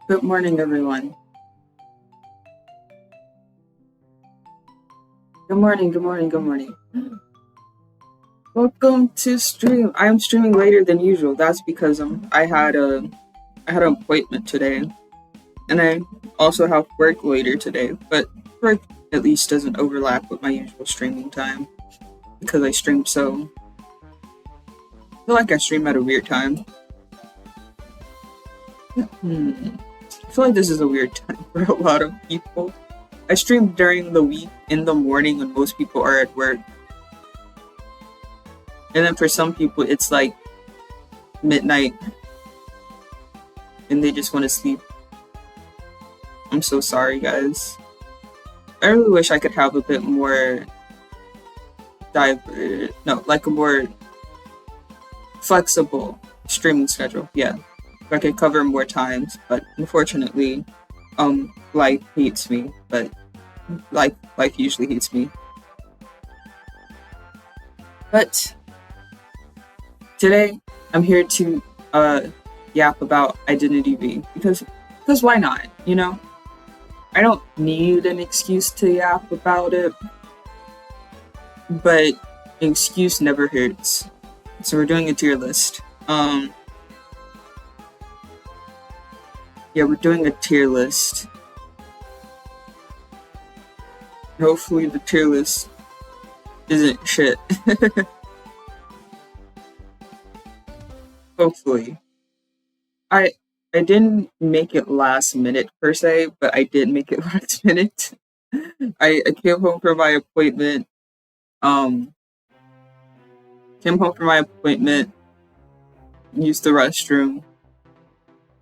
Good morning, everyone. Good morning, good morning, good morning. Welcome to stream. I am streaming later than usual. That's because I had an appointment today, and I also have work later today. But work at least doesn't overlap with my usual streaming time because I stream so. I feel like I stream at a weird time. I feel like this is a weird time for a lot of people. I stream during the week in the morning when most people are at work. And then for some people, it's like midnight and they just want to sleep. I'm so sorry, guys. I really wish I could have a bit more like a more flexible streaming schedule. Yeah, I could cover more times, but unfortunately, life hates me. But life usually hates me. But today, I'm here to yap about identity because why not? You know, I don't need an excuse to yap about it, but an excuse never hurts. So we're doing a tier list. Yeah, we're doing a tier list. Hopefully the tier list isn't shit. Hopefully. I didn't make it last minute per se, but I did make it last minute. I came home from my appointment. Used the restroom,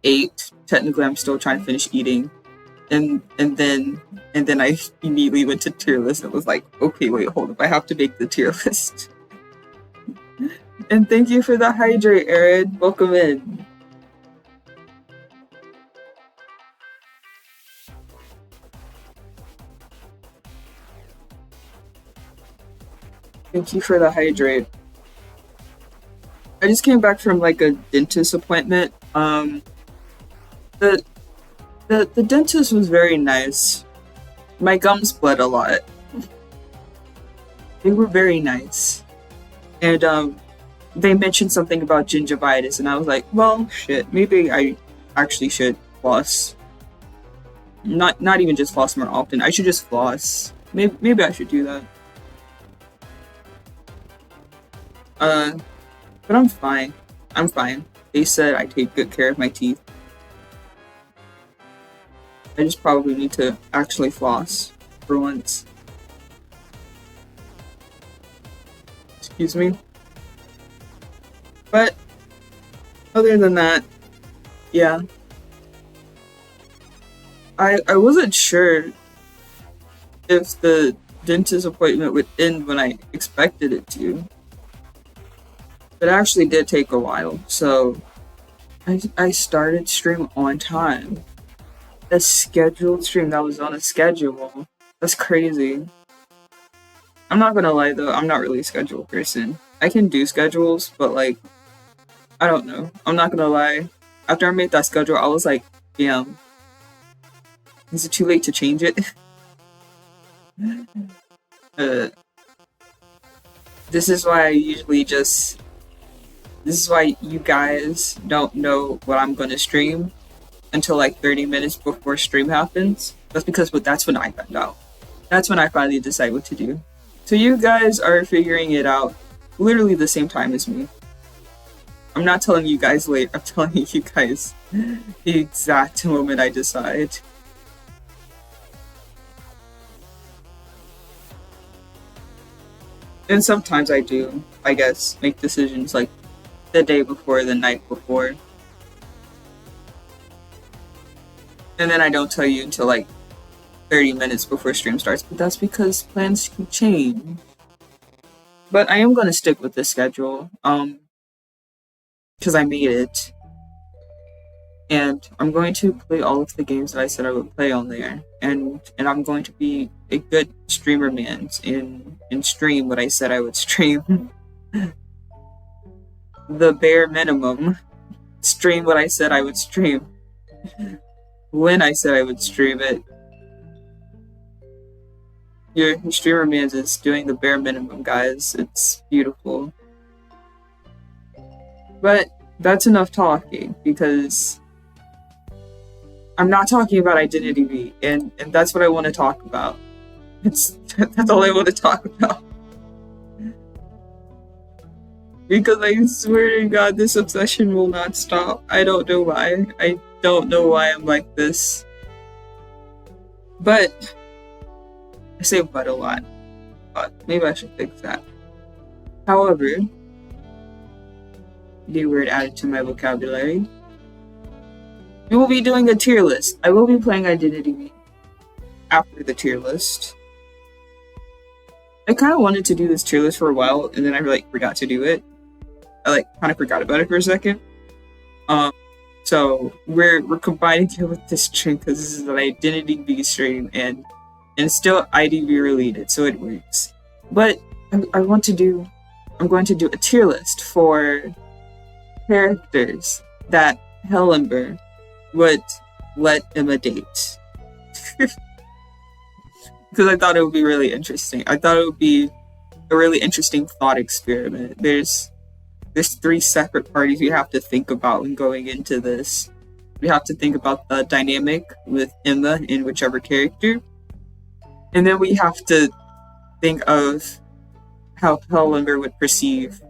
ate. Technically, I'm still trying to finish eating, and then I immediately went to tier list and was like, okay, wait, hold up, I have to make the tier list. And thank you for the hydrate, Aaron. Welcome in. Thank you for the hydrate. I just came back from like a dentist appointment. The dentist was very nice. My gums bled a lot. They were very nice. And they mentioned something about gingivitis, and I was like, well, shit, maybe I actually should floss. Not even just floss more often. I should just floss. Maybe I should do that. But I'm fine. I'm fine. They said I take good care of my teeth. I just probably need to actually floss for once. Excuse me. But other than that, yeah. I wasn't sure if the dentist appointment would end when I expected it to. It actually did take a while, so I started stream on time. A scheduled stream that was on a schedule. That's crazy. I'm not gonna lie though, I'm not really a schedule person. I can do schedules, but like, I don't know. I'm not gonna lie. After I made that schedule, I was like, damn. Is it too late to change it? This is why I usually just... This is why you guys don't know what I'm gonna stream until like 30 minutes before stream happens. That's because that's when I find out. That's when I finally decide what to do. So you guys are figuring it out literally the same time as me. I'm not telling you guys late, I'm telling you guys the exact moment I decide. And sometimes I do, I guess, make decisions like the day before, the night before. And then I don't tell you until like 30 minutes before stream starts, but that's because plans can change. But I am gonna stick with this schedule, because I made it. And I'm going to play all of the games that I said I would play on there. And I'm going to be a good streamer man and stream what I said I would stream. The bare minimum. Stream what I said I would stream. when I said I would stream it. Your streamer man is doing the bare minimum, guys. It's beautiful. But that's enough talking, because I'm not talking about Identity V, and that's what I want to talk about. That's all I want to talk about. Because I swear to God, this obsession will not stop. I don't know why. I don't know why I'm like this. But I say but a lot. But maybe I should fix that. However, new word added to my vocabulary. We will be doing a tier list. I will be playing Identity V after the tier list. I kind of wanted to do this tier list for a while, and then I forgot to do it. I kind of forgot about it for a second. So we're combining it with this stream because this is an Identity V stream, and it's still IDV related, so it works. But I'm going to do a tier list for characters that Hell Ember would let Emma date. Because I thought it would be really interesting. I thought it would be a really interesting thought experiment. There's 3 separate parties we have to think about when going into this. We have to think about the dynamic with Emma in whichever character. And then we have to think of how Hell Ember would perceive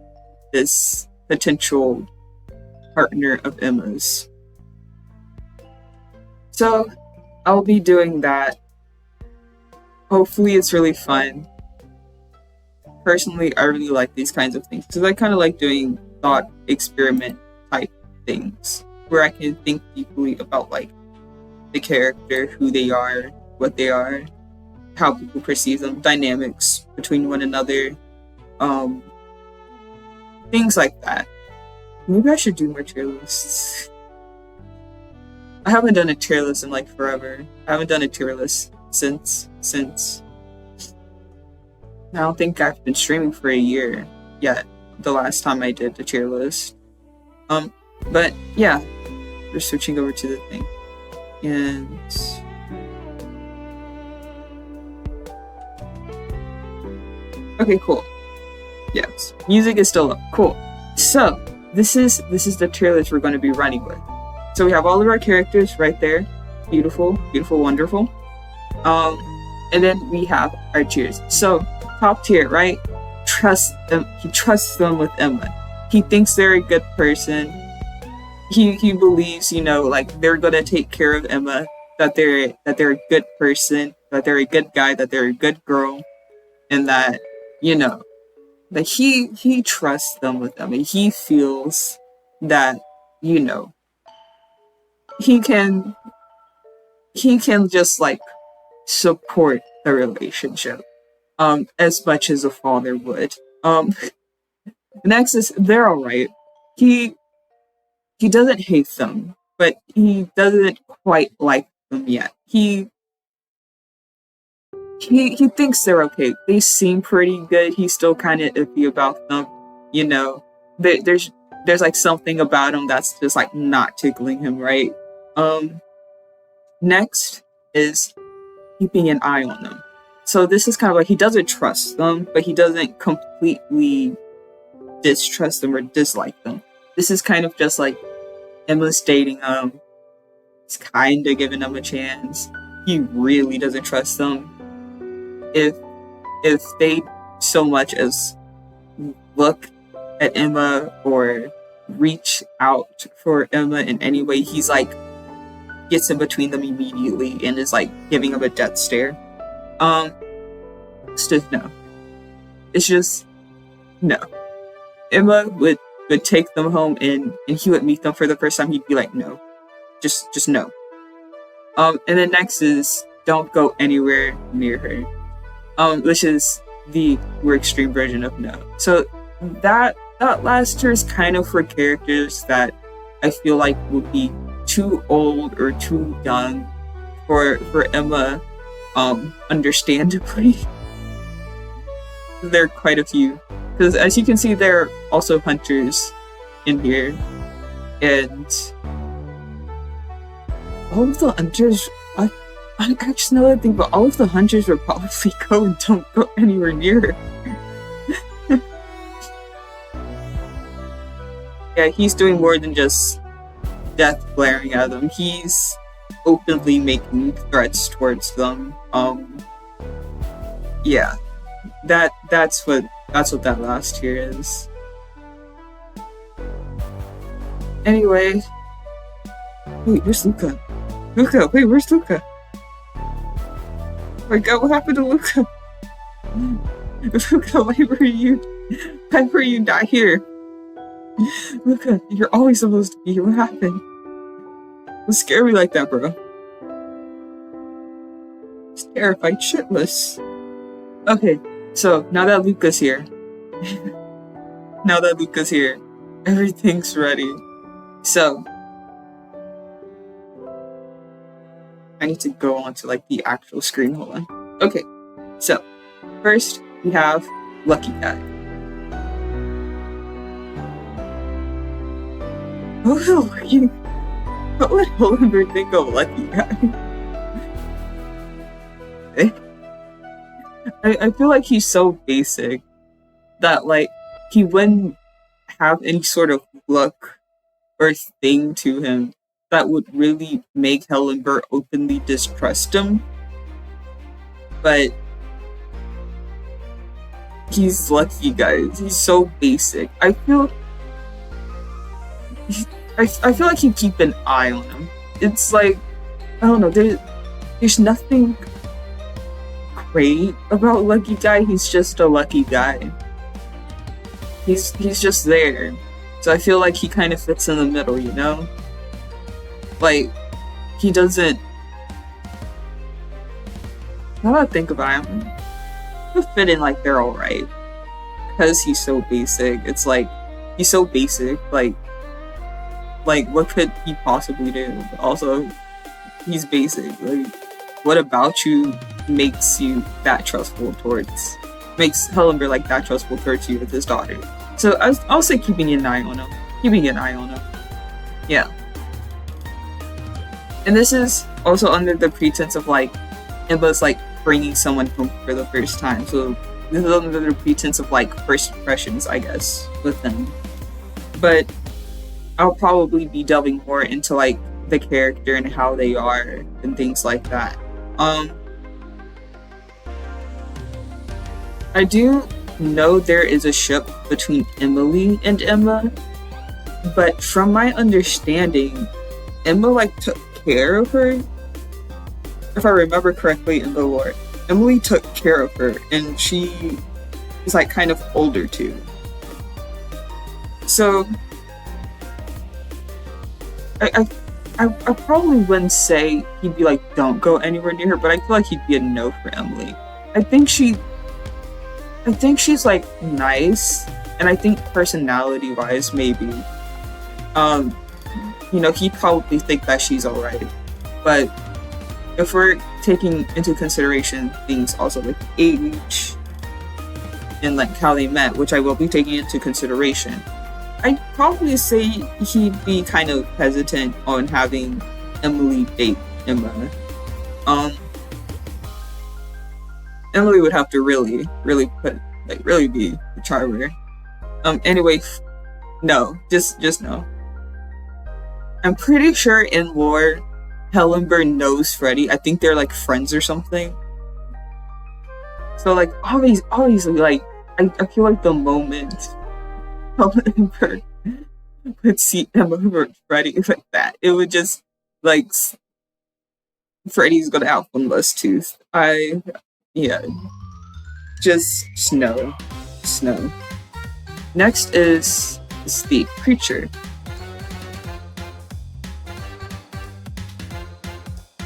this potential partner of Emma's. So I'll be doing that. Hopefully it's really fun. Personally, I really like these kinds of things because I kind of like doing thought experiment type things where I can think deeply about the character, who they are, what they are, how people perceive them, dynamics between one another, things like that. Maybe I should do more tier lists. I haven't done a tier list in forever. I haven't done a tier list since I don't think I've been streaming for a year yet, the last time I did the tier list. But yeah, we're switching over to the thing. And okay, cool. Yes, music is still up. Cool. So this is the tier list we're going to be running with. So we have all of our characters right there. Beautiful, beautiful, wonderful. And then we have our tiers. So top tier, right? Trust them. He trusts them with Emma. He thinks they're a good person. He believes, they're gonna take care of Emma. That they're a good person. That they're a good guy. That they're a good girl. And that that he trusts them with Emma. He feels that he can just support the relationship as much as a father would. Next is they're alright. He doesn't hate them, but he doesn't quite like them yet. He thinks they're okay. They seem pretty good. He's still kind of iffy about them. There's something about them that's just not tickling him right. Next is keeping an eye on them. So this is kind of he doesn't trust them, but he doesn't completely distrust them or dislike them. This is kind of just Emma's dating them. He's kind of giving them a chance. He really doesn't trust them. If they so much as look at Emma or reach out for Emma in any way, he's gets in between them immediately and is giving them a death stare. It's just no. It's just no. Emma would take them home and he would meet them for the first time. He'd be no. Just no. And then next is don't go anywhere near her. Which is the more extreme version of no. So that last tier is kind of for characters that I feel would be too old or too young for Emma, understandably. There are quite a few. Because as you can see, there are also hunters in here. And all of the hunters, I actually know that thing, but all of the hunters would probably go and don't go anywhere near her. Yeah, he's doing more than just death glaring at them. He's openly making threats towards them. Yeah, that's what that last tier is. Anyway, wait, where's Luca? Luca, wait, where's Luca? Oh my god, what happened to Luca? Luca, why were you not here? Luca, you're always supposed to be here. What happened? Don't scare me like that, bro. He's terrified shitless. Okay, so now that Luca's here, everything's ready. So I need to go on to like the actual screen. Hold on. Okay, so first we have Lucky Guy. What would Hell Ember think of Lucky Guy? I feel like he's so basic that like he wouldn't have any sort of look or thing to him that would really make Hell Ember openly distrust him. But he's Lucky, guys. He's so basic. I feel like he'd keep an eye on him. It's like, I don't know, there's nothing great about Lucky Guy. He's just a lucky guy. He's just there. So I feel like he kind of fits in the middle, you know? Like, he doesn't... Now that I think about him, he'll fit in like they're alright. Because he's so basic. It's like, he's so basic, like what could he possibly do? Also, he's basic. Like, what about you makes you that trustful towards... makes Hell Ember like that trustful towards you with his daughter? So I'll say keeping an eye on him. Yeah. And this is also under the pretense of like Emma's like bringing someone home for the first time. So this is under the pretense of like first impressions, I guess, with them. But I'll probably be delving more into like the character and how they are and things like that. I do know there is a ship between Emily and Emma, but from my understanding, Emma like took care of her. If I remember correctly in the lore, Emily took care of her, and she is like kind of older too. So I probably wouldn't say he'd be like, don't go anywhere near her, but I feel like he'd be a no for Emily. I think she's like nice, and I think personality wise maybe you know, he'd probably think that she's alright. But if we're taking into consideration things also like age and like how they met, which I will be taking into consideration, I'd probably say he'd be kind of hesitant on having Emily date Emma. Emily would have to really be the charmer. Anyway, no, just no. I'm pretty sure in lore, Hell Ember knows Freddy. I think they're like friends or something. So like obviously like I feel like the moment Hell Ember would see Emma over Freddy like that, it would just like Freddy's gonna have one less tooth. Just snow. Next is the creature.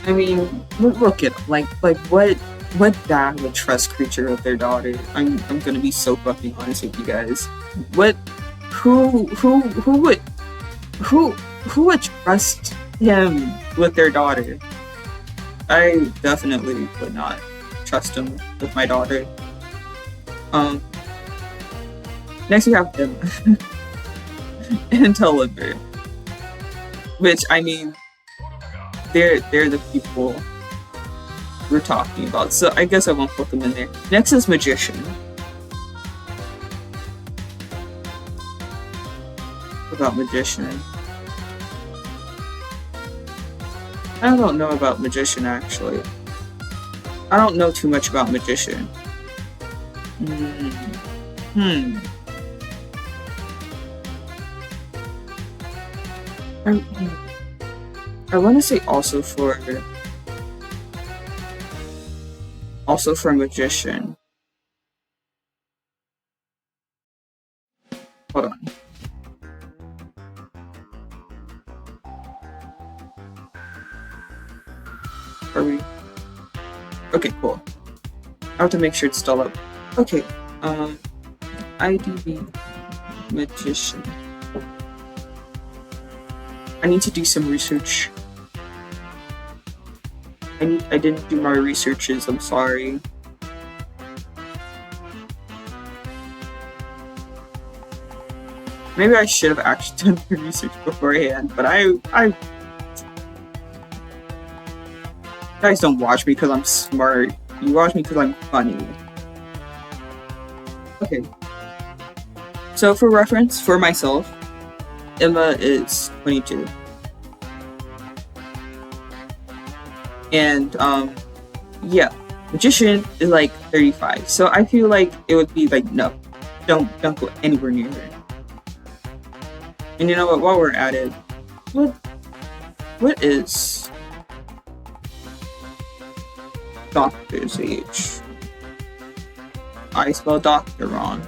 I mean, look at like what dad would trust creature with their daughter? I'm gonna be so fucking honest with you guys. Who would trust him with their daughter? I definitely would not trust him with my daughter. Next we have Emma and Hell Ember, which I mean, they're the people we're talking about. So I guess I won't put them in there. Next is magician. What about magician? I don't know about magician actually. I don't know too much about magician. I want to say also for magician. Hold on. Are we? Okay, cool. I have to make sure it's still up. Okay, IDV magician. I need to do some research. I didn't do my researches, I'm sorry. Maybe I should have actually done the research beforehand, but I guys don't watch me because I'm smart. You watch me because I'm funny. Okay. So for reference, for myself, Emma is 22. And yeah, magician is like 35. So I feel like it would be like, no, don't go anywhere near her. And you know what, while we're at it, what is Doctor's age? I spell doctor wrong.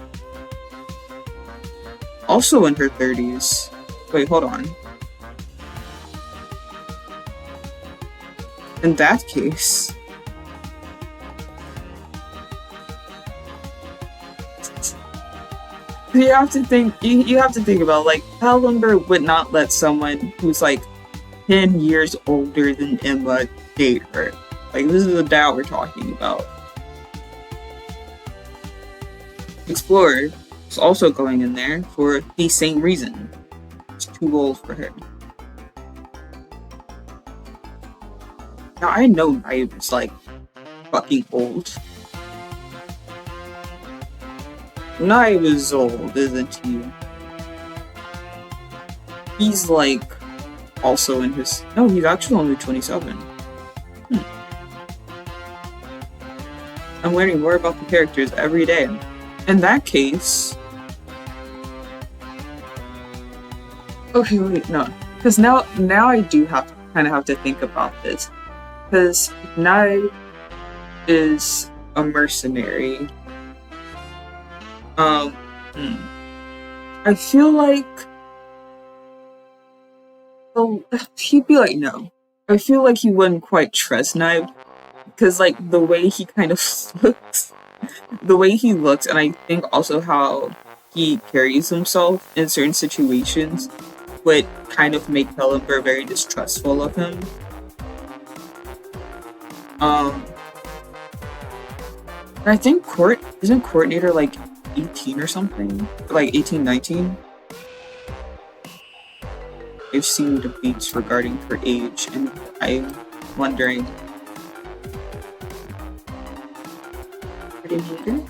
Also in her 30s. Wait, hold on. In that case, you have to think. You have to think about, like, Hell Ember would not let someone who's like 10 years older than Emma date her. Like, this is the doubt we're talking about. Explorer is also going in there for the same reason. It's too old for her. Now, I know Knife is like fucking old. Knife is old, isn't he? He's like also in his. No, he's actually only 27. I'm learning more about the characters every day. In that case. Okay, wait, no. Because now I do kind of have to think about this. Because Knife is a mercenary. I feel like. Well, he'd be like, no. I feel like he wouldn't quite trust Knife. Because, like, the way he kind of looks. The way he looks, and I think also how he carries himself in certain situations would kind of make Hell Ember very distrustful of him. I think isn't Coordinator like 18 or something? Like 18, 19? I've seen debates regarding her age, and I'm wondering. Coordinator?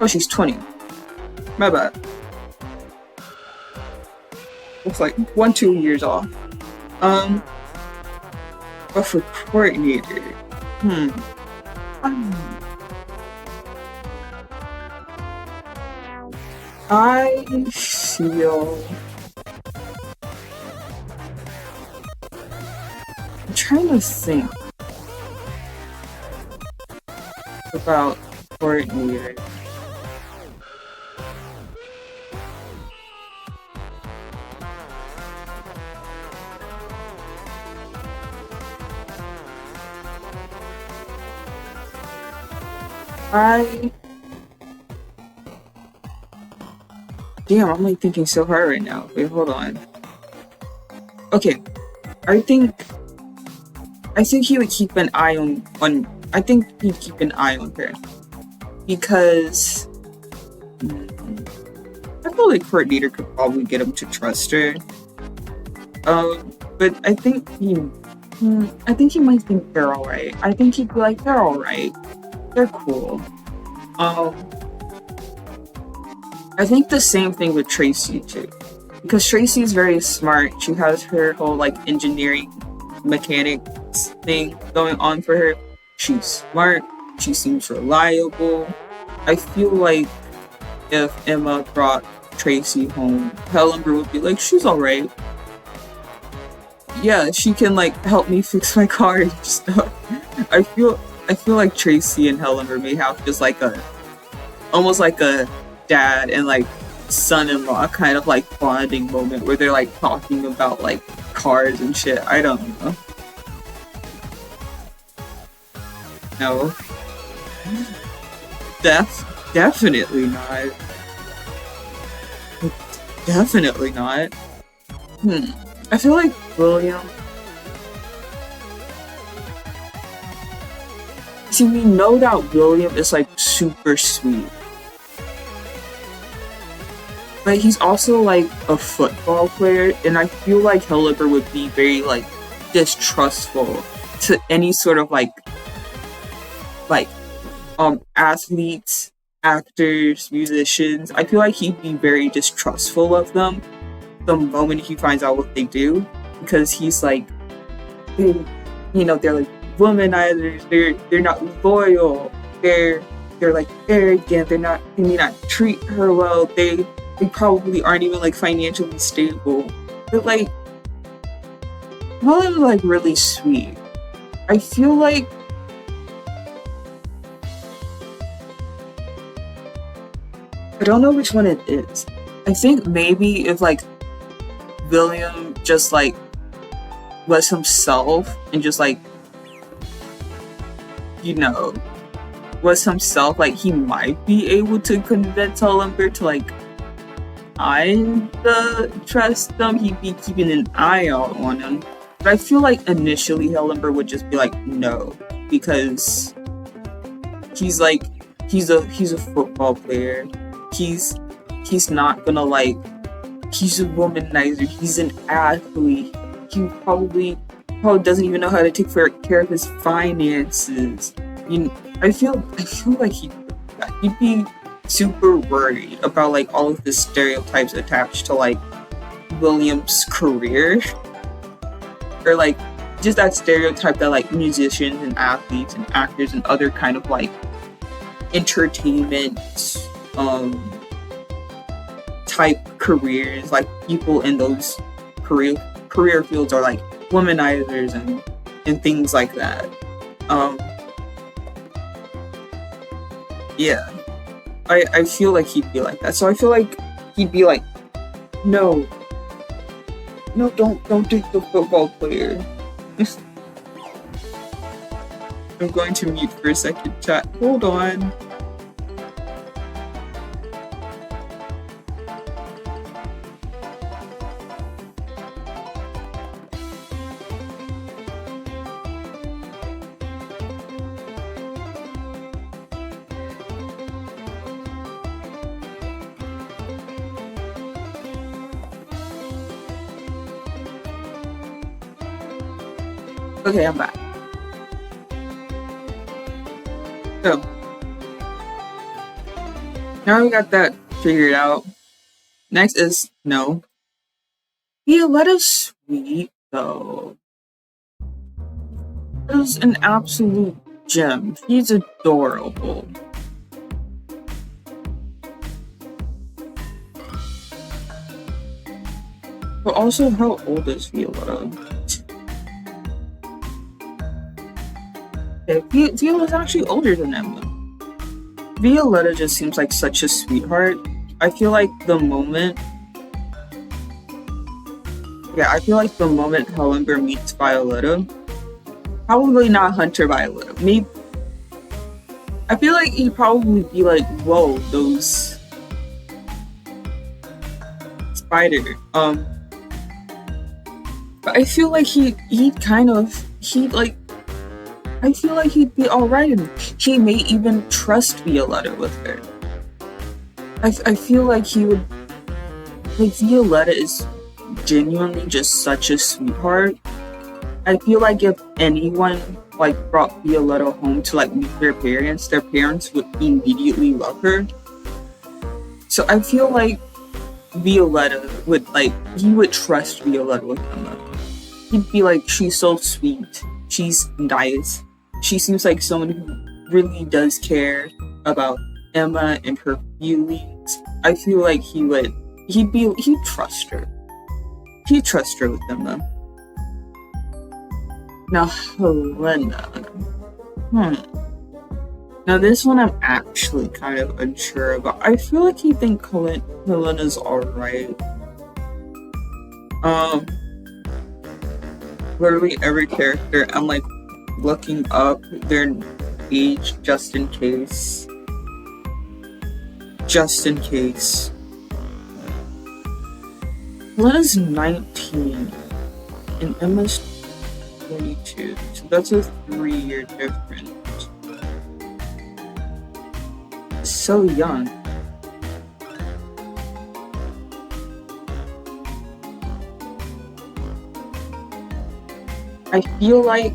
Oh, she's 20. My bad. Looks like 1-2 years off. But for Coordinator, I feel. I'm trying to think about Coordinator. Damn, I'm like thinking so hard right now. Wait, hold on. Okay, I think he would keep an eye on. I think he'd keep an eye on her because I feel like Coordinator could probably get him to trust her, But I think he might think they're alright. I think he'd be like, they're alright. They're cool. Um, I think the same thing with Tracy too. Because Tracy is very smart. She has her whole like engineering mechanics thing going on for her. She's smart. She seems reliable. I feel like if Emma brought Tracy home, Hell Ember would be like, she's alright. Yeah, she can like help me fix my car and stuff. I feel like Tracy and Hell Ember may have just like a almost like a dad and like son-in-law kind of like bonding moment where they're like talking about like cars and shit. I don't know. No. Definitely not. Definitely not. I feel like William. See, we know that William is like super sweet. But he's also like a football player, and I feel like Hell Ember would be very like distrustful to any sort of like athletes, actors, musicians. I feel like he'd be very distrustful of them the moment he finds out what they do, because he's like, they're like womanizers. They're not loyal. They're like arrogant. They may not treat her well. They probably aren't even like financially stable. But like, Molly was like really sweet. I feel like I don't know which one it is. I think maybe if like William just like was himself and just like was himself, like he might be able to convince Hell Ember to like trust them. He'd be keeping an eye out on him. But I feel like initially Hell Ember would just be like no, because he's a football player. He's not gonna like, he's a womanizer, he's an athlete. He probably doesn't even know how to take care of his finances. I feel like he'd be super worried about like all of the stereotypes attached to like William's career, or like just that stereotype that like musicians and athletes and actors and other kind of like entertainment type careers, like people in those career fields are like womanizers and things like that. Yeah, I feel like he'd be like that. So I feel like he'd be like, no, don't take the football player. I'm going to mute for a second, chat. Hold on. Okay, I'm back. So, now we got that figured out. Next is no. Violetta's sweet, though. Is an absolute gem. He's adorable. But also, how old is Violetta? Violeta's actually older than Emma. Violetta just seems like such a sweetheart. I feel like the moment Hell Ember meets Violetta, probably not Hunter Violetta. Maybe I feel like he'd probably be like, "Whoa, those spider." But I feel like I feel like he'd be alright, and he may even trust Violetta with her. I feel like he would. Like, Violetta is genuinely just such a sweetheart. I feel like if anyone like brought Violetta home to like meet their parents would immediately love her. So I feel like Violetta would like he would trust Violetta with Emma. He'd be like, she's so sweet, she's nice, she seems like someone who really does care about Emma and her feelings. I feel like he'd trust her. He'd trust her with Emma. Now Helena. Now this one I'm actually kind of unsure about. I feel like he thinks Helena's alright. Literally every character I'm like looking up their age just in case. Just in case. Helena's 19 and Emma's 22, so that's a 3-year difference. So young. I feel like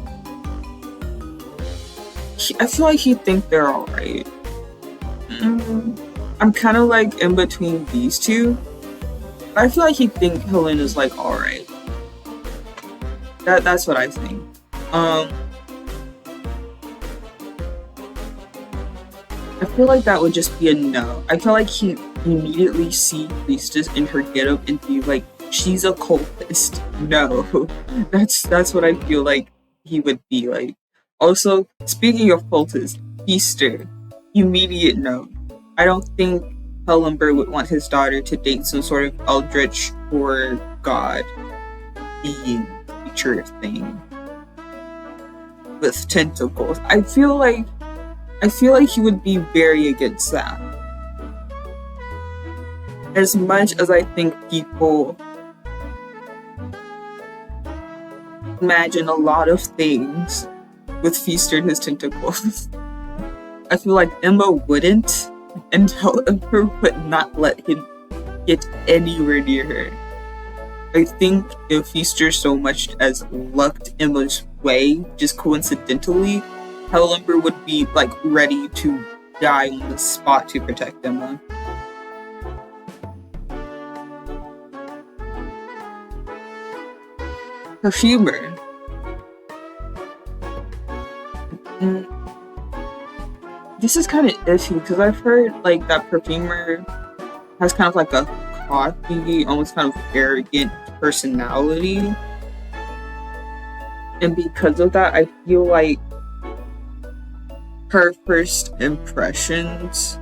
he think they're alright. I'm kind of like in between these two. I feel like he think Helena's like alright. That's what I think. I feel like that would just be a no. I feel like he immediately see Priestess in her getup and be like, she's a cultist. No. That's what I feel like he would be like. Also, speaking of cultists, Feaster, immediate no. I don't think Hell Ember would want his daughter to date some sort of eldritch or god being creature thing with tentacles. I feel like he would be very against that. As much as I think people imagine a lot of things with Feaster and his tentacles, I feel like Emma wouldn't, and Hell Ember would not let him get anywhere near her. I think if Feaster so much as lucked Emma's way, just coincidentally, Hell Ember would be like ready to die on the spot to protect Emma. Perfumer. This is kind of iffy because I've heard like that Perfumer has kind of like a cocky, almost kind of arrogant personality, and because of that, I feel like her first impressions,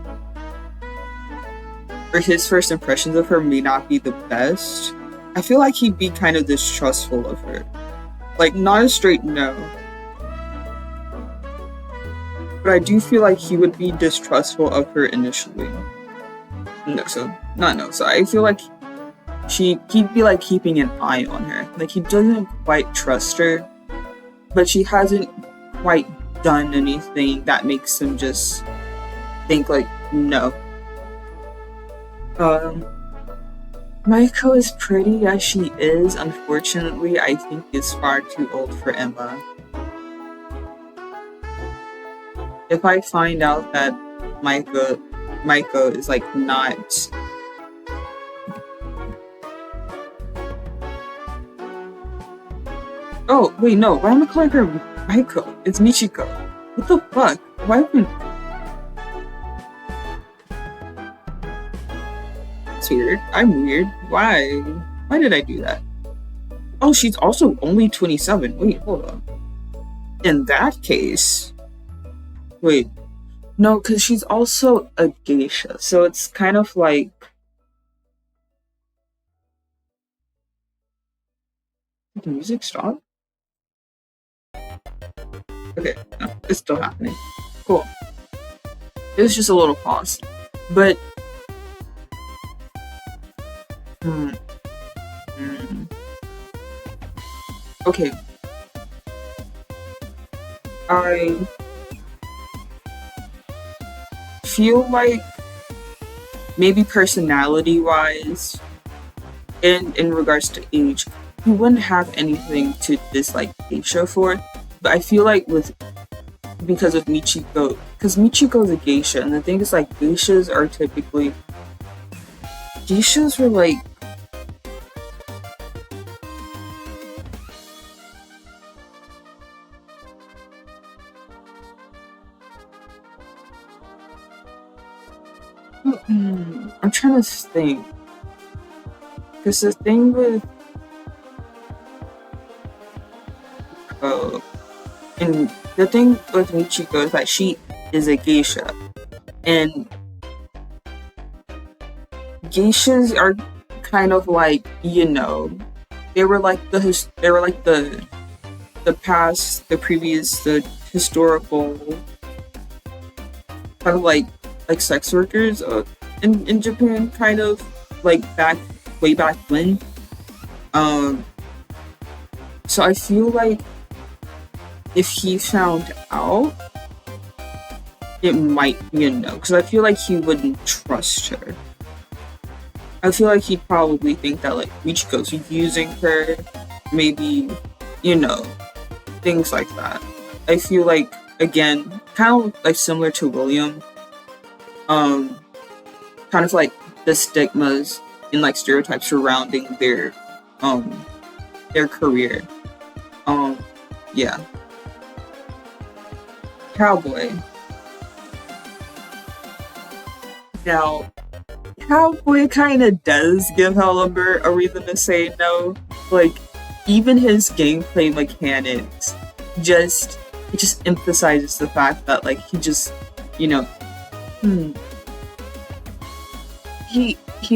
or his first impressions of her, may not be the best. I feel like he'd be kind of distrustful of her, like not a straight no, but I do feel like he would be distrustful of her initially. So I feel like he'd be like keeping an eye on her. Like he doesn't quite trust her, but she hasn't quite done anything that makes him just think like no. Maiko is pretty as she is. Unfortunately, I think is far too old for Emma. If I find out that Maiko is like not oh wait, no, why am I calling her Maiko? It's Michiko. What the fuck? Why would That's weird. I'm weird. Why did I do that? Oh, she's also only 27. Wait, hold on. In that case, wait, no, because she's also a geisha, so it's kind of like. Did the music stop? Okay, no, it's still happening. Cool. It was just a little pause, but. Okay. I feel like maybe personality-wise, And in regards to age, he wouldn't have anything to dislike geisha for. But I feel like with because of Michiko, because Michiko is a geisha, and the thing is, like, geishas were like, I'm trying to think, because the thing with and the thing with Michiko is that she is a geisha, and geishas are kind of like, they were like the past, the previous, the historical kind of like sex workers in Japan, kind of like way back when. So I feel like if he found out, it might be a no, because I feel like he wouldn't trust her. I feel like he'd probably think that, like, Michiko's using her, maybe, things like that. I feel like, again, kind of like similar to William, kind of like the stigmas and like stereotypes surrounding their career. Yeah. Cowboy. Now, Cowboy kind of does give Hell Ember a reason to say no. Like, even his gameplay mechanics it just emphasizes the fact that, like, he just, he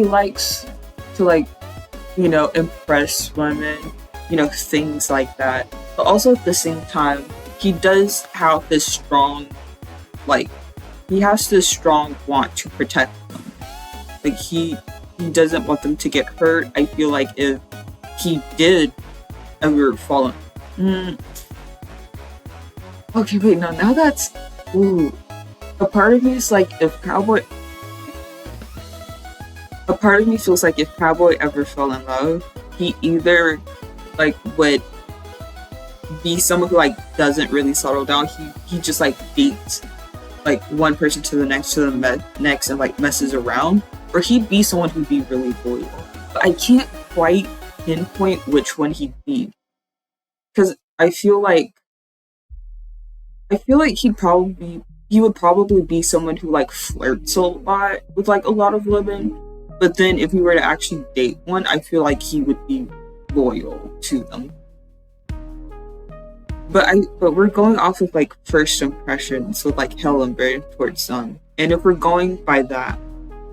likes to, like, impress women, things like that. But also at the same time, he does have this strong, like, he has this strong want to protect them. Like, he doesn't want them to get hurt. I feel like if he did ever fall in... Okay, wait, no, now that's... Ooh. A part of me is like, if Cowboy... A part of me feels like if Cowboy ever fell in love, he either, like, would be someone who, like, doesn't really settle down. He just, like, dates, like, one person to the next next and, like, messes around. Or he'd be someone who'd be really loyal. But I can't quite pinpoint which one he'd be. Because I feel like he would probably be someone who, like, flirts a lot with, like, a lot of women. But then if we were to actually date one, I feel like he would be loyal to them. But we're going off of, like, first impressions with, like, Hell Ember towards Sun. And if we're going by that,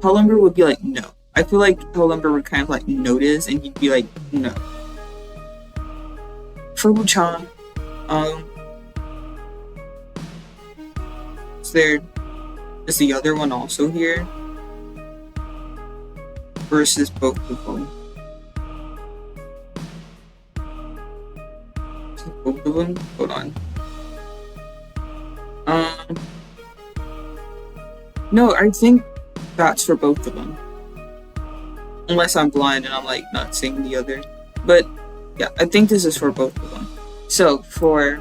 Hell Ember would be like, no. I feel like Hell Ember would kind of, like, notice, and he'd be like, no. For Wuchan, is the other one also here? Versus both of them? Is it both of them? Hold on. No, I think that's for both of them. Unless I'm blind and I'm, like, not seeing the other. But yeah, I think this is for both of them. So for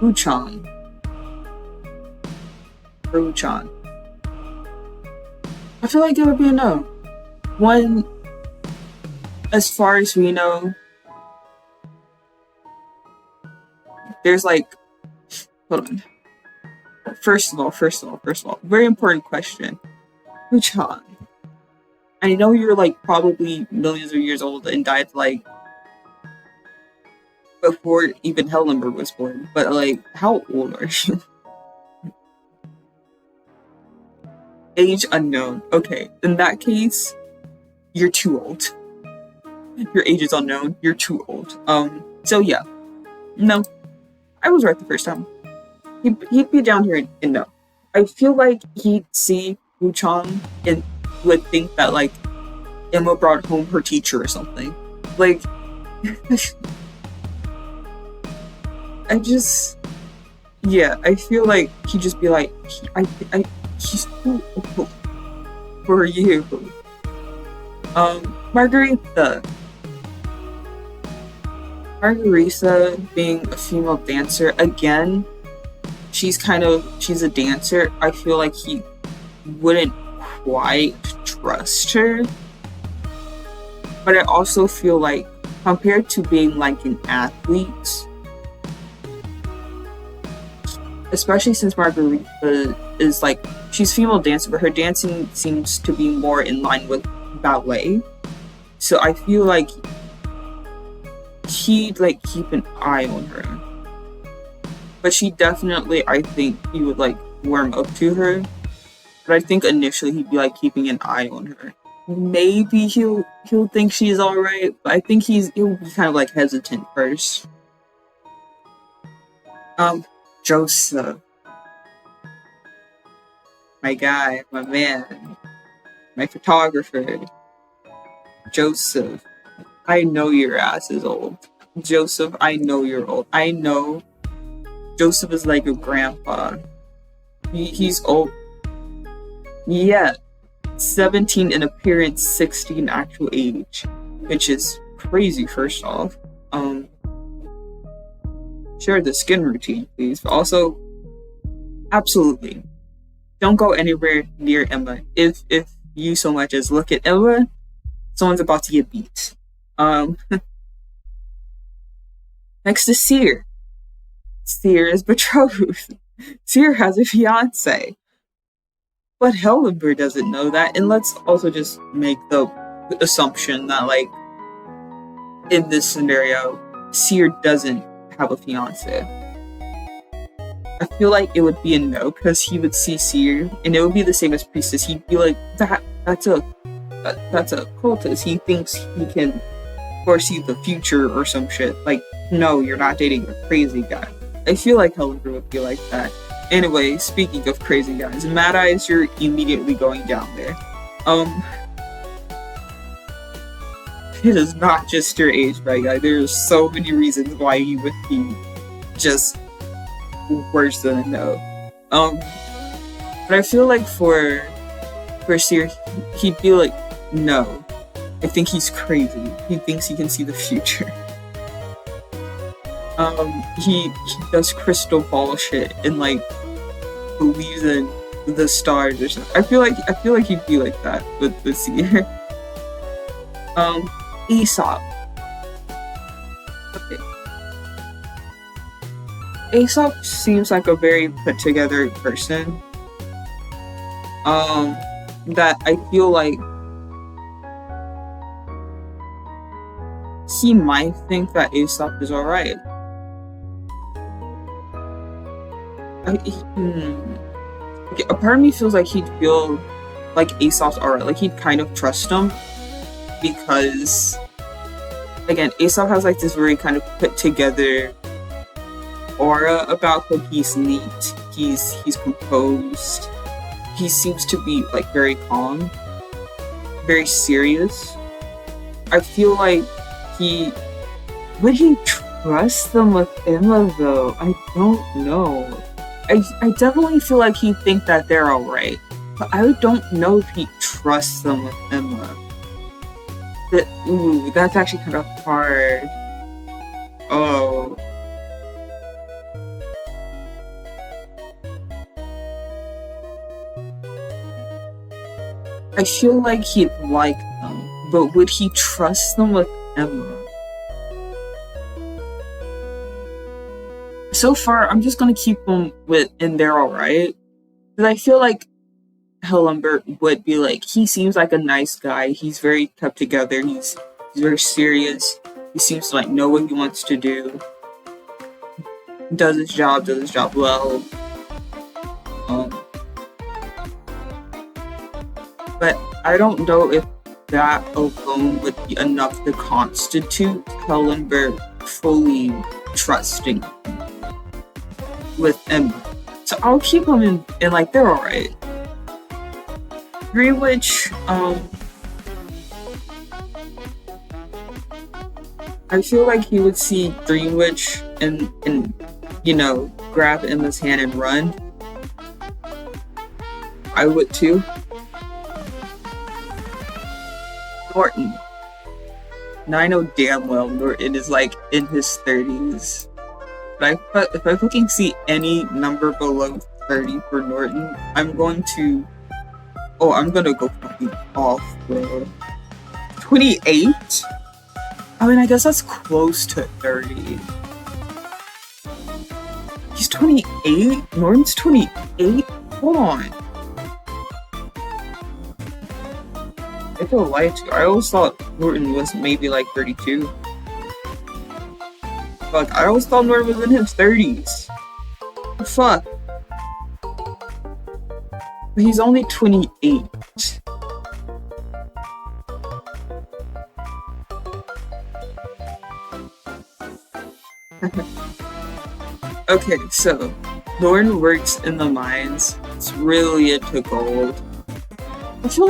Wuchan. I feel like it would be a no. One, as far as we know, there's, like, hold on. First of all, very important question. Wuchan. I know you're, like, probably millions of years old and died, like, before even Hell Ember was born, but, like, how old are you? Age unknown. Okay, in that case, you're too old. Your age is unknown. You're too old. So yeah. No. I was right the first time. He'd be down here and no. I feel like he'd see Wuchan and would think that, like, Emma brought home her teacher or something. Like, I feel like he'd just be like, he's too old for you. Margarita. Margarita being a female dancer, again, she's a dancer. I feel like he wouldn't quite trust her. But I also feel like, compared to being like an athlete, especially since Margarita is like, she's a female dancer, but her dancing seems to be more in line with ballet. So I feel like he'd like keep an eye on her. But she definitely, I think he would like warm up to her. But I think initially he'd be like keeping an eye on her. Maybe he'll think she's alright, but I think he'll be kind of like hesitant first. Joseph. My guy, my man, my photographer. Joseph. I know your ass is old. Joseph, I know you're old. I know Joseph is like a grandpa. He's old. Yeah. 17 in appearance, 16 actual age, which is crazy. First off, share the skin routine, please. But also, absolutely, don't go anywhere near Emma. If you so much as look at Emma, someone's about to get beat. Next to Seer. Seer is betrothed. Seer has a fiance. But Hell Ember doesn't know that, and let's also just make the assumption that, like, in this scenario, Seer doesn't have a fiance. I feel like it would be a no, because he would see Seer, and it would be the same as Priestess. He'd be like, that's a cultist. He thinks he can foresee the future or some shit. Like, no, you're not dating a crazy guy. I feel like Hell Ember would be like that. Anyway, speaking of crazy guys, Mad Eyes, you're immediately going down there. It is not just your age, my guy. There's so many reasons why you would be just worse than a no. But I feel like for Seer, he'd be like, no. I think he's crazy. He thinks he can see the future. He does crystal ball shit and like believes in the stars or something. I feel like he'd be like that with Seer. Aesop. Okay. Aesop seems like a very put together person. That I feel like he might think that Aesop is alright. Okay, a part of me feels like he'd feel like Aesop's alright, like he'd kind of trust him, because again, Aesop has like this very kind of put together aura about him. He's neat, he's composed, he seems to be like very calm, very serious. I feel like would he trust them with Emma though? I don't know. I definitely feel like he'd think that they're alright, but I don't know if he trusts them with Emma. That's actually kind of hard. Oh. I feel like he'd like them, but would he trust them with Emma? So far, I'm just gonna keep them in there, alright? Because I feel like Hell Ember would be like, he seems like a nice guy. He's very kept together. He's very serious. He seems to like know what he wants to do. Does his job well. But I don't know if that alone would be enough to constitute Hell Ember fully trusting with Emma. So I'll keep them in like, they're alright. Greenwich, I feel like he would see Greenwich and you know, grab Emma's hand and run. I would too. Norton. Now I know damn well Norton is like in his 30s. But if I fucking see any number below 30 for Norton, I'm going to. Oh, I'm gonna go fucking off, bro. 28? I mean, I guess that's close to 30. He's 28? Norton's 28? Hold on. I feel lied to. I always thought Norton was maybe like 32. Fuck, I always thought Norton was in his 30s. Fuck. But he's only 28. Okay, so Norton works in the mines. It's really into gold. I feel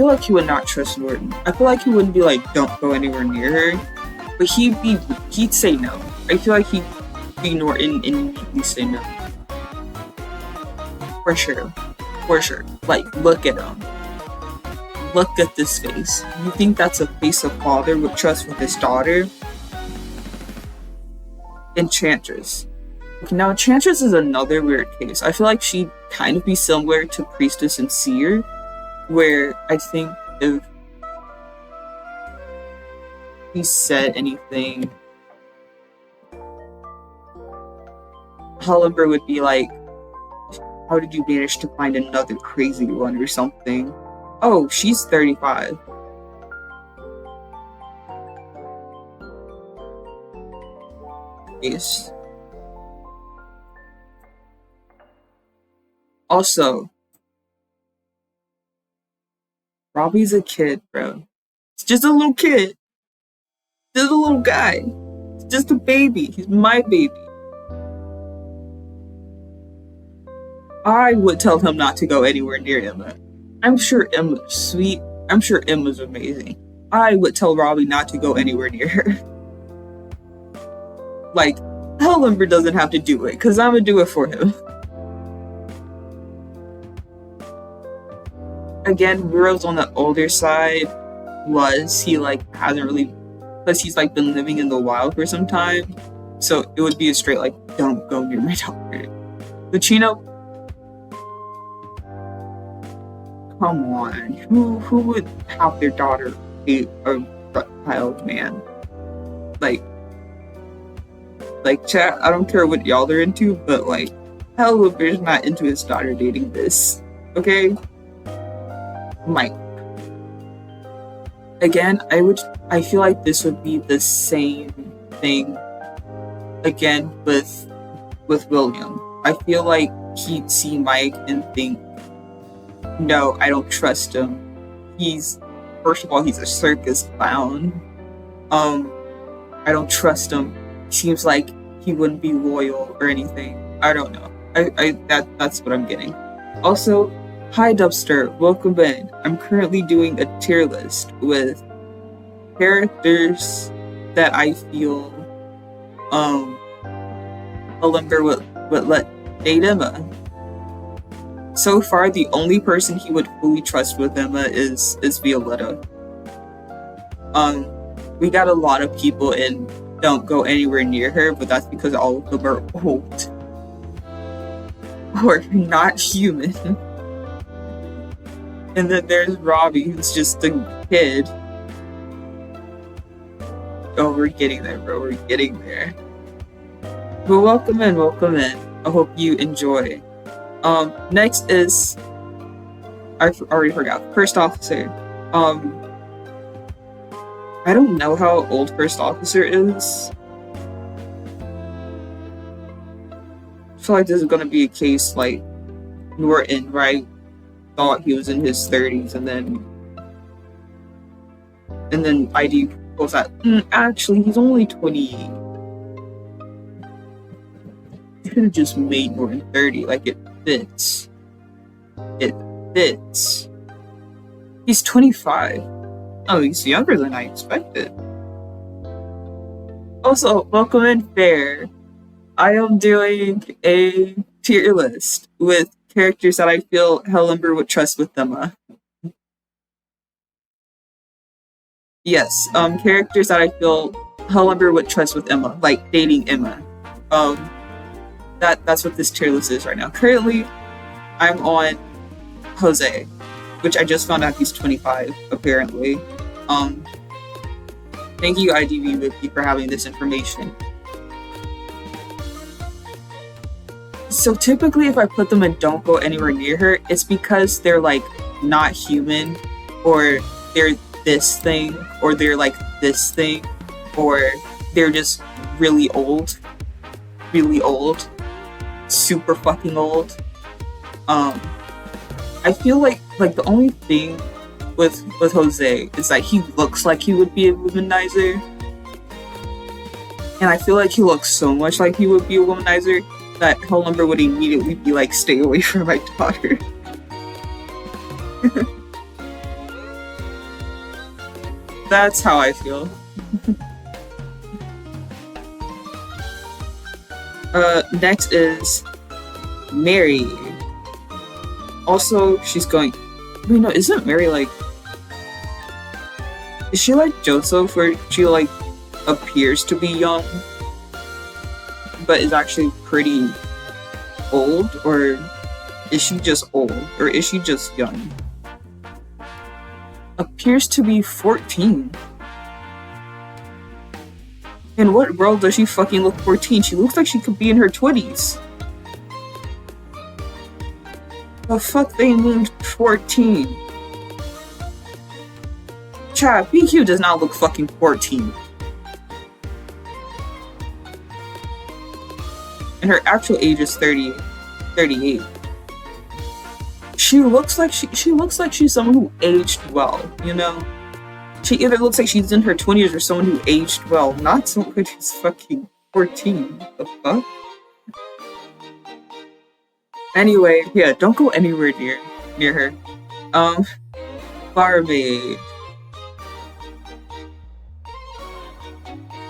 like he would not trust Norton. I feel like he wouldn't be like, don't go anywhere near her. But he'd say no. I feel like he'd be Norton and immediately say no. For sure. For sure. Like, look at him. Look at this face. You think that's a face a father would trust with his daughter? Enchantress. Okay, now Enchantress is another weird case. I feel like she'd kind of be similar to Priestess and Seer, where I think if he said anything, Hell Ember would be like, how did you manage to find another crazy one or something? Oh, she's 35. Yes. Also, Robbie's a kid, bro. It's just a little kid. Just a little guy. It's just a baby. He's my baby. I would tell him not to go anywhere near Emma. I'm sure Emma's sweet. I'm sure Emma's amazing. I would tell Robbie not to go anywhere near her. Like, Hell Ember doesn't have to do it, because I'm going to do it for him. Again, Muro's on the older side. He like hasn't really, plus he's like been living in the wild for some time, so it would be a straight like, don't go near my daughter. Lucino, come on, who would have their daughter be a child man? Like chat, I don't care what y'all are into, but like, Hell Ember's not into his daughter dating this, okay? Mike. Again, I feel like this would be the same thing again with William. I feel like he'd see Mike and think, no, I don't trust him. First of all, he's a circus clown. I don't trust him. Seems like he wouldn't be loyal or anything. I don't know. That's what I'm getting. Also, hi Dubster, welcome in. I'm currently doing a tier list with characters that I feel Hell Ember would let date Emma. So far, the only person he would fully trust with Emma is Violetta. We got a lot of people in don't go anywhere near her, but that's because all of them are old or not human. And then there's Robbie, who's just a kid. Oh, we're getting there, bro. We're getting there. But welcome in. I hope you enjoy. Next is... I already forgot. First Officer. I don't know how old First Officer is. I feel like this is gonna be a case like Norton, right? Thought he was in his 30s, and then ID goes out. Actually, he's only 28. You could have just made Norton 30. Like, it fits. It fits. He's 25. Oh, he's younger than I expected. Also, welcome in, Fair. I am doing a tier list with characters that I feel Hell Ember would trust with Emma. Yes, characters that I feel Hell Ember would trust with Emma, like dating Emma. Um, that's what this tier list is right now. Currently, I'm on Jose, which I just found out he's 25, apparently. Um, Thank you, IDV Wiki, for having this information. So typically, if I put them and don't go anywhere near her, it's because they're like not human, or they're this thing, or they're like this thing, or they're just really old, super fucking old. I feel like the only thing with Jose is that he looks like he would be a womanizer, and I feel like he looks so much like he would be a womanizer that Hell Ember would immediately be like, stay away from my daughter. That's how I feel. Next is Mary. Also, she's going... Wait, no, isn't Mary like... Is she like Joseph, where she like appears to be young, but is actually pretty old? Or is she just old? Or is she just young? Appears to be 14. In what world does she fucking look 14? She looks like she could be in her 20s. The fuck they named 14? Chat, PQ does not look fucking 14. And her actual age is 38. She looks like she's someone who aged well, you know? She either looks like she's in her 20s or someone who aged well, not someone who's fucking 14. The fuck? Anyway, yeah, don't go anywhere near her. Barmaid.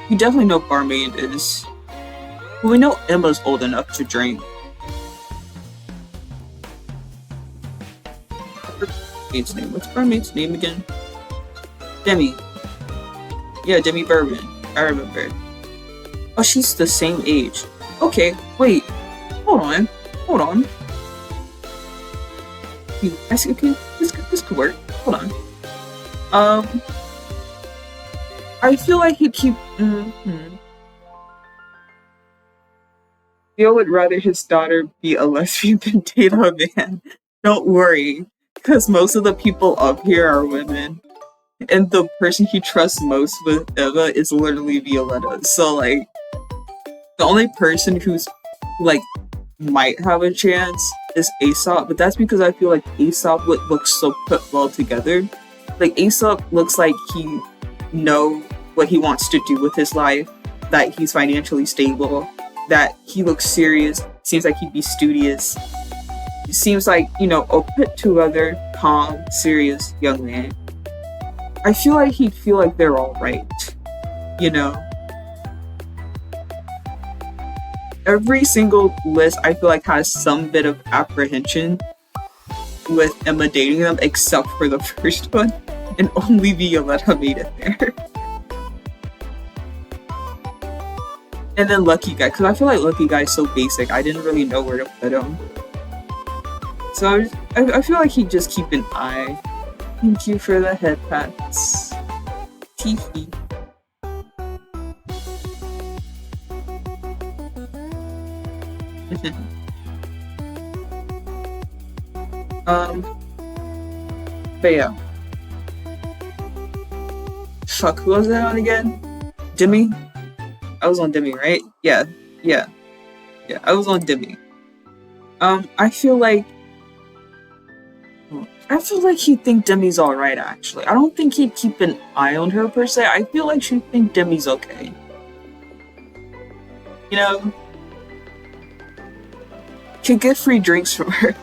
You definitely know Barmaid is. Well, we know Emma's old enough to drink. Barmaid's name. What's Barmaid's name again? Demi. Yeah, Demi Bourbon. I remember. Oh, she's the same age. Okay, wait. Hold on. I see, okay, this could work. Hold on. I feel like he'd keep... Theo would rather his daughter be a lesbian than date a man. Don't worry, because most of the people up here are women. And the person he trusts most with Eva is literally Violetta. So, like, the only person who's, like, might have a chance is Aesop, but that's because I feel like Aesop would look so put well together. Like, Aesop looks like he knows what he wants to do with his life, that he's financially stable, that he looks serious, seems like he'd be studious. He seems like, you know, a put together, calm, serious young man. I feel like he'd feel like they're all right, you know? Every single list I feel like has some bit of apprehension with Emma dating them, except for the first one, and only Violetta made it there. And then Lucky Guy, because I feel like Lucky Guy is so basic, I didn't really know where to put him. So I feel like he'd just keep an eye. Thank you for the head pats. Teefy. But yeah. Fuck, who was that on again? Demi? I was on Demi, right? Yeah, I was on Demi. I feel like he'd think Demi's alright, actually. I don't think he'd keep an eye on her, per se. I feel like she'd think Demi's okay. You know? Could get free drinks from her.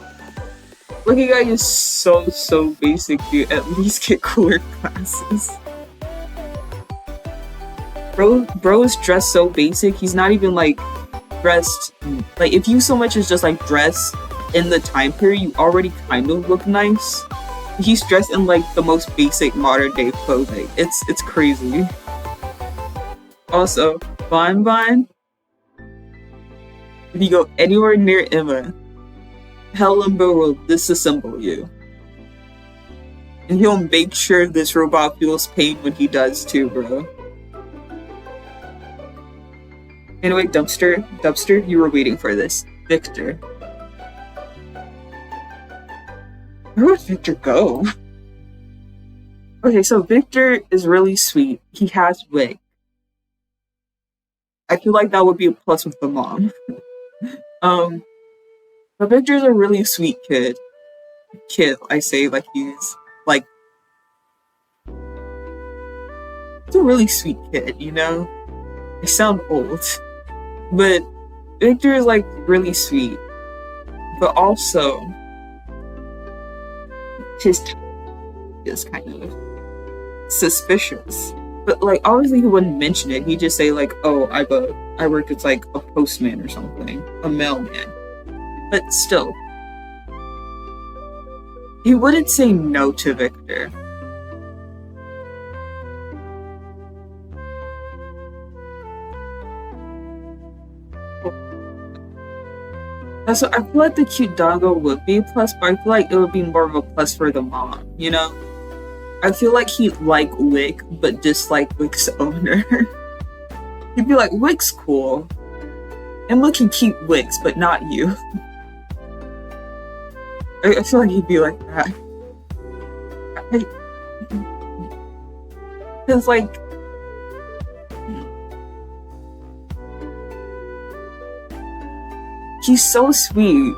Lucky Guy is so basic, dude. At least get cooler glasses. Bro is dressed so basic, he's not even, like, dressed... Like, if you so much as just, like, dress in the time period, you already kind of look nice. he's dressed in like the most basic modern day clothing. It's crazy. Also, Bon, if you go anywhere near Emma, Hell Ember will disassemble you. And he'll make sure this robot feels pain when he does too, bro. Anyway, Dumpster, you were waiting for this. Victor. Where would Victor go? Okay, so Victor is really sweet. He has wig. I feel like that would be a plus with the mom. But Victor's a really sweet kid. I say like he's like... He's a really sweet kid, you know? I sound old. But Victor is like really sweet. But also... his is kind of suspicious. But like obviously he wouldn't mention it. He'd just say like, oh, I work as like a postman or something. A mailman. But still. He wouldn't say no to Victor. So I feel like the cute doggo would be a plus, but I feel like it would be more of a plus for the mom, you know? I feel like he'd like Wick, but dislike Wick's owner. He'd be like, Wick's cool. And look, he keep Wicks, but not you. I feel like he'd be like that. Because, like... he's so sweet.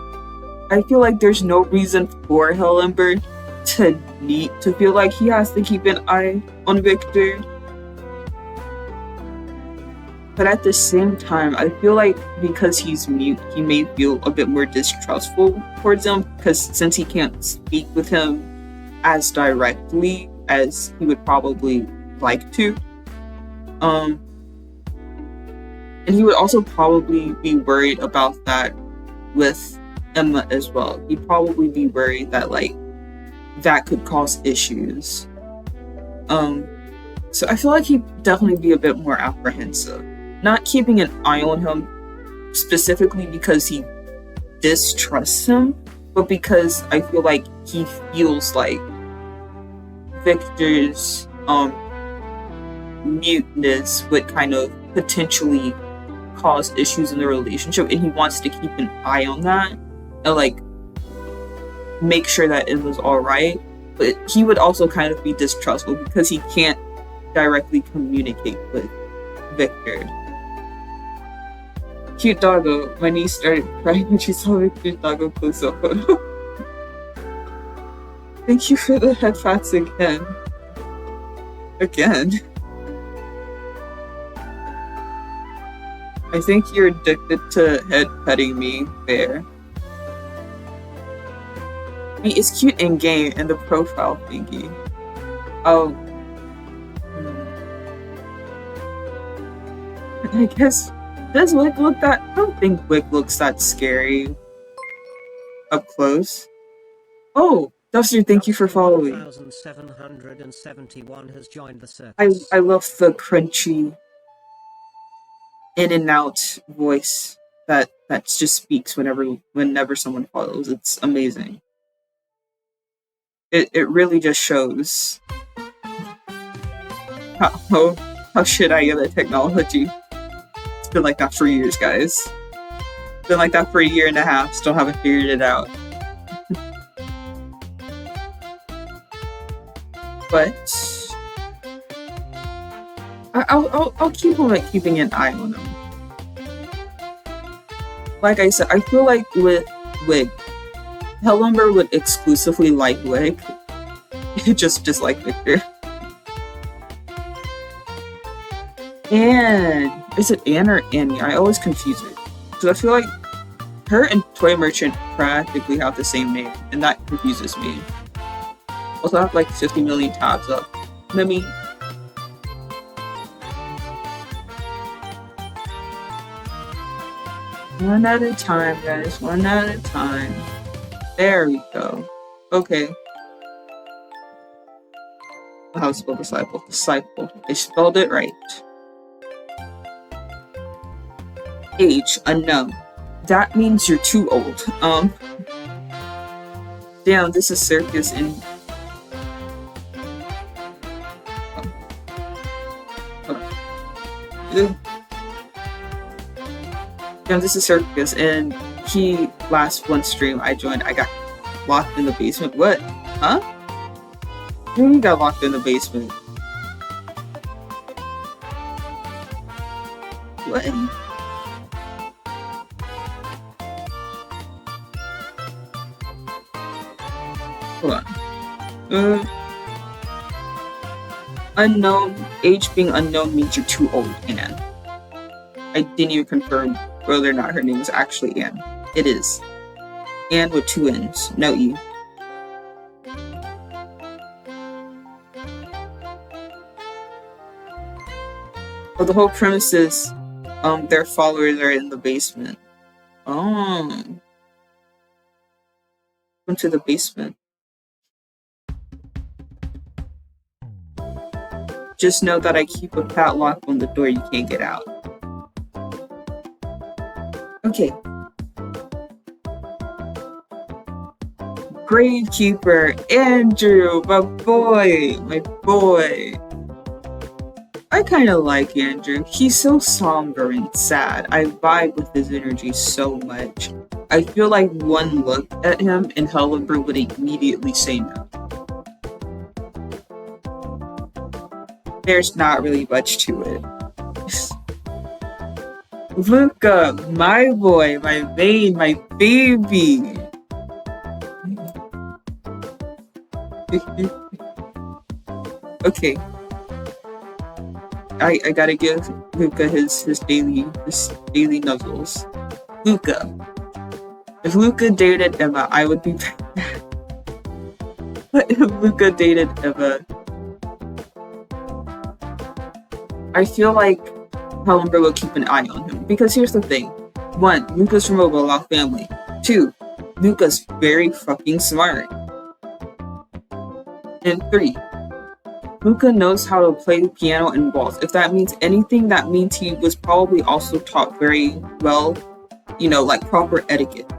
I feel like there's no reason for Hell Ember to feel like he has to keep an eye on Victor. But at the same time, I feel like because he's mute, he may feel a bit more distrustful towards him, because since he can't speak with him as directly as he would probably like to. And he would also probably be worried about that with Emma as well. He'd probably be worried that like that could cause issues. So I feel like he'd definitely be a bit more apprehensive. Not keeping an eye on him specifically because he distrusts him, but because I feel like he feels like Victor's muteness would kind of potentially cause issues in the relationship, and he wants to keep an eye on that and like make sure that it was alright. But he would also kind of be distrustful because he can't directly communicate with Victor. Cute doggo. My niece started crying when she saw Victor's doggo close-up photo. Thank you for the head pats again. Again. I think you're addicted to head petting me, Bear. I mean, it's cute in game and the profile thingy. Oh. I guess, does Wick look that? I don't think Wick looks that scary up close. Oh, Duster, thank you for following. 1771 has joined the circus. I love the crunchy in and out voice that just speaks whenever someone follows. It's amazing. It really just shows how shit I am at technology. It's been like that for years, guys. It's been like that for a year and a half. Still haven't figured it out. But I'll keep on like keeping an eye on him. Like I said, I feel like with Wig, Hell Ember would exclusively like Wig. just dislike Victor. And is it Anne or Annie? I always confuse it. Because I feel like her and Toy Merchant practically have the same name, and that confuses me. Also, I have like 50 million tabs up. Let me... One at a time, guys. One at a time. There we go. Okay. how to spell disciple. Disciple. I spelled it right. Age, unknown. That means you're too old. Damn, this is circus in... Damn, this is circus, and last one stream I joined, I got locked in the basement. What? Huh? You got locked in the basement. What? Hold on. Unknown. Age being unknown means you're too old, Anne. I didn't even confirm whether or not her name is actually Anne. It is. Anne with 2 N's, no E. Well, the whole premise is their followers are in the basement. Oh. Come to the basement. Just know that I keep a padlock on the door, you can't get out. Okay. Gravekeeper, Andrew, my boy. I kind of like Andrew. He's so somber and sad. I vibe with his energy so much. I feel like one look at him and Hell Ember would immediately say no. There's not really much to it. Luca, my boy, my main, my baby. Okay. I gotta give Luca his daily nuzzles. Luca. If Luca dated Emma, I would be bad. But if Luca dated Emma, I feel like Hell Ember will keep an eye on him. Because here's the thing. 1, Luca's from a well-off family. 2, Luca's very fucking smart. And 3, Luca knows how to play the piano and waltz. If that means anything, that means he was probably also taught very well, like proper etiquette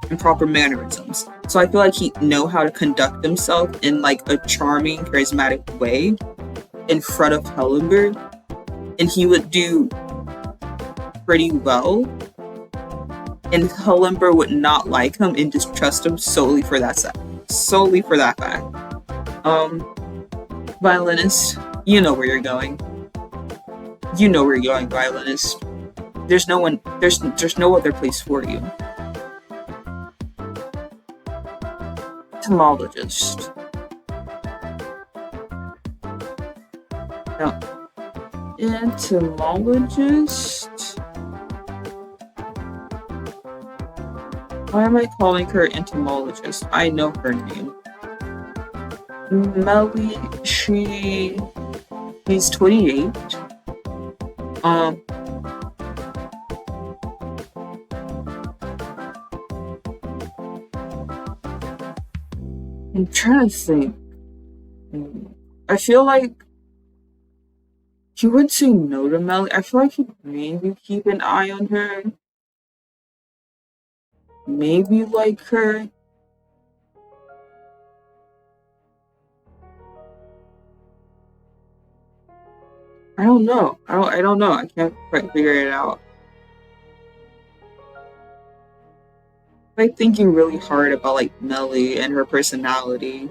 and proper mannerisms. So I feel like he'd know how to conduct himself in like a charming, charismatic way in front of Hell Ember, and he would do pretty well. And Hell Ember would not like him and just trust him solely for that fact. Violinist, you know where you're going. You know where you're going, violinist. There's no other place for you. Entomologist. Now, entomologist? Why am I calling her entomologist? I know her name. Melly, he's 28. I'm trying to think. I feel like he would say no to Melly. I feel like he'd maybe keep an eye on her. Maybe like her. I don't know. I don't know. I can't quite figure it out. I'm thinking really hard about like Melly and her personality.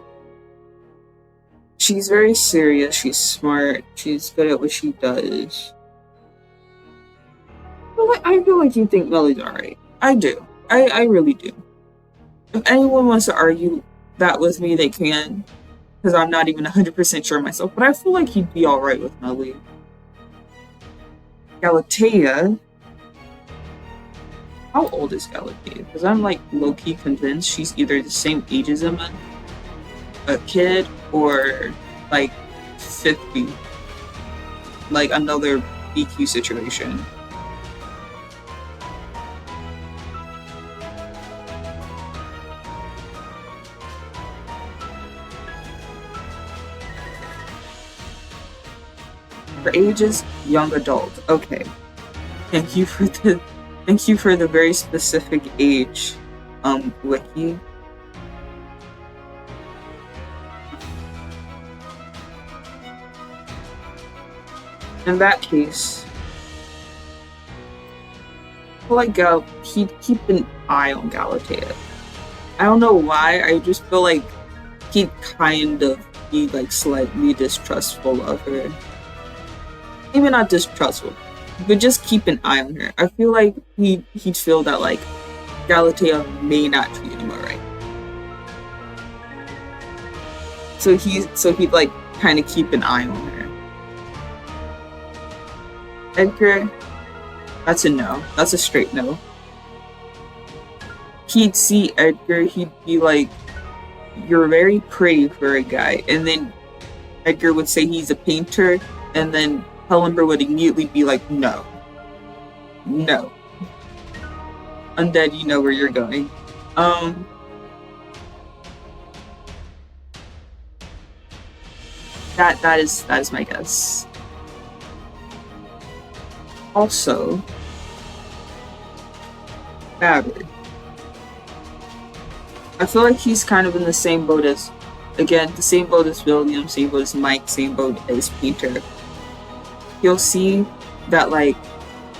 She's very serious. She's smart. She's good at what she does. But I feel like you think Melly's alright. I do. I really do. If anyone wants to argue that with me, they can. Because I'm not even 100% sure myself. But I feel like he'd be alright with Melly. Galatea. How old is Galatea? Because I'm like low-key convinced she's either the same age as Emma, a kid, or like 50. Like another BQ situation. Her age is young adult. Okay. Thank you for the very specific age, wiki. In that case, I feel like he'd keep an eye on Galatea. I don't know why, I just feel like he'd kind of be like slightly distrustful of her. Maybe not distrustful, but just keep an eye on her. I feel like he'd feel that like Galatea may not treat him alright. So he'd like kind of keep an eye on her. Edgar, that's a no. That's a straight no. He'd see Edgar, he'd be like, "You're very pretty for a guy," and then Edgar would say he's a painter, and then Hell Ember would immediately be like, "No. No. Undead, you know where you're going." That is my guess. Also, Babbitt. I feel like he's kind of in the same boat as, again, the same boat as William, same boat as Mike, same boat as Peter. He'll see that, like,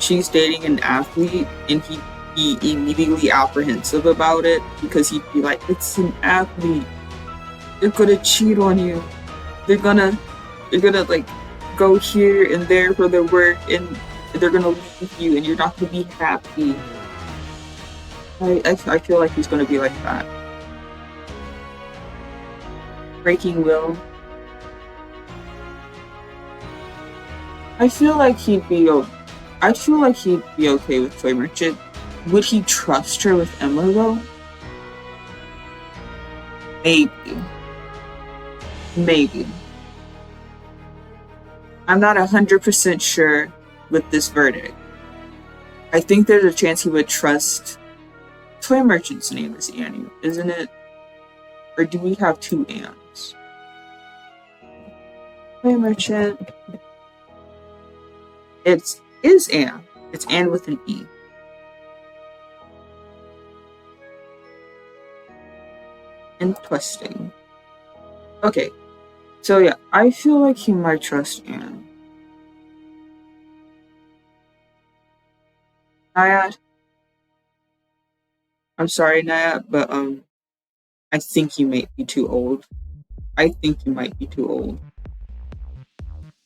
she's dating an athlete, and he'd be immediately apprehensive about it, because he'd be like, "It's an athlete. They're gonna cheat on you. They're gonna like, go here and there for their work, and they're gonna leave you, and you're not gonna be happy." I feel like he's gonna be like that. Breaking Will. I feel like he'd be okay with Toy Merchant. Would he trust her with Emma though? Maybe. I'm not 100% sure with this verdict. I think there's a chance he would trust. Toy Merchant's name is Annie, isn't it? Or do we have two Anns? Toy Merchant. Is Anne. It's Anne with an E. Interesting. Okay. So yeah, I feel like he might trust Anne. Nyad. I'm sorry, Nyad, but I think you might be too old.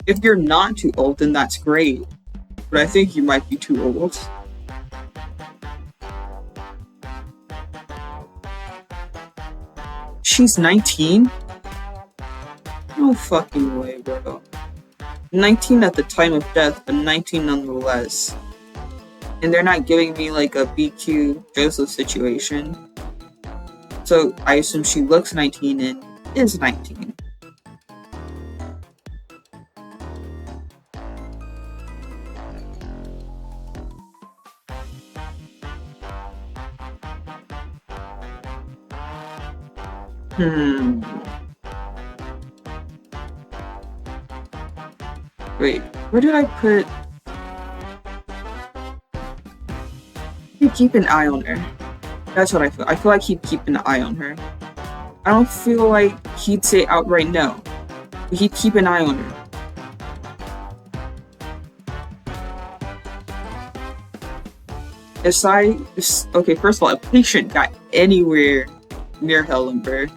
If you're not too old, then that's great. But I think you might be too old. She's 19? No fucking way, bro. 19 at the time of death, but 19 nonetheless. And they're not giving me like a BQ Joseph situation. So I assume she looks 19 and is 19. Wait, where did I put? He'd keep an eye on her. That's what I feel. I feel like he'd keep an eye on her. I don't feel like he'd say outright no. But he'd keep an eye on her. Okay, first of all, if patient got anywhere near Hell Ember,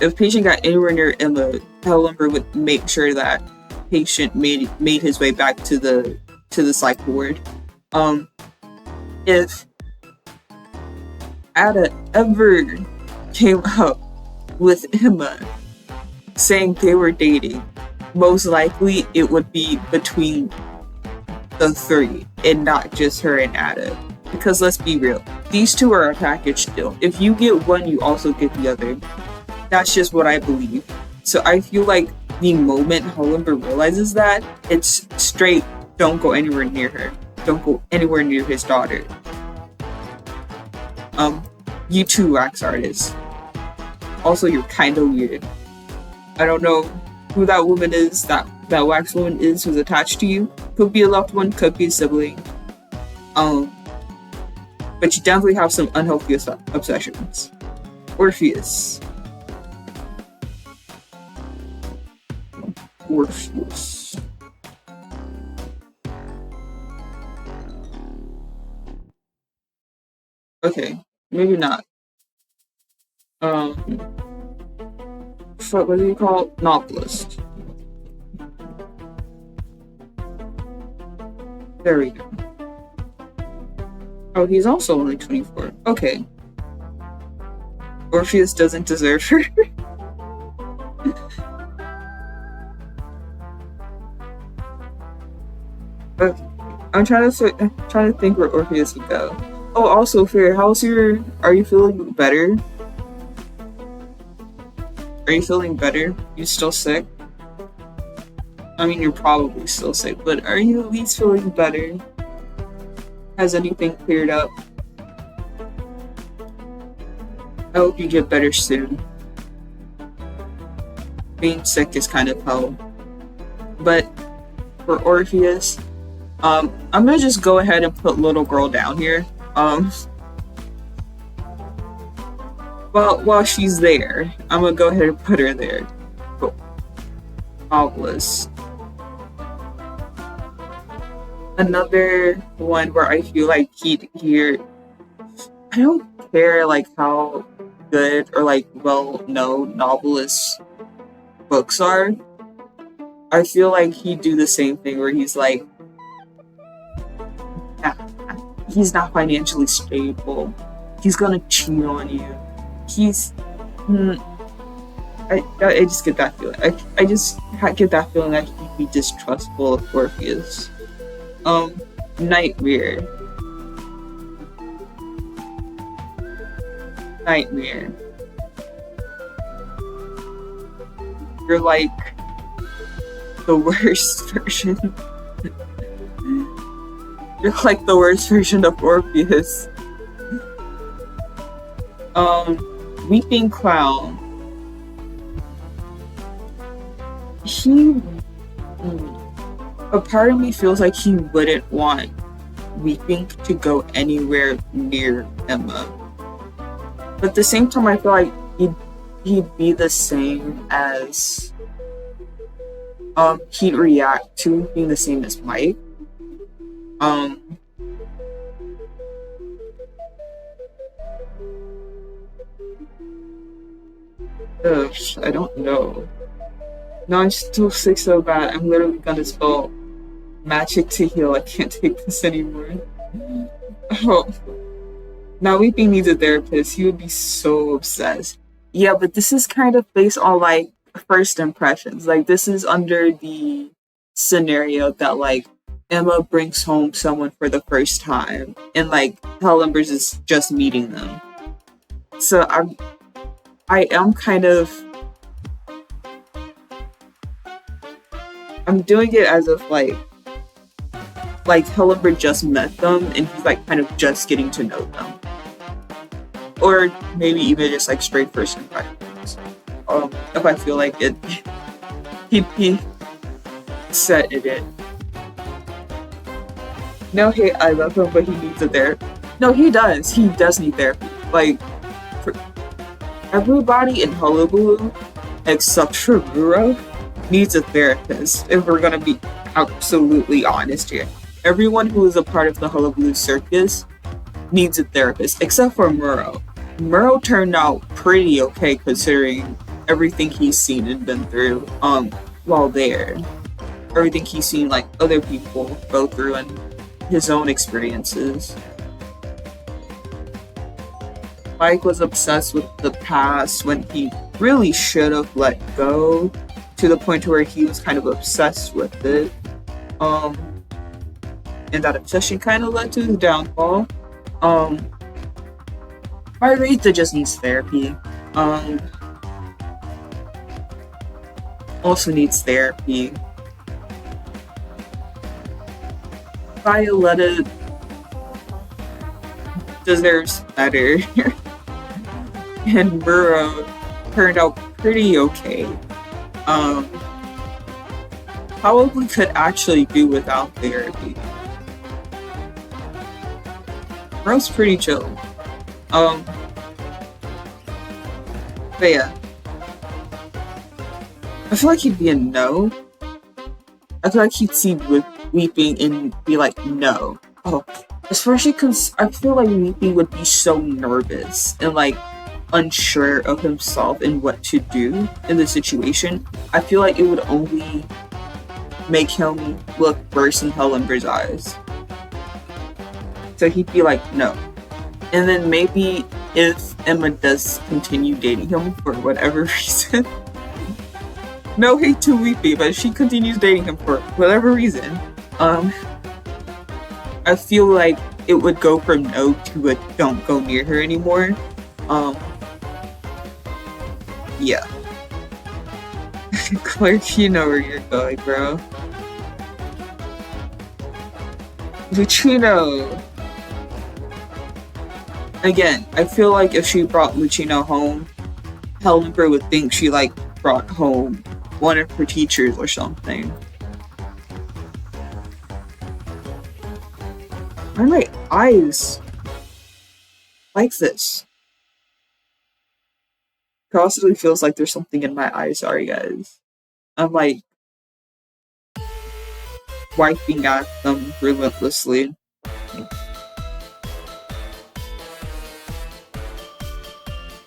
if patient got anywhere near Emma, Hell Ember would make sure that patient made his way back to the psych ward. If Ada ever came up with Emma saying they were dating, most likely it would be between the three and not just her and Ada. Because let's be real, these two are a package deal. If you get one, you also get the other. That's just what I believe. So I feel like the moment Hell Ember realizes that, it's straight, don't go anywhere near her. Don't go anywhere near his daughter. You too, wax artist. Also, you're kinda weird. I don't know who that woman is, that wax woman is who's attached to you. Could be a loved one, could be a sibling. But you definitely have some unhealthy obsessions. Orpheus. Okay, maybe not. What do you call it? Novelist. There we go. Oh, he's also only 24. Okay. Orpheus doesn't deserve her. Okay. I'm trying to think where Orpheus would go. Oh, also, Fair, are you feeling better? Are you feeling better? You still sick? I mean, you're probably still sick, but are you at least feeling better? Has anything cleared up? I hope you get better soon. Being sick is kind of hell. But for Orpheus, I'm gonna just go ahead and put little girl down here. While she's there, I'm gonna go ahead and put her there. Obelisk. Another one where I feel like I don't care like how good or like well known novelist books are. I feel like he'd do the same thing where he's like, he's not financially stable. He's gonna cheat on you. I just get that feeling. I just get that feeling that he'd be distrustful of Orpheus. Nightmare. You're like the worst version. You're like the worst version of Orpheus. Weeping Clown. A part of me feels like he wouldn't want Weeping to go anywhere near Emma. But at the same time, I feel like he'd be the same as he'd react to being the same as Mike. I don't know. No, I'm still sick so bad. I'm literally gonna spell magic to heal. I can't take this anymore. Oh. Now Weeping needs a therapist. He would be so obsessed. Yeah, but this is kind of based on like first impressions. Like this is under the scenario that like Emma brings home someone for the first time and like Hell Ember is just meeting them. So I am kind of I'm doing it as if like Hell Ember just met them and he's like kind of just getting to know them. Or maybe even just like straight first impressions. If I feel like it, he set it in. No hate, I love him, but he needs a therapy. No, he does. He does need therapy. Like, for everybody in Hullabaloo, except for Muro, needs a therapist. If we're gonna be absolutely honest here, everyone who is a part of the Hullabaloo circus needs a therapist, except for Muro. Muro turned out pretty okay considering everything he's seen and been through while there. Everything he's seen like other people go through and his own experiences. Mike was obsessed with the past when he really should have let go, to the point where he was kind of obsessed with it. And that obsession kind of led to his downfall. Margarita just needs therapy. Also needs therapy. Violetta deserves better. And Muro turned out pretty okay. probably could actually do without therapy. Bro's pretty chill. But yeah. I feel like he'd be a no. I feel like he'd see with Weeping and be like, no. Oh, especially because I feel like Weeping would be so nervous and like unsure of himself and what to do in the situation. I feel like it would only make him look worse in Hell Ember's eyes. So he'd be like, no. And then maybe if Emma does continue dating him for whatever reason, no hate to Weepy, but if she continues dating him for whatever reason, I feel like it would go from no to a don't go near her anymore. Yeah. Clark, you know where you're going, bro. Lucino! Again, I feel like if she brought Lucino home, Hell Ember would think she like brought home one of her teachers or something. Why are my eyes like this? Constantly feels like there's something in my eyes. Sorry, guys. I'm like wiping at them relentlessly.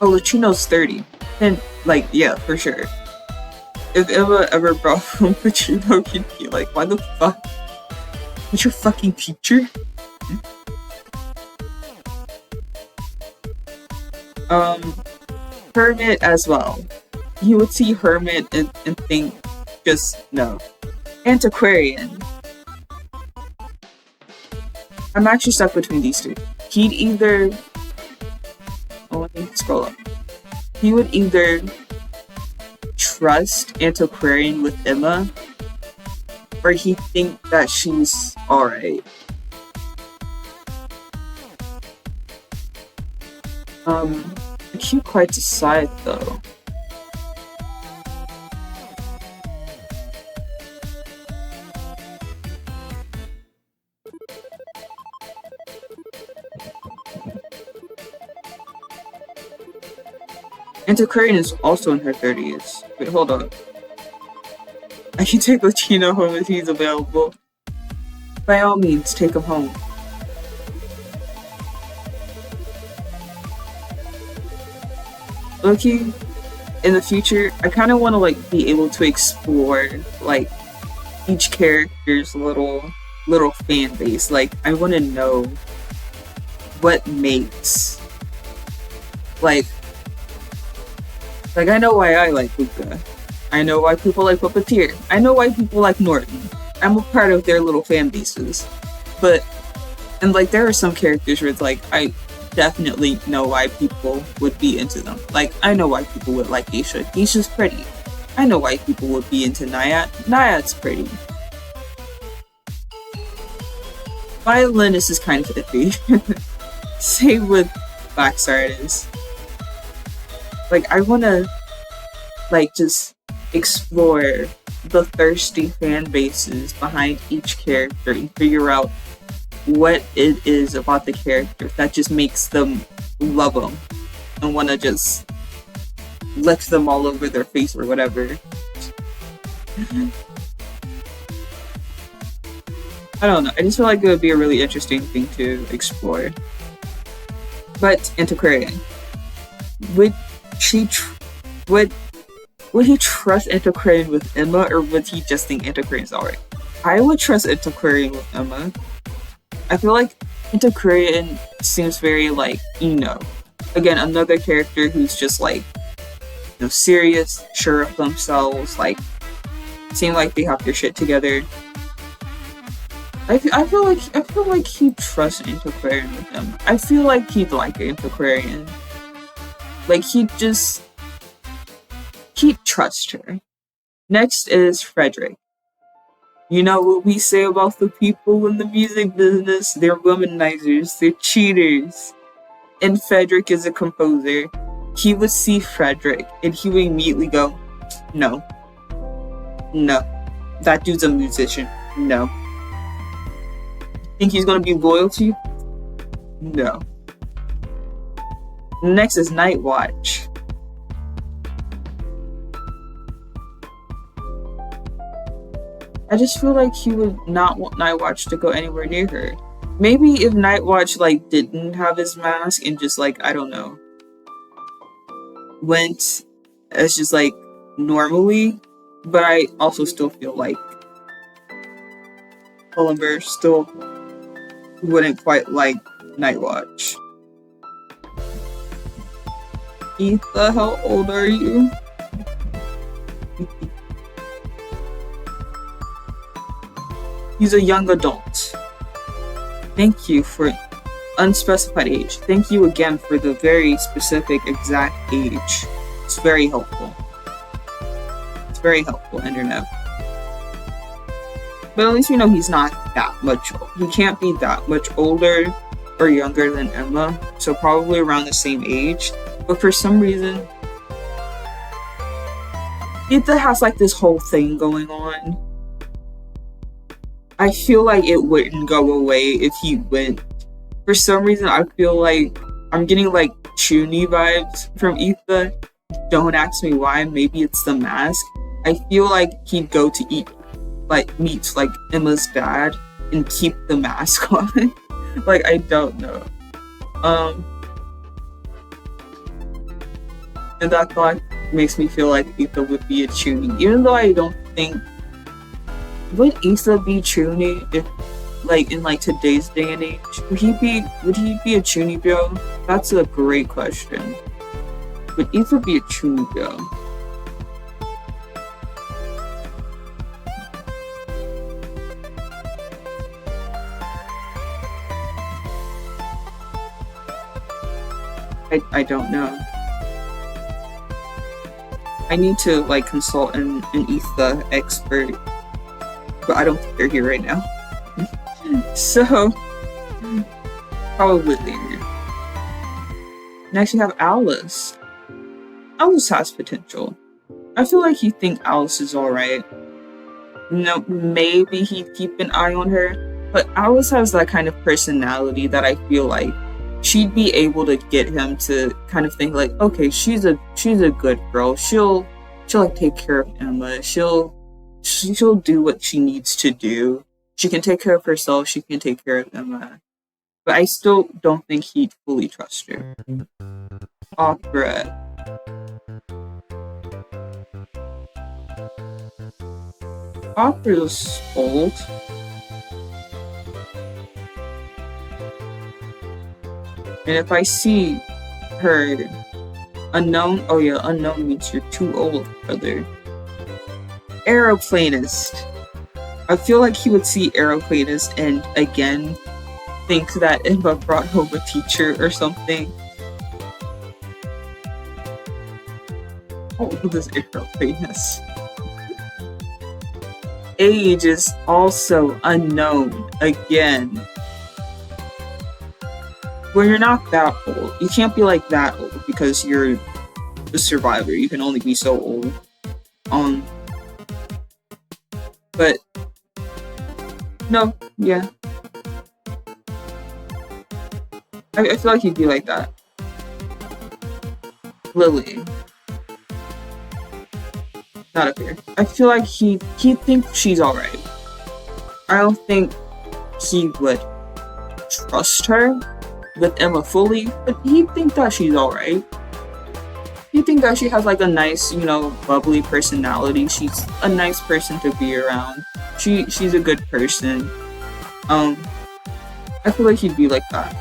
Oh, Lucino's 30. And, like, yeah, for sure. If Emma ever brought home Lucino, he'd be like, why the fuck? What's your fucking teacher? Hermit as well. You would see Hermit and think, just, no. Antiquarian. I'm actually stuck between these two. He'd either... Oh, let me scroll up. He would either trust Antiquarian with Emma, or he'd think that she's alright. I can't quite decide though. Antiquarian is also in her 30s. Wait, hold on. I can take Latino home if he's available. By all means, take him home. Loki, in the future, I kind of want to like be able to explore like each character's little fan base. Like, I want to know what makes like I know why I like Luca. I know why people like Puppeteer. I know why people like Norton. I'm a part of their little fan bases. And like there are some characters where it's like I definitely know why people would be into them. Like I know why people would like Geisha. Geisha's pretty. I know why people would be into Naiad. Naiad's pretty. Violinist is kind of iffy. Same with Wax Artist. Like, I wanna, like, just explore the thirsty fan bases behind each character and figure out what it is about the character that just makes them love them and wanna just lick them all over their face or whatever. I don't know, I just feel like it would be a really interesting thing to explore. But Antiquarian, would he trust Antiquarian with Emma, or would he just think Antiquarian's alright? I would trust Antiquarian with Emma. I feel like Antiquarian seems very like, again, another character who's just like, serious, sure of themselves, like, seem like they have their shit together. I feel like he'd trust Antiquarian with Emma. I feel like he'd like Antiquarian. Like, he'd trust her. Next is Frederick. You know what we say about the people in the music business? They're womanizers, they're cheaters. And Frederick is a composer. He would see Frederick and he would immediately go, no. that dude's a musician. No. Think he's gonna be loyal to you? No. Next is Night Watch. I just feel like he would not want Night Watch to go anywhere near her. Maybe if Night Watch like didn't have his mask and just like, I don't know, went as just like normally, but I also still feel like Hell Ember still wouldn't quite like Night Watch. Etha, how old are you? He's a young adult. Thank you for unspecified age. Thank you again for the very specific exact age. It's very helpful. It's very helpful, internet. But at least we know he's not that much old. He can't be that much older or younger than Emma, so probably around the same age. But for some reason, Etha has like this whole thing going on. I feel like it wouldn't go away if he went. For some reason, I feel like I'm getting like Chuny vibes from Etha. Don't ask me why. Maybe it's the mask. I feel like he'd go to meet like Emma's dad and keep the mask on. Like, I don't know. And that thought makes me feel like Etha would be a Chuny, even though I don't think. Would Etha be Chuny if, like, in like today's day and age? Would he be a Chuny bro? That's a great question. Would Etha be a Chuny bro? I don't know. I need to like consult an Etha expert, but I don't think they're here right now. So probably later. Next, you have Alice. Alice has potential. I feel like he'd think Alice is alright. No, maybe he'd keep an eye on her, but Alice has that kind of personality that I feel like she'd be able to get him to kind of think like, okay, she's a good girl. She'll like take care of Emma. She'll do what she needs to do. She can take care of herself. She can take care of Emma. But I still don't think he'd fully trust her. Opera. Opera's old. And if I see her unknown, oh yeah, unknown means you're too old, brother. Aeroplanist. I feel like he would see Aeroplanist and again think that Emma brought home a teacher or something. How old is Aeroplanist? Age is also unknown again. Well, you're not that old. You can't be like that old because you're a survivor. You can only be so old. But no, yeah. I feel like he'd be like that. Lily. Not up here. I feel like he'd think she's alright. I don't think he would trust her with Emma fully, but he'd think that she's alright. He'd think that she has like a nice, bubbly personality. She's a nice person to be around. She's a good person. I feel like he'd be like that.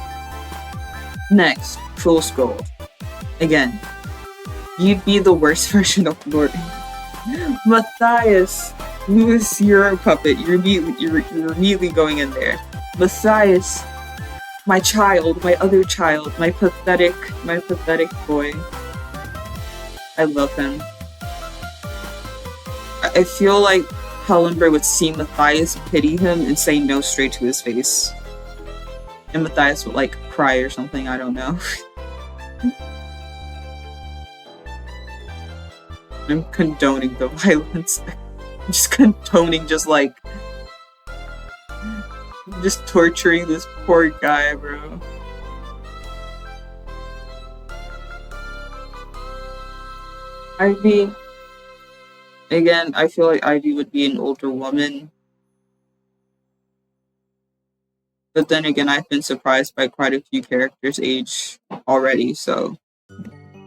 Next, Fool's Gold. Again, you'd be the worst version of Lord. Matthias, Lewis, you're a puppet. You're immediately going in there. Matthias, my child, my other child, my pathetic boy. I love him. I feel like Hell Ember would see Matthias, pity him, and say no straight to his face. And Matthias would like cry or something, I don't know. I'm condoning the violence. Just condoning, just torturing this poor guy, bro. Ivy, again, I feel like Ivy would be an older woman. But then again, I've been surprised by quite a few characters' age already, so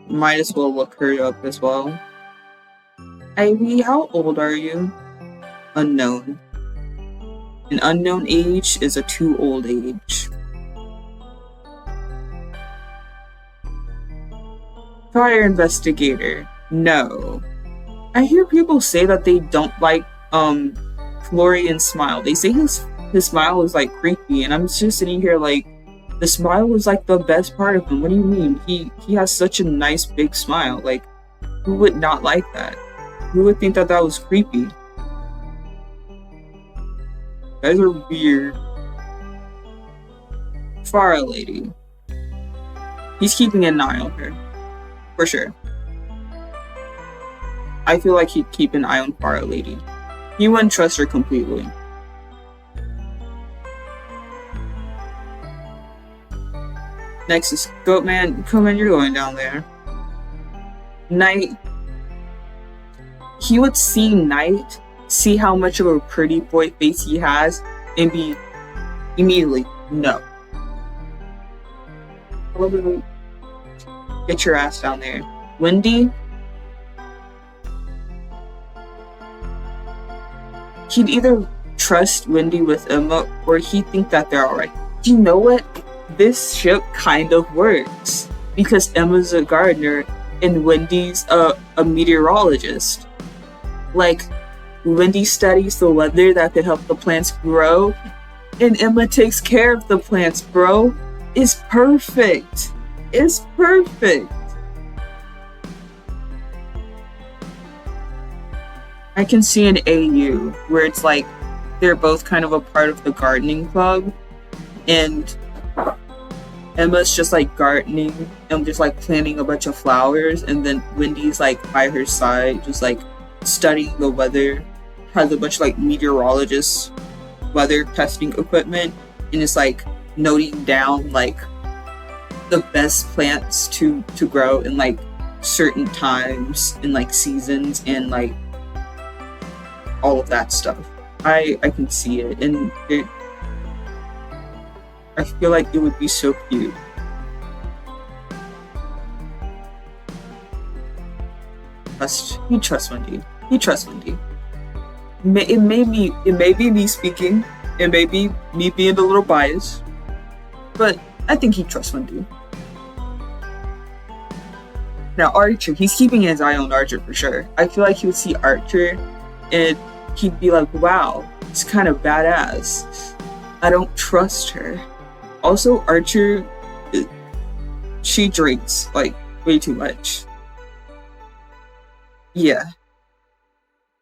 might as well look her up as well. Ivy, how old are you? Unknown. An unknown age is a too old age. Fire investigator. No. I hear people say that they don't like Florian's smile. They say his smile is like creepy, and I'm just sitting here like, the smile is like the best part of him. What do you mean? He has such a nice big smile. Like, who would not like that? Who would think that that was creepy? You guys are weird. Farah lady. He's keeping an eye on her. For sure. I feel like he'd keep an eye on Farah lady. He wouldn't trust her completely. Next is Goatman. Goatman, you're going down there. Knight. He would see Knight, see how much of a pretty boy face he has, and be immediately, no. Get your ass down there. Wendy. He'd either trust Wendy with Emma, or he'd think that they're alright. Do you know what? This ship kind of works, because Emma's a gardener and Wendy's a meteorologist. Like, Wendy studies the weather that could help the plants grow, and Emma takes care of the plants, bro. It's perfect. It's perfect. I can see an AU where it's like they're both kind of a part of the gardening club, and Emma's just like gardening and just like planting a bunch of flowers, and then Wendy's like by her side, just like studying the weather, has a bunch of like meteorologists, weather testing equipment, and it's like noting down like the best plants to grow in like certain times and like seasons and like all of that stuff. I can see it, and I feel like it would be so cute. He trusts Wendy. He trusts Wendy. It may be me speaking. It may be me being a little biased, but I think he trusts Wendy. Now Archer, he's keeping his eye on Archer for sure. I feel like he would see Archer and he'd be like, wow, it's kind of badass. I don't trust her. Also, Archer, she drinks like way too much. Yeah.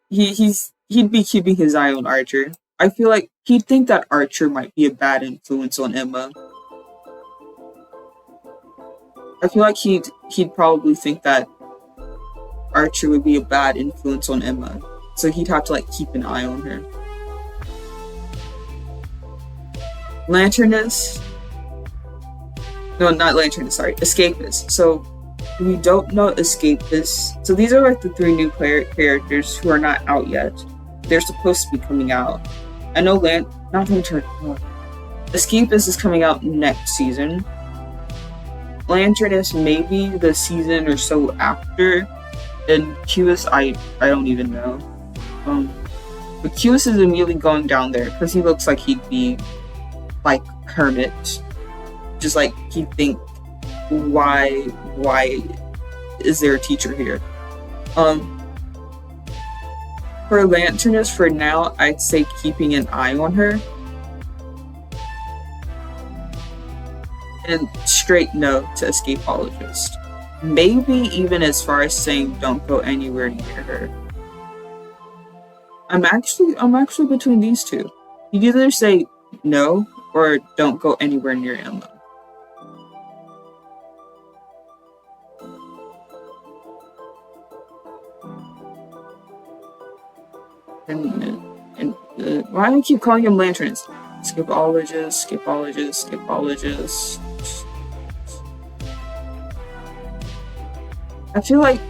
He'd be keeping his eye on Archer. I feel like he'd think that Archer might be a bad influence on Emma. I feel like he'd probably think that Archer would be a bad influence on Emma. So he'd have to like keep an eye on her. Lanterness. No, not Lanterness, sorry. Escapist. So we don't know Escapist. So these are like the 3 new characters who are not out yet. They're supposed to be coming out. I know not Lantern. Escapist is coming out next season. Lanterness maybe the season or so after. And Cubis, I don't even know. But Cubis is immediately going down there because he looks like he'd be like hermit. Just like he'd think, why is there a teacher here? For Lanterness, for now, I'd say keeping an eye on her. And straight no to Escapologist. Maybe even as far as saying don't go anywhere near her. I'm actually between these two. You either say no or don't go anywhere near Emma. Why do I keep calling him lanterns? Skipologist, skipologist, skipologist. I feel like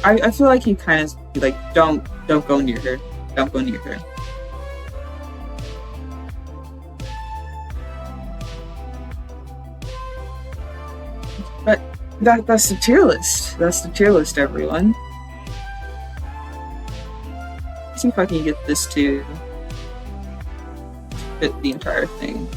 I feel like he kind of like don't go near her. Don't go near her. But that's the tier list. That's the tier list, everyone. Let's see if I can get this to fit the entire thing.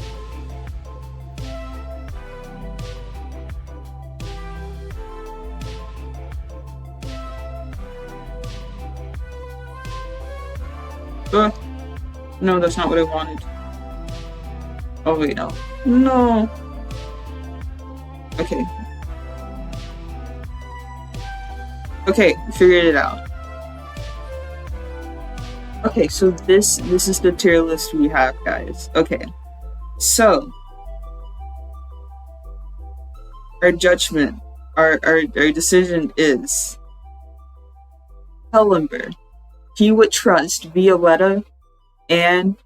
No, that's not what I wanted. Oh wait, no. No. Okay. Okay, figured it out. Okay, so this is the tier list we have, guys. Okay. So our judgment, our decision is Hell Ember. He would trust Violetta and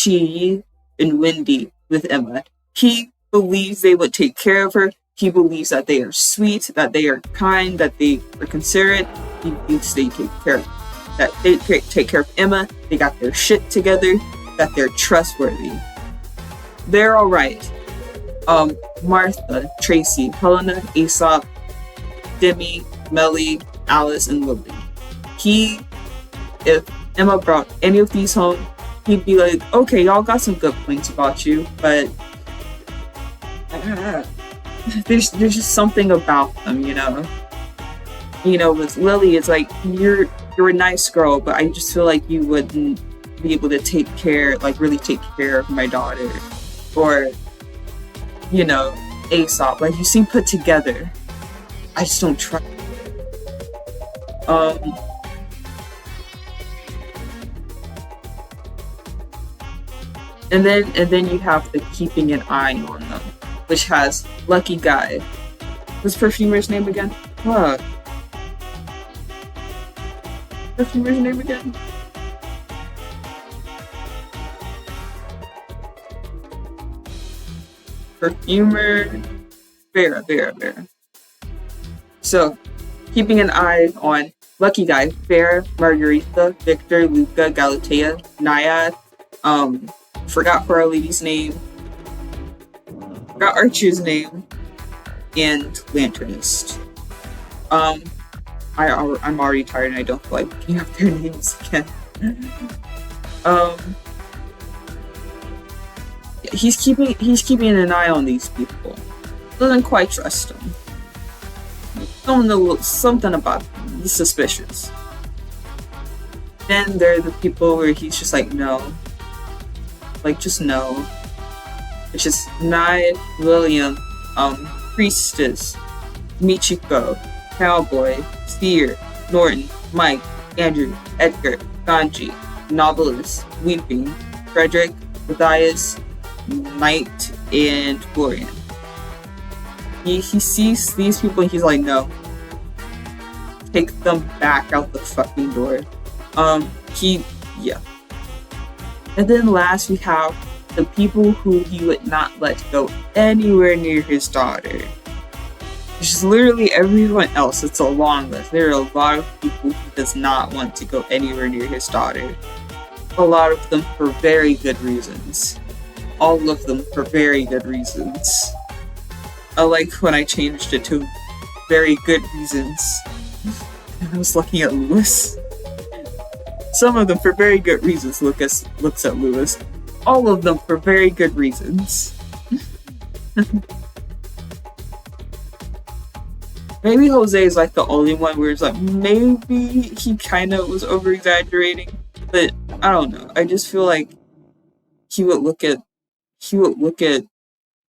Chi and Wendy with Emma. He believes they would take care of her. He believes that they are sweet, that they are kind, that they are considerate. He believes they take care of Emma. They got their shit together. That they're trustworthy. They're all right. Martha, Tracy, Helena, Aesop, Demi, Melly, Alice, and Lily. If Emma brought any of these home, he'd be like, okay, y'all got some good points about you, but there's just something about them, you know? You know, with Lily, it's like, you're a nice girl, but I just feel like you wouldn't be able to really take care of my daughter. Or, you know, Aesop, like, you seem put together. I just don't trust. And then you have the keeping an eye on them, which has Lucky Guy. What's Perfumer's name again? What? Perfumer's name again? Perfumer Vera. So, keeping an eye on Lucky Guy, Farah, Margarita, Victor, Luca, Galatea, Naiad, forgot for our lady's name, forgot Archer's name, and Lanternist. I'm already tired and I don't feel like looking up their names again. He's keeping an eye on these people. Doesn't quite trust them. Something about them. He's suspicious. Then there are the people where he's just like, no. Like, just no. It's just Nye, William, Priestess, Michiko, Cowboy, Seer, Norton, Mike, Andrew, Edgar, Ganji, Novelist, Weeping, Frederick, Matthias, Knight, and Florian. He sees these people and he's like, no. Take them back out the fucking door. Yeah. And then last we have the people who he would not let go anywhere near his daughter. Which is literally everyone else. It's a long list. There are a lot of people who does not want to go anywhere near his daughter. A lot of them for very good reasons. All of them for very good reasons. I like when I changed it to very good reasons. I was looking at Lewis. Some of them for very good reasons. Lucas looks at Lewis. All of them for very good reasons. Maybe Jose is like the only one where it's like, maybe he kind of was over-exaggerating. But I don't know. I just feel like he would look at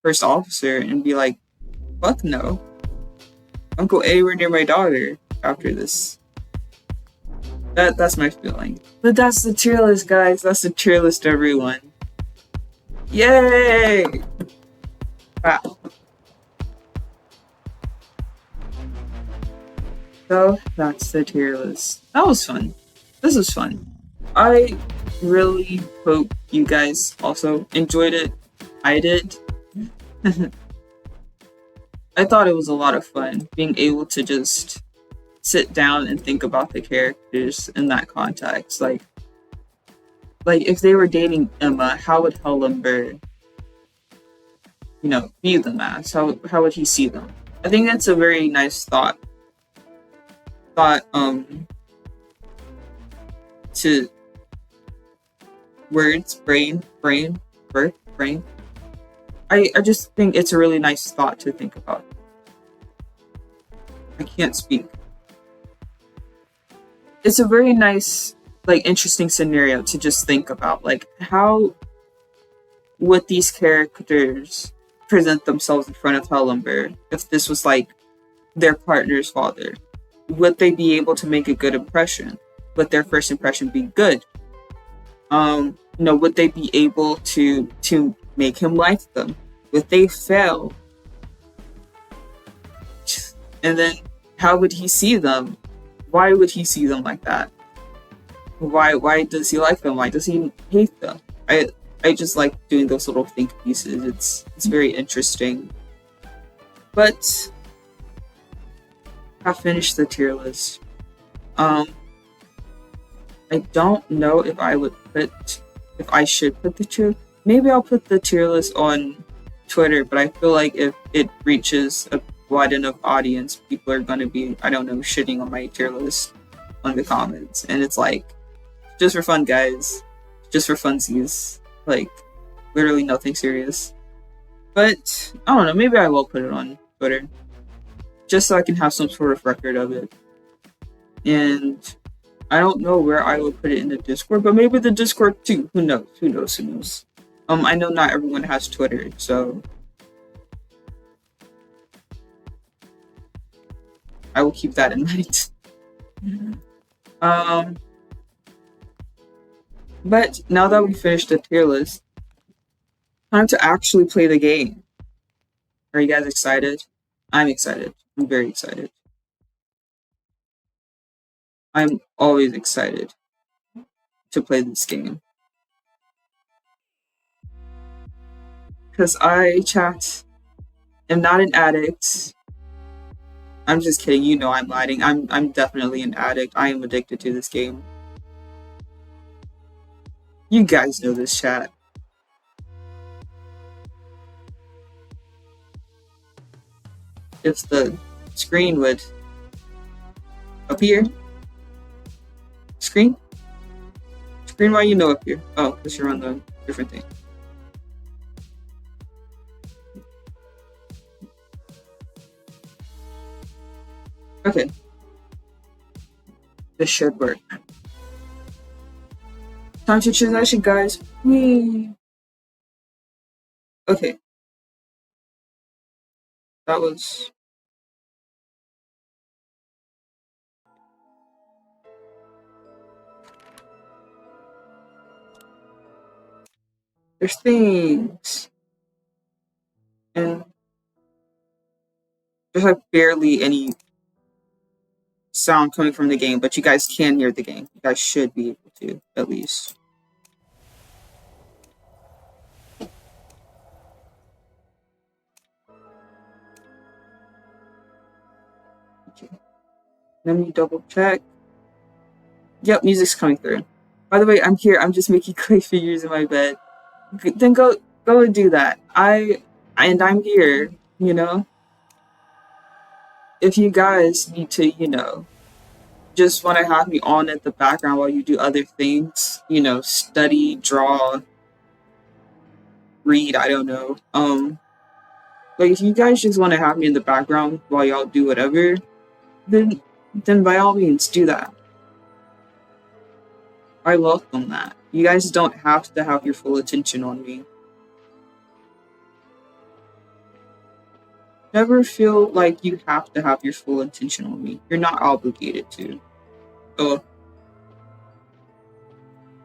First Officer and be like, fuck no. Don't go anywhere near my daughter after this. That's my feeling. But that's the tier list, guys. That's the tier list, everyone. Yay! Wow. So that's the tier list. That was fun. this is fun. I really hope you guys also enjoyed it. I did. I thought it was a lot of fun being able to just sit down and think about the characters in that context. Like if they were dating Emma, how would Hell Ember, view them as? How would he see them? I think that's a very nice thought to words, brain. I just think it's a really nice thought to think about. I can't speak. It's a very nice, interesting scenario to just think about. Like, how would these characters present themselves in front of Hell Ember if this was like their partner's father? Would they be able to make a good impression? Would their first impression be good? Would they be able to make him like them? Would they fail? And then how would he see them? Why would he see them like that? Why does he like them? Why does he hate them? I just like doing those little think pieces. It's very interesting. But I finished the tier list. I don't know if I should put the tier. Maybe I'll put the tier list on Twitter, but I feel like if it reaches a wide enough audience, people are gonna be, I don't know, shitting on my tier list on the comments. And it's like, just for fun, guys. Just for funsies. Like, literally nothing serious. But, I don't know, maybe I will put it on Twitter. Just so I can have some sort of record of it. And I don't know where I would put it in the Discord, but maybe the Discord too. Who knows? I know not everyone has Twitter, so I will keep that in mind. But now that we finished the tier list, time to actually play the game. Are you guys excited? I'm excited. I'm very excited. I'm always excited to play this game. Because chat, am not an addict. I'm just kidding. You know I'm lying. I'm definitely an addict. I am addicted to this game. You guys know this, chat. If the screen would appear. Screen, why you know appear? Oh, because you're on the different thing. Okay. This should work. Time to transition, guys. Whee! Okay. That was... There's things. And there's like barely any sound coming from the game, but you guys can hear the game. You guys should be able to, at least. Okay. Let me double check. Yep, music's coming through. By the way, I'm here. I'm just making clay figures in my bed. Then go and do that. I'm here, If you guys need to, just want to have me on at the background while you do other things, study, draw, read, I don't know. Like if you guys just want to have me in the background while y'all do whatever, then by all means do that. I welcome that. You guys don't have to have your full attention on me. Never feel like you have to have your full attention on me. You're not obligated to. So,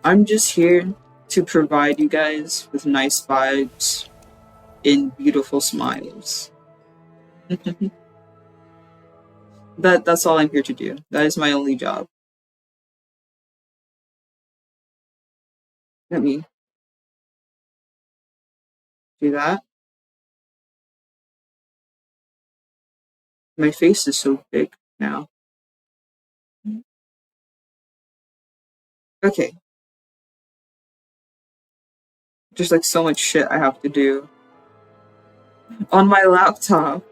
I'm just here to provide you guys with nice vibes and beautiful smiles. That's all I'm here to do. That is my only job. Let me do that. My face is so big now. Okay. Just like so much shit I have to do on my laptop.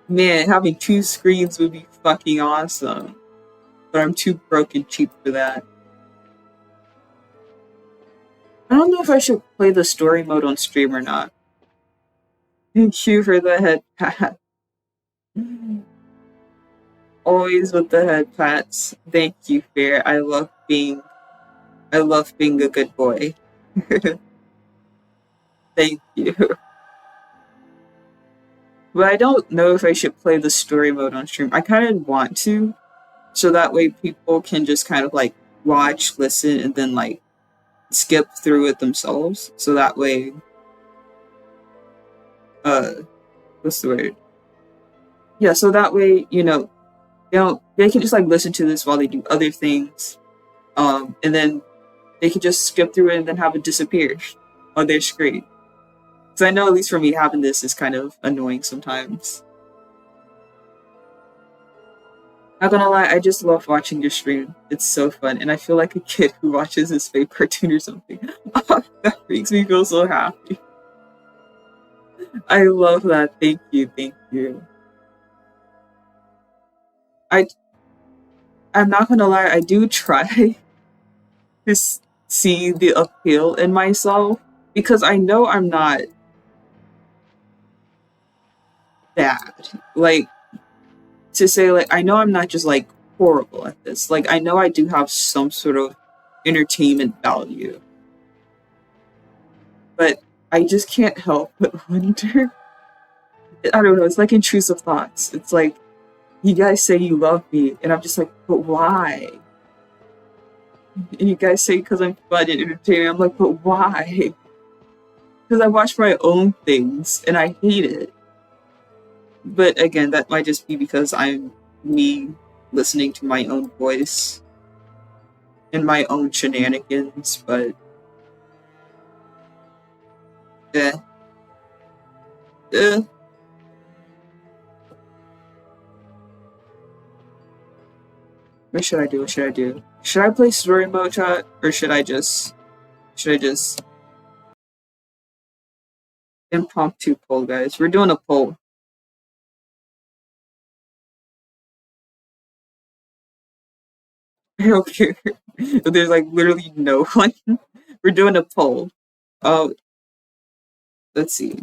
Man, having two screens would be fucking awesome. But I'm too broke and cheap for that. I don't know if I should play the story mode on stream or not. Thank you for the head pat. Always with the head pats. Thank you, Fair. I love being a good boy. Thank you. But I don't know if I should play the story mode on stream. I kind of want to, so that way people can just kind of like watch, listen, and then like skip through it themselves. So that way, what's the word? Yeah, so that way, they can just like listen to this while they do other things, and then they can just skip through it and then have it disappear on their screen. Because I know, at least for me, having this is kind of annoying sometimes. Not gonna lie, I just love watching your stream. It's so fun, and I feel like a kid who watches his favorite cartoon or something. That makes me feel so happy. I love that. Thank you, thank you. I'm not gonna lie, I do try to see the appeal in myself because I know I'm not bad. Like, to say, like, I know I'm not just like horrible at this. Like, I know I do have some sort of entertainment value. But I just can't help but wonder. I don't know, it's like intrusive thoughts. It's like, you guys say you love me, and I'm just like, but why? And you guys say because I'm fun and entertaining. I'm like, but why? Because I watch my own things and I hate it. But again, that might just be because I'm me listening to my own voice and my own shenanigans, but eh. Eh. What should I do? What should I do? Should I play story mode chat or should I just impromptu poll, guys? We're doing a poll. Okay. There's like literally no one. We're doing a poll. Oh, let's see.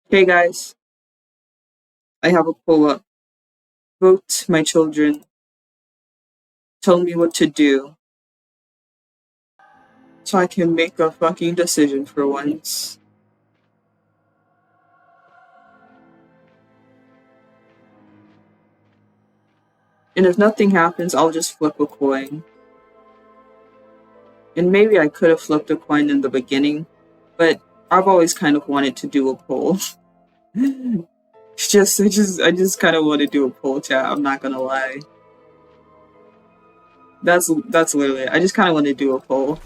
Hey guys, I have a poll up. Vote my children. Tell me what to do so I can make a fucking decision for once. And if nothing happens, I'll just flip a coin. And maybe I could have flipped a coin in the beginning, but I've always kind of wanted to do a poll. I just kind of want to do a poll, chat. I'm not gonna lie. That's literally it. I just kind of want to do a poll.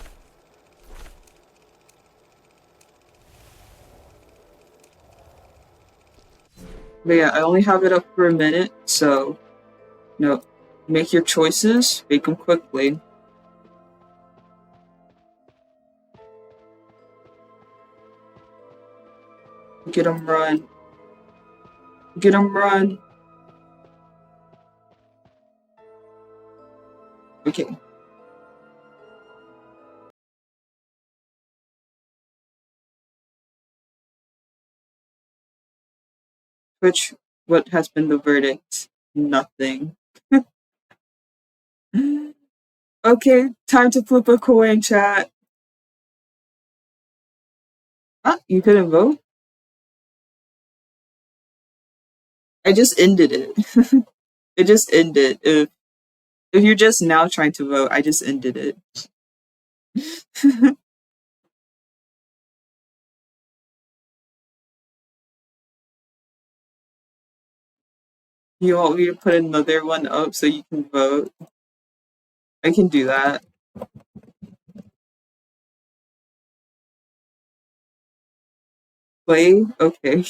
But yeah, I only have it up for a minute, so make your choices, make them quickly. Get them run. Get them run. Okay. What has been the verdict? Nothing. Okay, time to flip a coin, chat. Ah, you couldn't vote? I just ended it. It just ended. If you're just now trying to vote, I just ended it. You want me to put another one up so you can vote? I can do that. Play? Okay.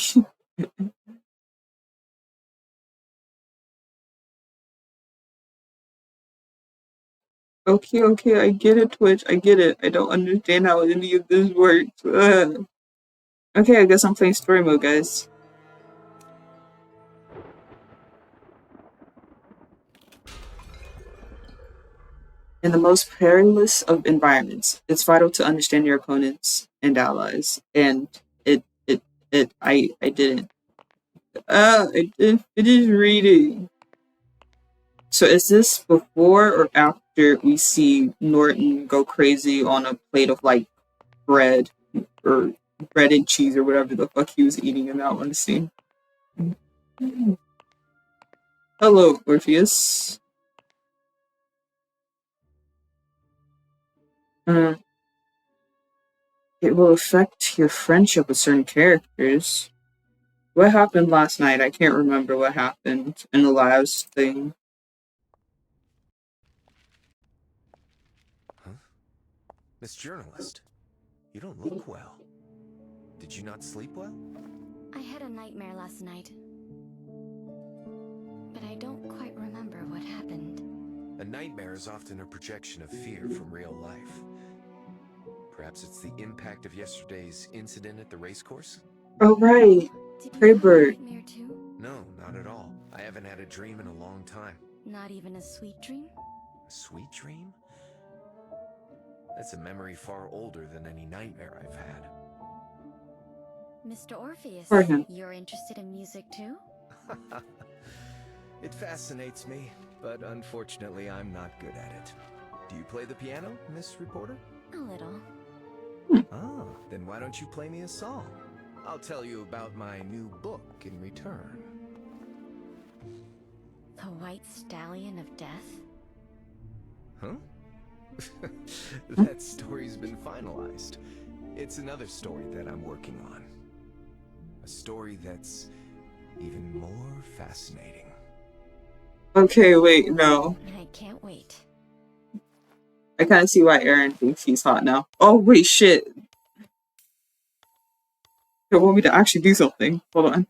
Okay, I get it, Twitch. I get it. I don't understand how any of this works. Ugh. Okay, I guess I'm playing story mode, guys. In the most perilous of environments, it's vital to understand your opponents and allies. And I didn't. I didn't finish reading. So is this before or after we see Norton go crazy on a plate of like bread or bread and cheese or whatever the fuck he was eating in that one scene? Hello, Orpheus. Uh, it will affect your friendship with certain characters. What happened last night? I can't remember what happened in the last thing. Huh? Miss Journalist, you don't look well. Did you not sleep well? I had a nightmare last night. But I don't quite remember what happened. A nightmare is often a projection of fear from real life. Perhaps it's the impact of yesterday's incident at the racecourse? Oh, right. Did you Prey have a bird. nightmare too? No, not at all. I haven't had a dream in a long time. Not even a sweet dream? A sweet dream? That's a memory far older than any nightmare I've had. Mr. Orpheus, For him. you're interested in music too? It fascinates me, but unfortunately I'm not good at it. Do you play the piano, Miss Reporter? A little. Ah, then why don't you play me a song? I'll tell you about my new book in return. The White Stallion of Death? Huh? That story's been finalized. It's another story that I'm working on. A story that's even more fascinating. Okay, wait, no. I can't wait. I kind of see why Aaron thinks he's hot now. Oh, wait, shit. They want me to actually do something. Hold on.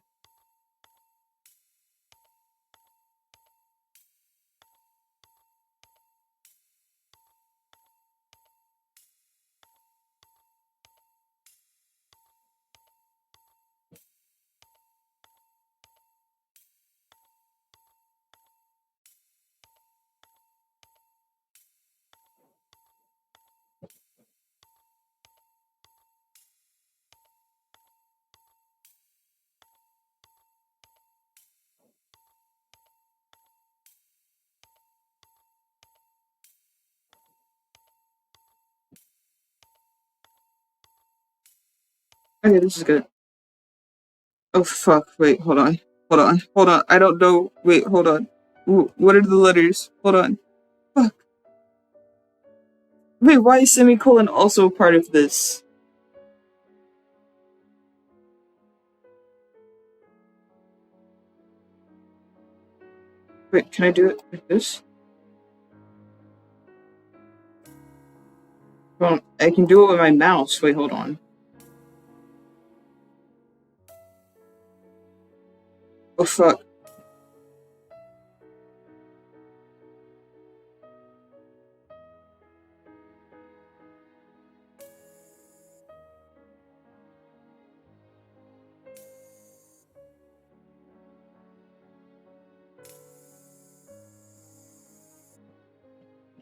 Okay, this is good. Oh, fuck. Wait, hold on. Hold on. I don't know. Wait, hold on. What are the letters? Hold on. Fuck. Wait, why is semicolon also part of this? Wait, can I do it like this? Well, I can do it with my mouse. Wait, hold on. Oh, fuck.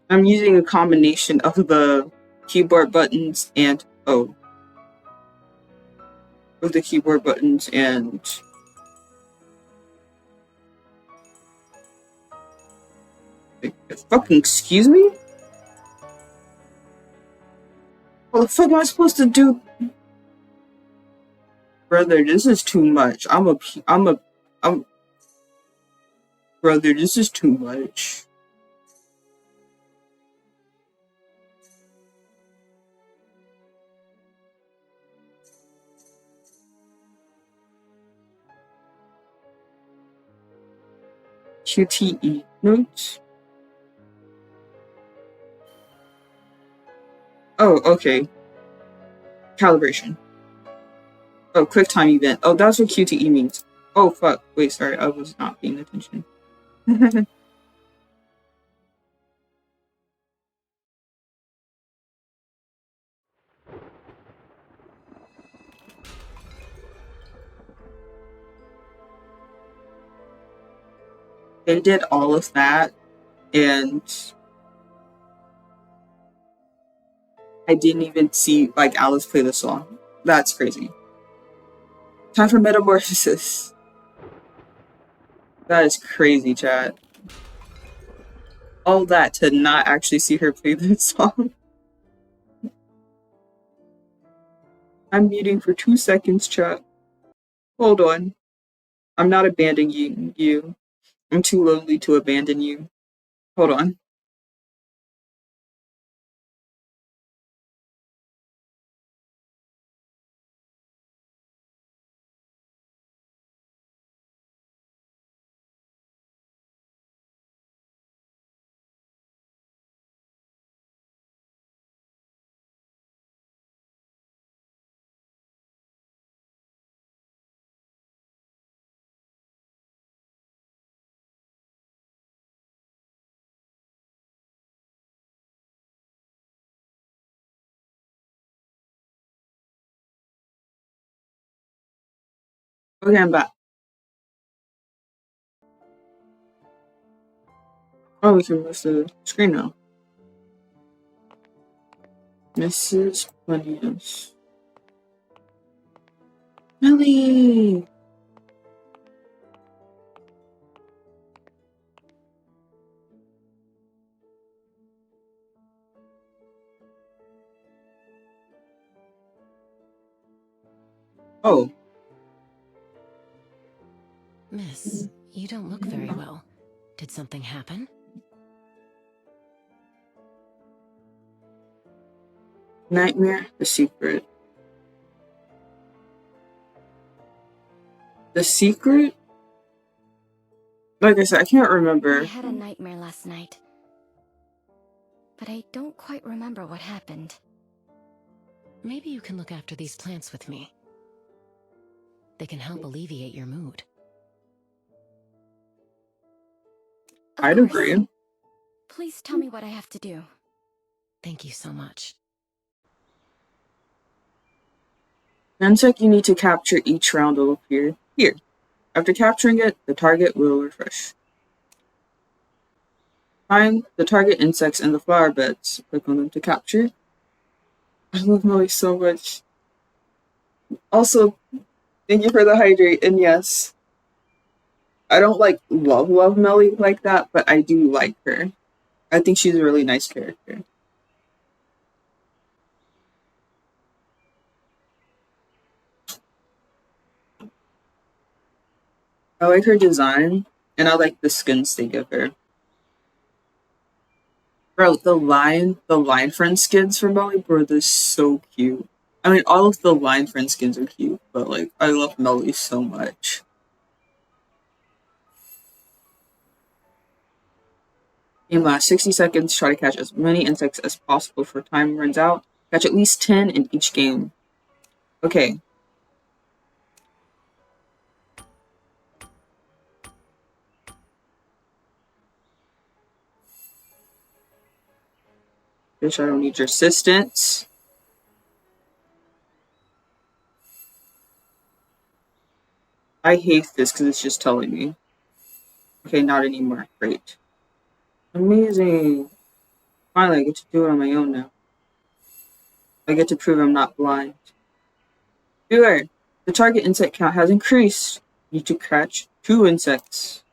I'm using a combination of the keyboard buttons and of the keyboard buttons and fucking excuse me? What the fuck am I supposed to do? Brother, this is too much. I'm brother, this is too much. QTE notes. Oh, okay. Calibration. Oh, quick time event. Oh, that's what QTE means. Oh, fuck. Wait, sorry. I was not paying attention. They did all of that, and I didn't even see, like, Alice play the song. That's crazy. Time for metamorphosis. That is crazy, chat. All that to not actually see her play the song. I'm muting for 2 seconds, chat. Hold on. I'm not abandoning you. I'm too lonely to abandon you. Hold on. Okay, I'm back. Oh, we can move the screen now. Mrs. Bunnies. Millie! Oh. Miss, you don't look very well. Did something happen? Nightmare, the secret. The secret? Like I said, I can't remember. I had a nightmare last night, but I don't quite remember what happened. Maybe you can look after these plants with me. They can help alleviate your mood. I'd agree. Please tell me what I have to do. Thank you so much. Insect you need to capture each round will appear here. After capturing it, the target will refresh. Find the target insects in the flower beds. Click on them to capture. I love Molly so much. Also, thank you for the hydrate, and yes, I don't like love Melly like that, but I do like her. I think she's a really nice character. I like her design, and I like the skins they give her. Bro, the line friend skins for Melly, bro, they're so cute. I mean, all of the line friend skins are cute, but like, I love Melly so much. Game lasts 60 seconds. Try to catch as many insects as possible before time runs out. Catch at least 10 in each game. Okay. Bitch, I don't need your assistance. I hate this because it's just telling me. Okay, not anymore. Great. Amazing. Finally, I get to do it on my own now. I get to prove I'm not blind. Beware, the target insect count has increased. You need to catch 2 insects.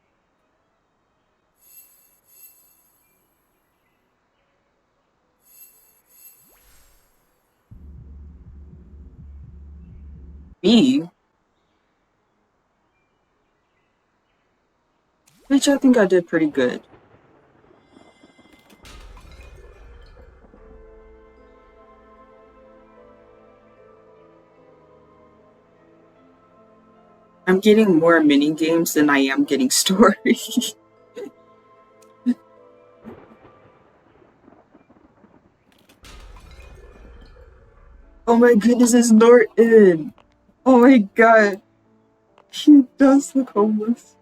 B? Bitch, which I think I did pretty good. I'm getting more mini games than I am getting story. Oh my goodness, it's Norton! Oh my god. He does look homeless.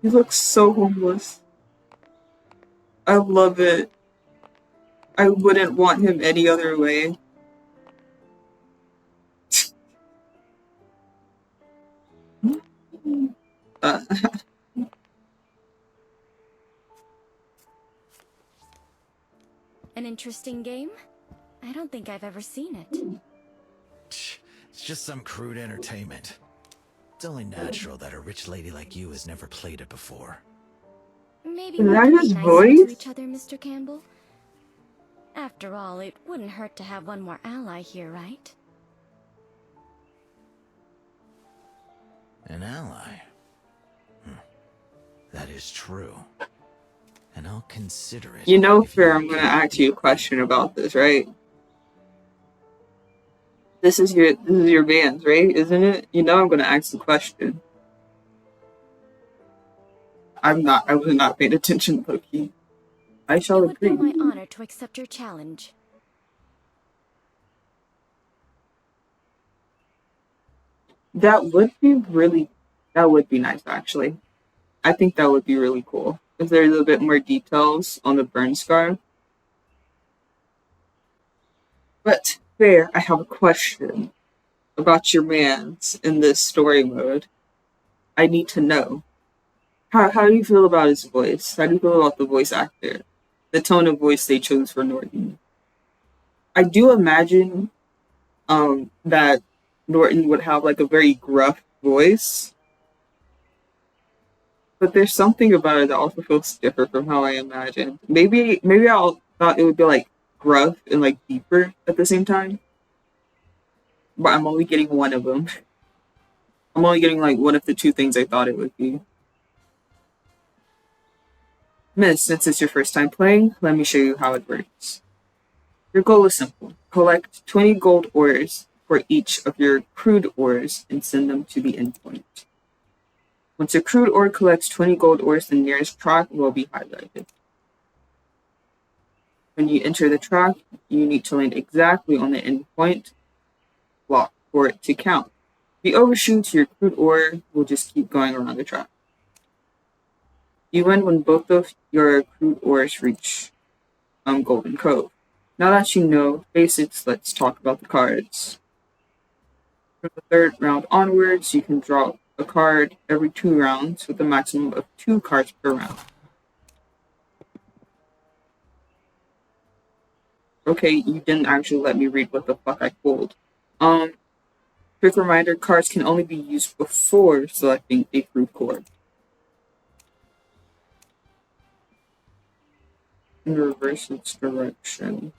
He looks so homeless. I love it. I wouldn't want him any other way. uh, An interesting game? I don't think I've ever seen it. It's just some crude entertainment. It's only natural that a rich lady like you has never played it before. Maybe Is we that can his be nicer voice? to each other, Mr. Campbell. After all, it wouldn't hurt to have one more ally here, right? An ally? That is true. And I'll consider it. You know, if Fair, you I'm gonna give ask me- you a question about this, right? This is your man's, right? Isn't it? You know I'm gonna ask the question. I was not paying attention, Loki. I shall It would be agree. my honor to accept your challenge. That would be nice, actually. I think that would be really cool. If there's a bit more details on the burn scar. But, Fair, I have a question about your man's in this story mode. I need to know. How do you feel about his voice? How do you feel about the voice actor? The tone of voice they chose for Norton? I do imagine that Norton would have like a very gruff voice. But there's something about it that also feels different from how I imagined. Maybe I thought it would be like gruff and like deeper at the same time. But I'm only getting one of them. I'm only getting like one of the two things I thought it would be. Miss, since it's your first time playing, let me show you how it works. Your goal is simple. Collect 20 gold ores for each of your crude ores and send them to the endpoint. Once a crude ore collects 20 gold ores, the nearest track will be highlighted. When you enter the track, you need to land exactly on the endpoint block for it to count. If you overshoot, your crude ore will just keep going around the track. You win when both of your crude ores reach Golden Cove. Now that you know basics, let's talk about the cards. From the third round onwards, you can draw a card every 2 rounds with a maximum of 2 cards per round. Okay, you didn't actually let me read what the fuck I pulled. Quick reminder, cards can only be used before selecting a crude core. In reverse its direction.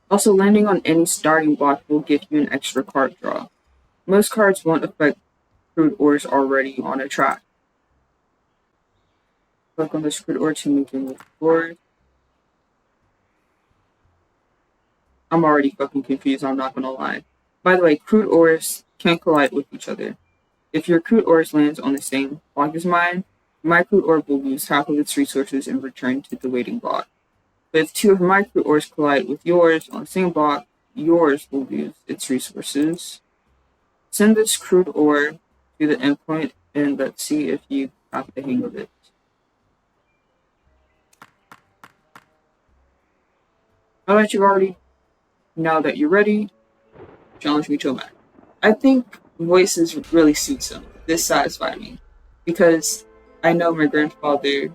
Also, landing on any starting block will give you an extra card draw. Most cards won't affect crude ores already on a track. Click on the crude ore to make it move forward. I'm already fucking confused, I'm not gonna lie. By the way, crude ores can collide with each other. If your crude ores lands on the same block as mine, my crude ore will lose half of its resources and return to the waiting block. But if 2 of my crude ores collide with yours on the same block, yours will lose its resources. Send this crude ore to the endpoint and let's see if you have the hang of it. Now that you're ready, challenge me to a match. I think voices really suits him. This satisfied me because I know my grandfather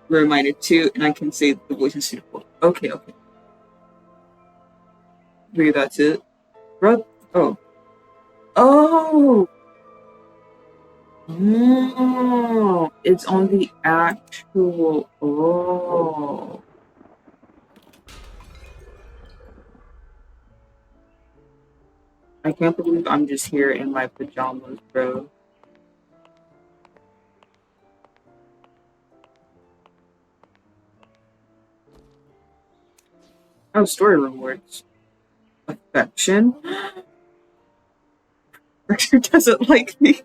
reminded too, and I can say the voice is suitable. Okay. Maybe that's it. Bro, oh, it's on the actual. Oh, I can't believe I'm just here in my pajamas, bro. Oh, story rewards. Affection? Richard doesn't like me.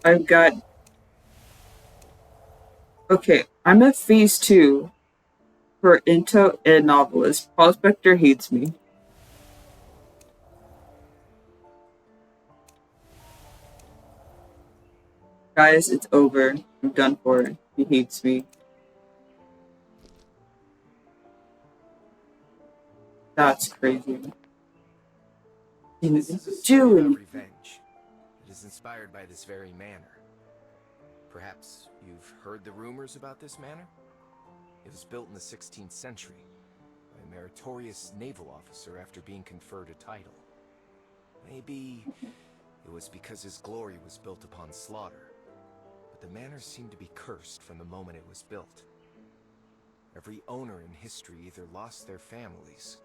I've got... Okay, I'm at phase 2 for Into and Novelist. Prospector hates me. Guys, it's over. I'm done for it. He hates me. That's crazy. This is a story about revenge. It is inspired by this very manor. Perhaps you've heard the rumors about this manor? It was built in the 16th century by a meritorious naval officer after being conferred a title. Maybe it was because his glory was built upon slaughter, but the manor seemed to be cursed from the moment it was built. Every owner in history either lost their families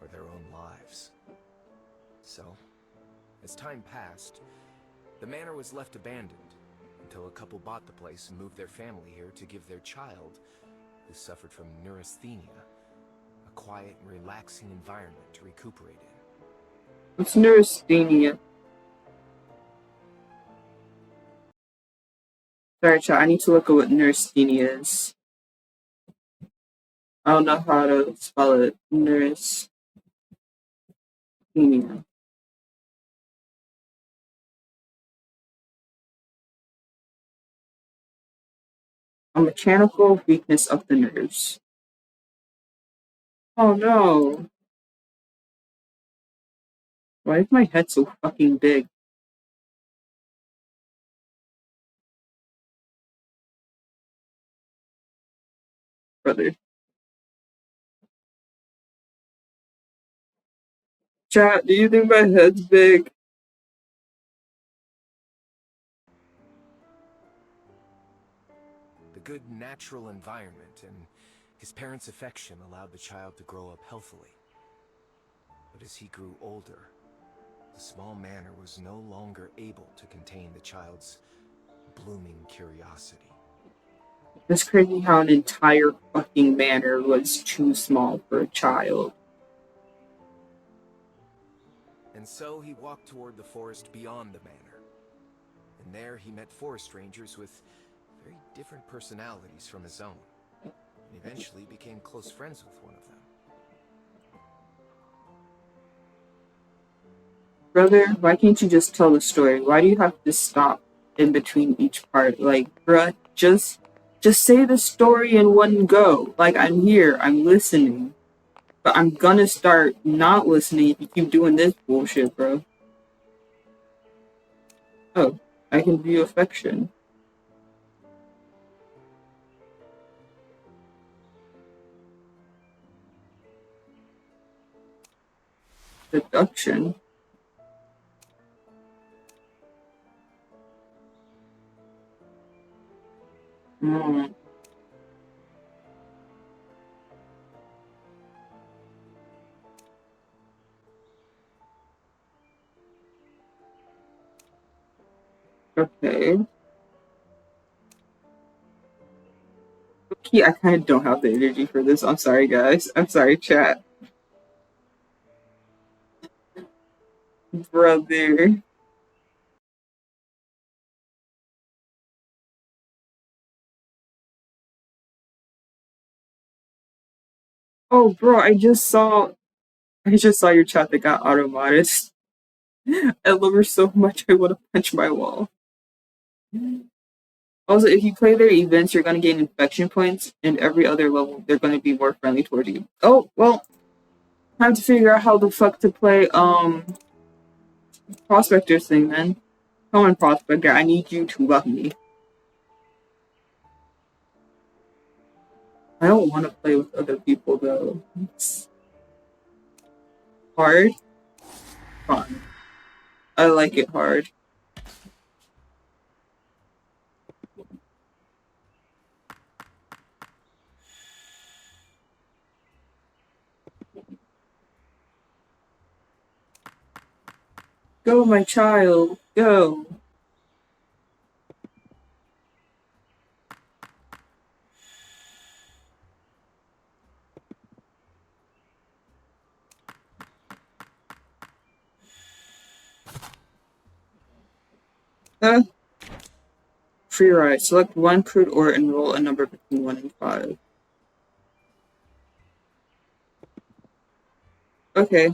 or their own lives. So, as time passed, the manor was left abandoned until a couple bought the place and moved their family here to give their child, who suffered from neurasthenia, a quiet and relaxing environment to recuperate in. What's neurasthenia? Sorry, chat. I need to look at what neurasthenia is. I don't know how to spell it. Neurasthenia. A mechanical weakness of the nerves. Oh no. Why is my head so fucking big? Brother. Chat, do you think my head's big? The good natural environment and his parents' affection allowed the child to grow up healthily. But as he grew older, the small manor was no longer able to contain the child's blooming curiosity. It's crazy how an entire fucking manor was too small for a child. And so he walked toward the forest beyond the manor. And there he met forest rangers with very different personalities from his own, and eventually became close friends with one of them. Brother, why can't you just tell the story? Why do you have to stop in between each part? Like, bruh, just say the story in one go. Like, I'm here, I'm listening. But I'm gonna start not listening if you keep doing this bullshit, bro. Oh, I can view affection. Seduction. Hmm. Okay. Okay, I kind of don't have the energy for this. I'm sorry, guys. I'm sorry, chat. Brother. Oh, bro, I just saw your chat that got automated. I love her so much, I want to punch my wall. Also, if you play their events, you're going to gain infection points, and every other level, they're going to be more friendly towards you. Oh, well, time to figure out how the fuck to play, Prospector's thing, then. Come on, Prospector, I need you to love me. I don't want to play with other people, though. It's hard. Fun. I like it hard. Go, my child, go. Free ride. Select one crude ore and roll a number between 1 and 5. Okay.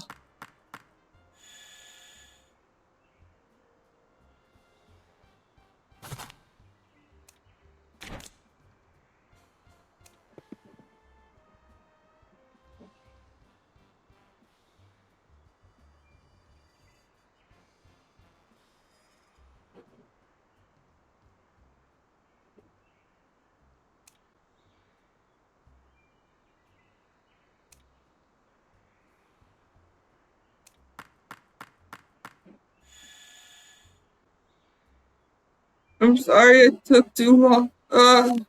I'm sorry it took too long.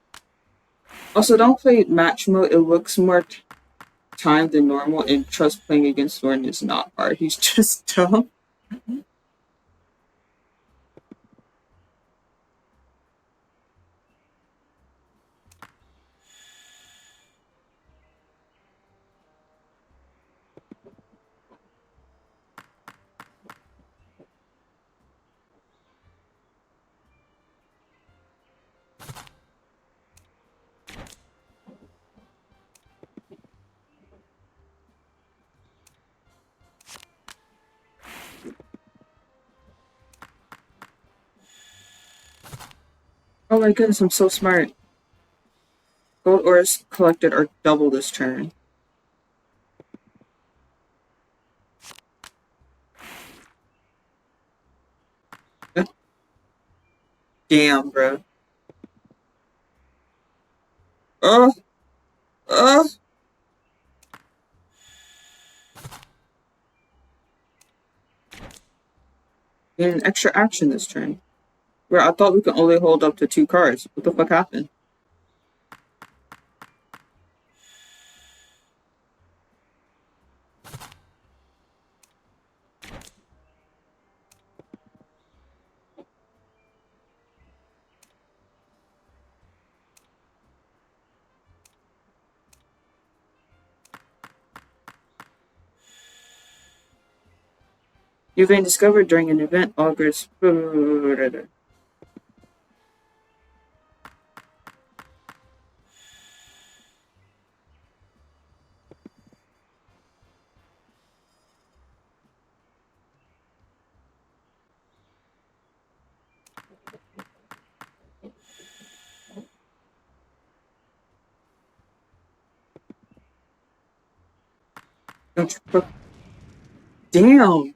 Also, don't play match mode. It looks more time than normal, and trust playing against Lauren is not hard. He's just dumb. Oh my goodness, I'm so smart. Gold ores collected are double this turn. Damn, bro. Oh, oh. Gain an extra action this turn. Where I thought we could only hold up to 2 cards. What the fuck happened? You've been discovered during an event augurs. Don't you fuck. Damn!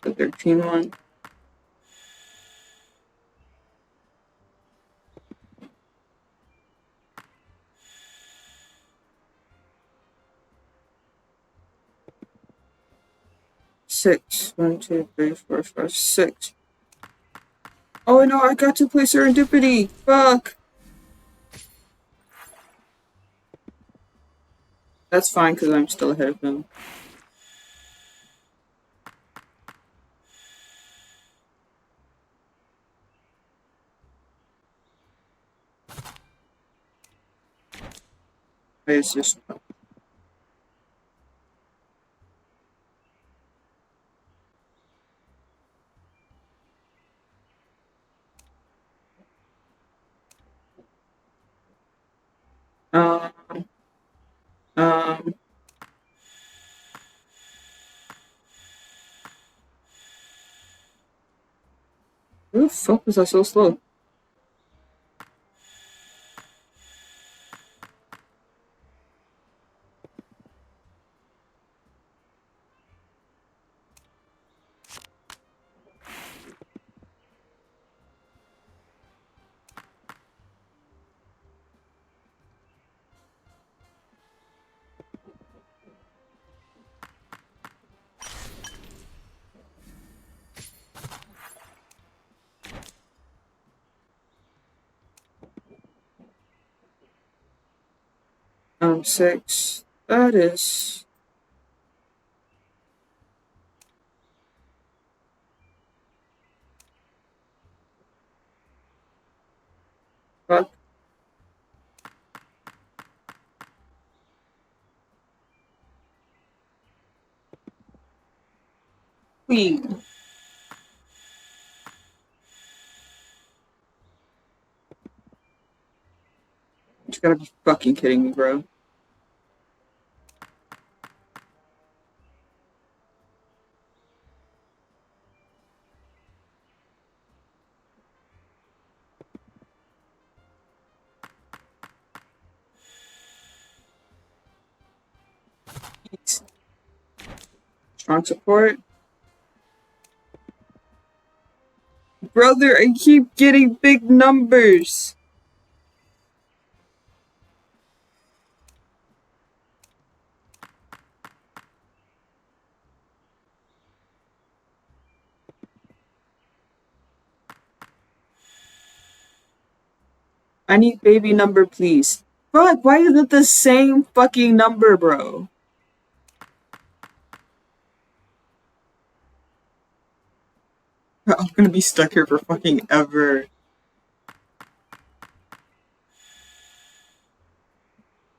The 13 one. Six. 1, 2, 3, 4, 5, 6. Oh no, I got to play Serendipity! Fuck! That's fine because I'm still ahead of him. It's just. Um. Um. Who the fuck was I so slow? 6. That is... Fuck. Queen. You gotta be fucking kidding me, bro. Strong support. Brother, I keep getting big numbers. I need baby number, please. Fuck, why is it the same fucking number, bro? I'm gonna be stuck here for fucking ever.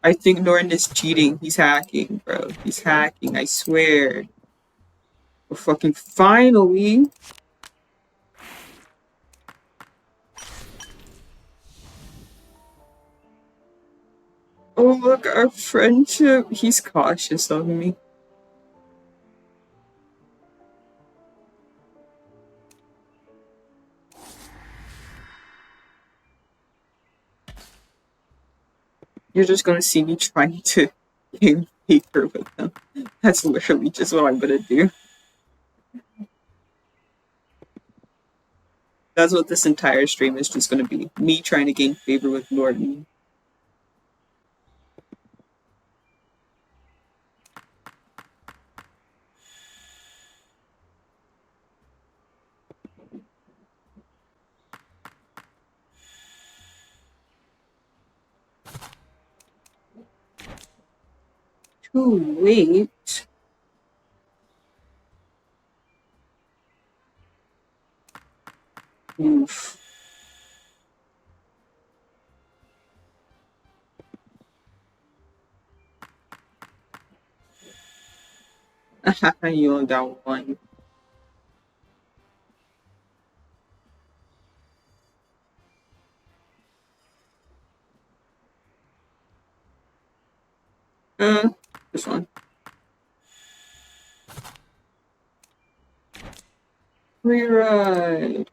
I think Norton is cheating. He's hacking, bro. He's hacking, I swear. Well, fucking finally. Oh, look, our friendship. He's cautious of me. You're just gonna see me trying to game paper with them. That's literally just what I'm gonna do. That's what this entire stream is just gonna be. Me trying to gain favor with Norton. Too late. Oof. You only got one. This one. Rewrite.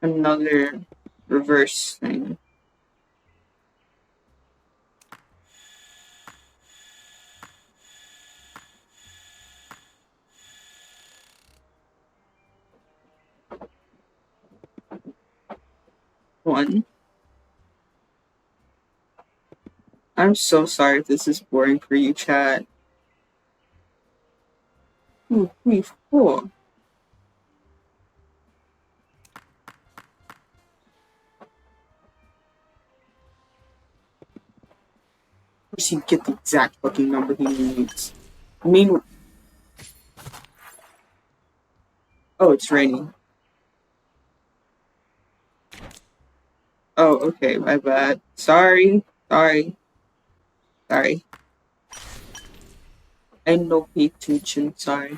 Another reverse thing. One. I'm so sorry if this is boring for you, chat. 2, 3, 4. Of course he get the exact fucking number he needs. Oh, it's raining. Oh, okay, my bad. Sorry. I no pay attention, sorry.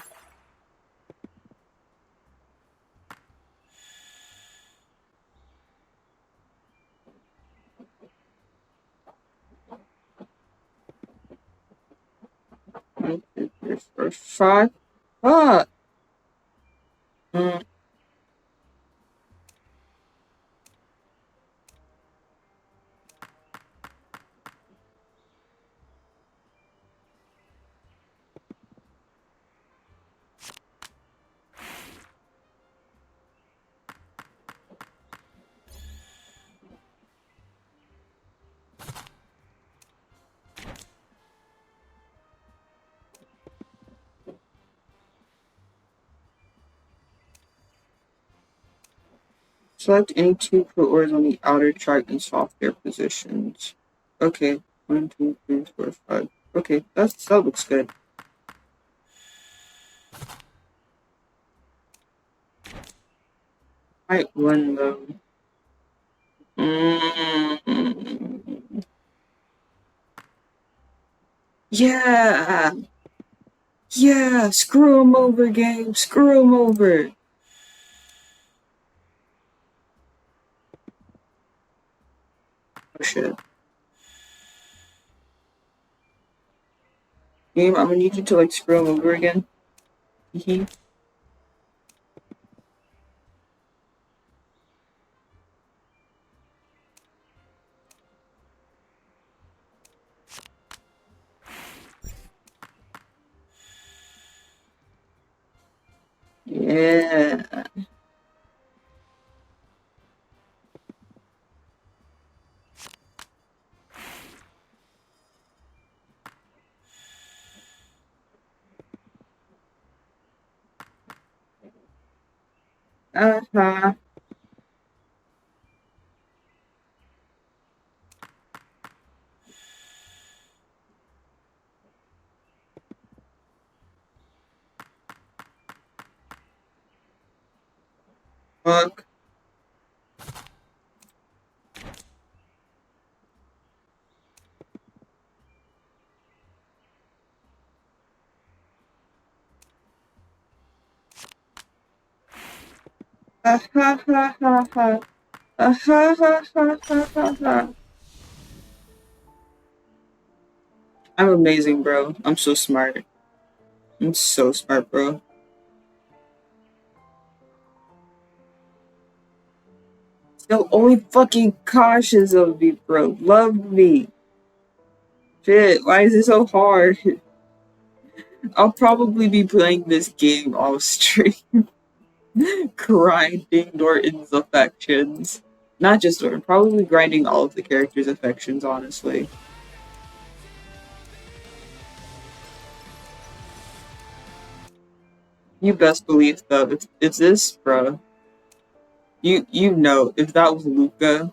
For 5. Fuck. Select any two ores on the outer chart in software positions. Okay, 1, 2, 3, 4, 5. Okay, that looks good. Right one though. Yeah! Yeah! Screw him over, game! Screw him over! Oh shit. Game, I'm gonna need you to like screw him over again. Hee. Yeah. Uh-huh. Fuck. Ha ha ha ha ha. Ha ha ha ha ha ha. I'm amazing, bro. I'm so smart. I'm so smart, bro. So only fucking cautious of me, bro. Love me. Shit, why is it so hard? I'll probably be playing this game off stream. Grinding Norton's affections. Not just Norton, probably grinding all of the characters' affections, honestly. You best believe though, if it's this, bro. You know, if that was Luca,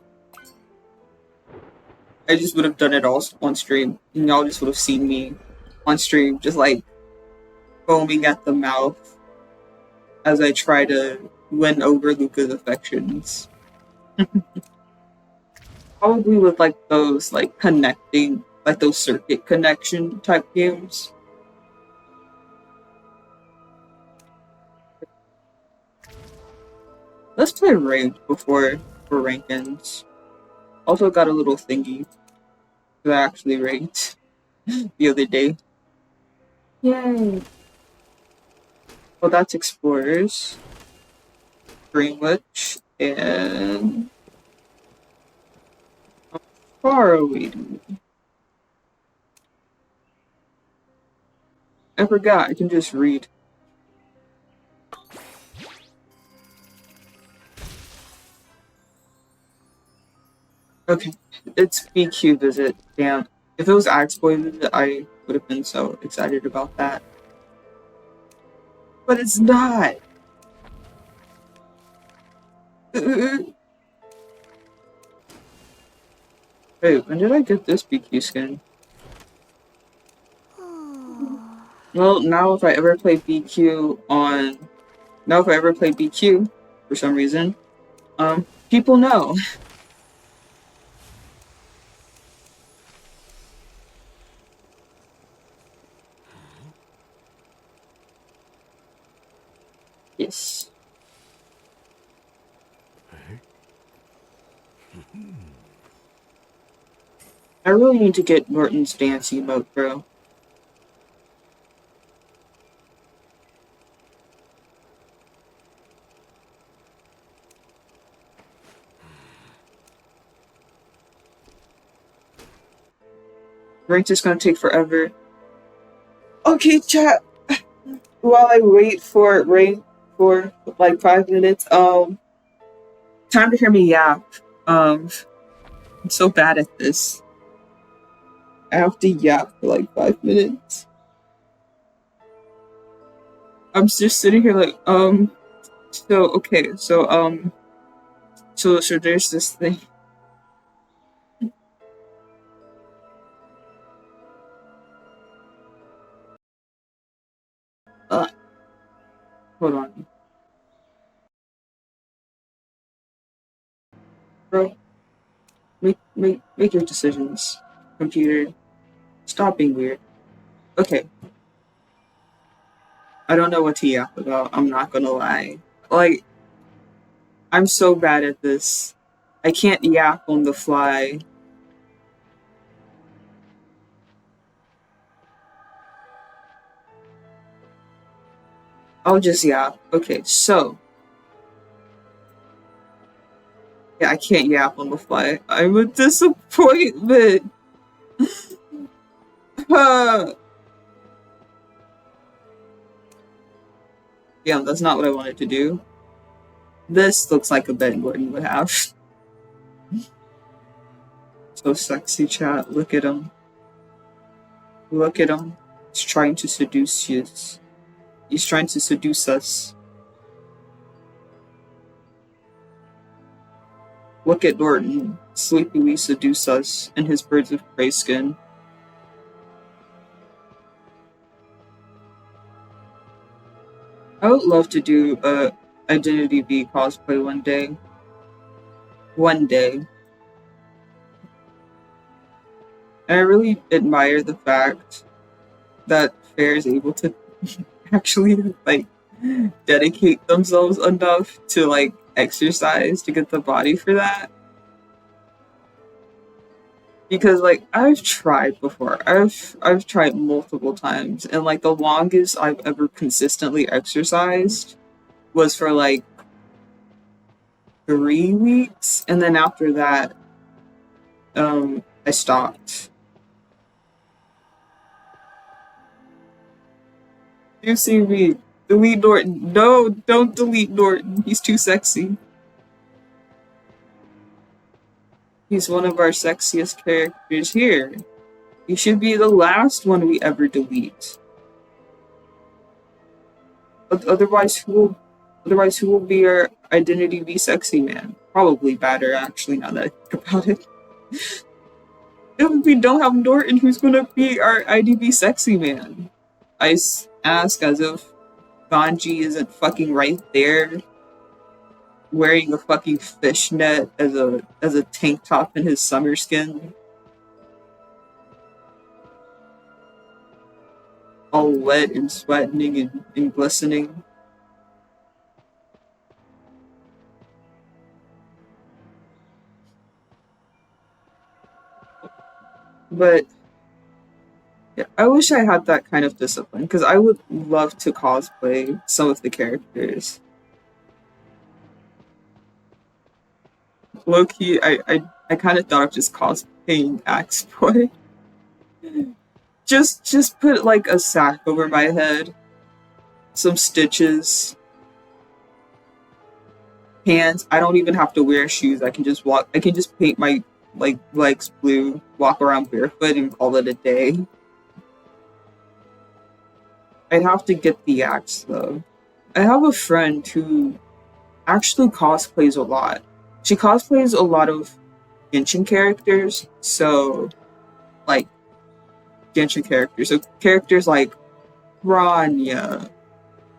I just would have done it all on stream. And y'all just would have seen me on stream, just like foaming at the mouth as I try to win over Luca's affections. Probably with like those like connecting, like those circuit connection type games. Let's play ranked before rankings. Also got a little thingy that I actually ranked the other day. Yay! Well, that's Explorers, Greenwich, and how far are we? I forgot. I can just read. Okay, it's BQ visit. Damn. If it was Axe Boy visit, I would have been so excited about that. But it's not! Wait, when did I get this BQ skin? Well, now if I ever play BQ for some reason, people know. Yes. I really need to get Norton's dance emote, bro. Ranked is gonna take forever. Okay, chat. While I wait for rank for like 5 minutes, time to hear me yap. I'm so bad at this. I have to yap for like 5 minutes. I'm just sitting here like, so So there's this thing. Hold on. Bro, make your decisions. Computer, stop being weird. Okay. I don't know what to yap about, I'm not gonna lie. Like, I'm so bad at this. I can't yap on the fly. I'll just yap. Okay, so. Yeah, I can't yap on the fly. I'm a disappointment. Damn, that's not what I wanted to do. This looks like a bed Gordon would have. So sexy, chat. Look at him. Look at him. He's trying to seduce you. He's trying to seduce us. Look at Norton. Sleepily seduce us in his birds of prey skin. I would love to do a Identity V cosplay one day. One day. And I really admire the fact that Fair is able to actually like dedicate themselves enough to like exercise to get the body for that. Because like I've tried before. I've tried multiple times, and like the longest I've ever consistently exercised was for like 3 weeks, and then after that I stopped. You see me. Delete Norton. No, don't delete Norton. He's too sexy. He's one of our sexiest characters here. He should be the last one we ever delete. Otherwise, who will be our Identity V sexy man? Probably Batter, actually, now that I think about it. If we don't have Norton, who's gonna be our IDV sexy man? I ask as if Ganji isn't fucking right there, wearing a fucking fishnet as a tank top in his summer skin. All wet and sweating and glistening. But yeah, I wish I had that kind of discipline, because I would love to cosplay some of the characters. Low-key, I kind of thought of just cosplaying Axe Boy. Just put like a sack over my head, some stitches, pants. I don't even have to wear shoes. I can just walk. I can just paint my like legs blue, walk around barefoot, and call it a day. I'd have to get the axe though. I have a friend who actually cosplays a lot. She cosplays a lot of Genshin characters. So, like Genshin characters. So characters like Rania,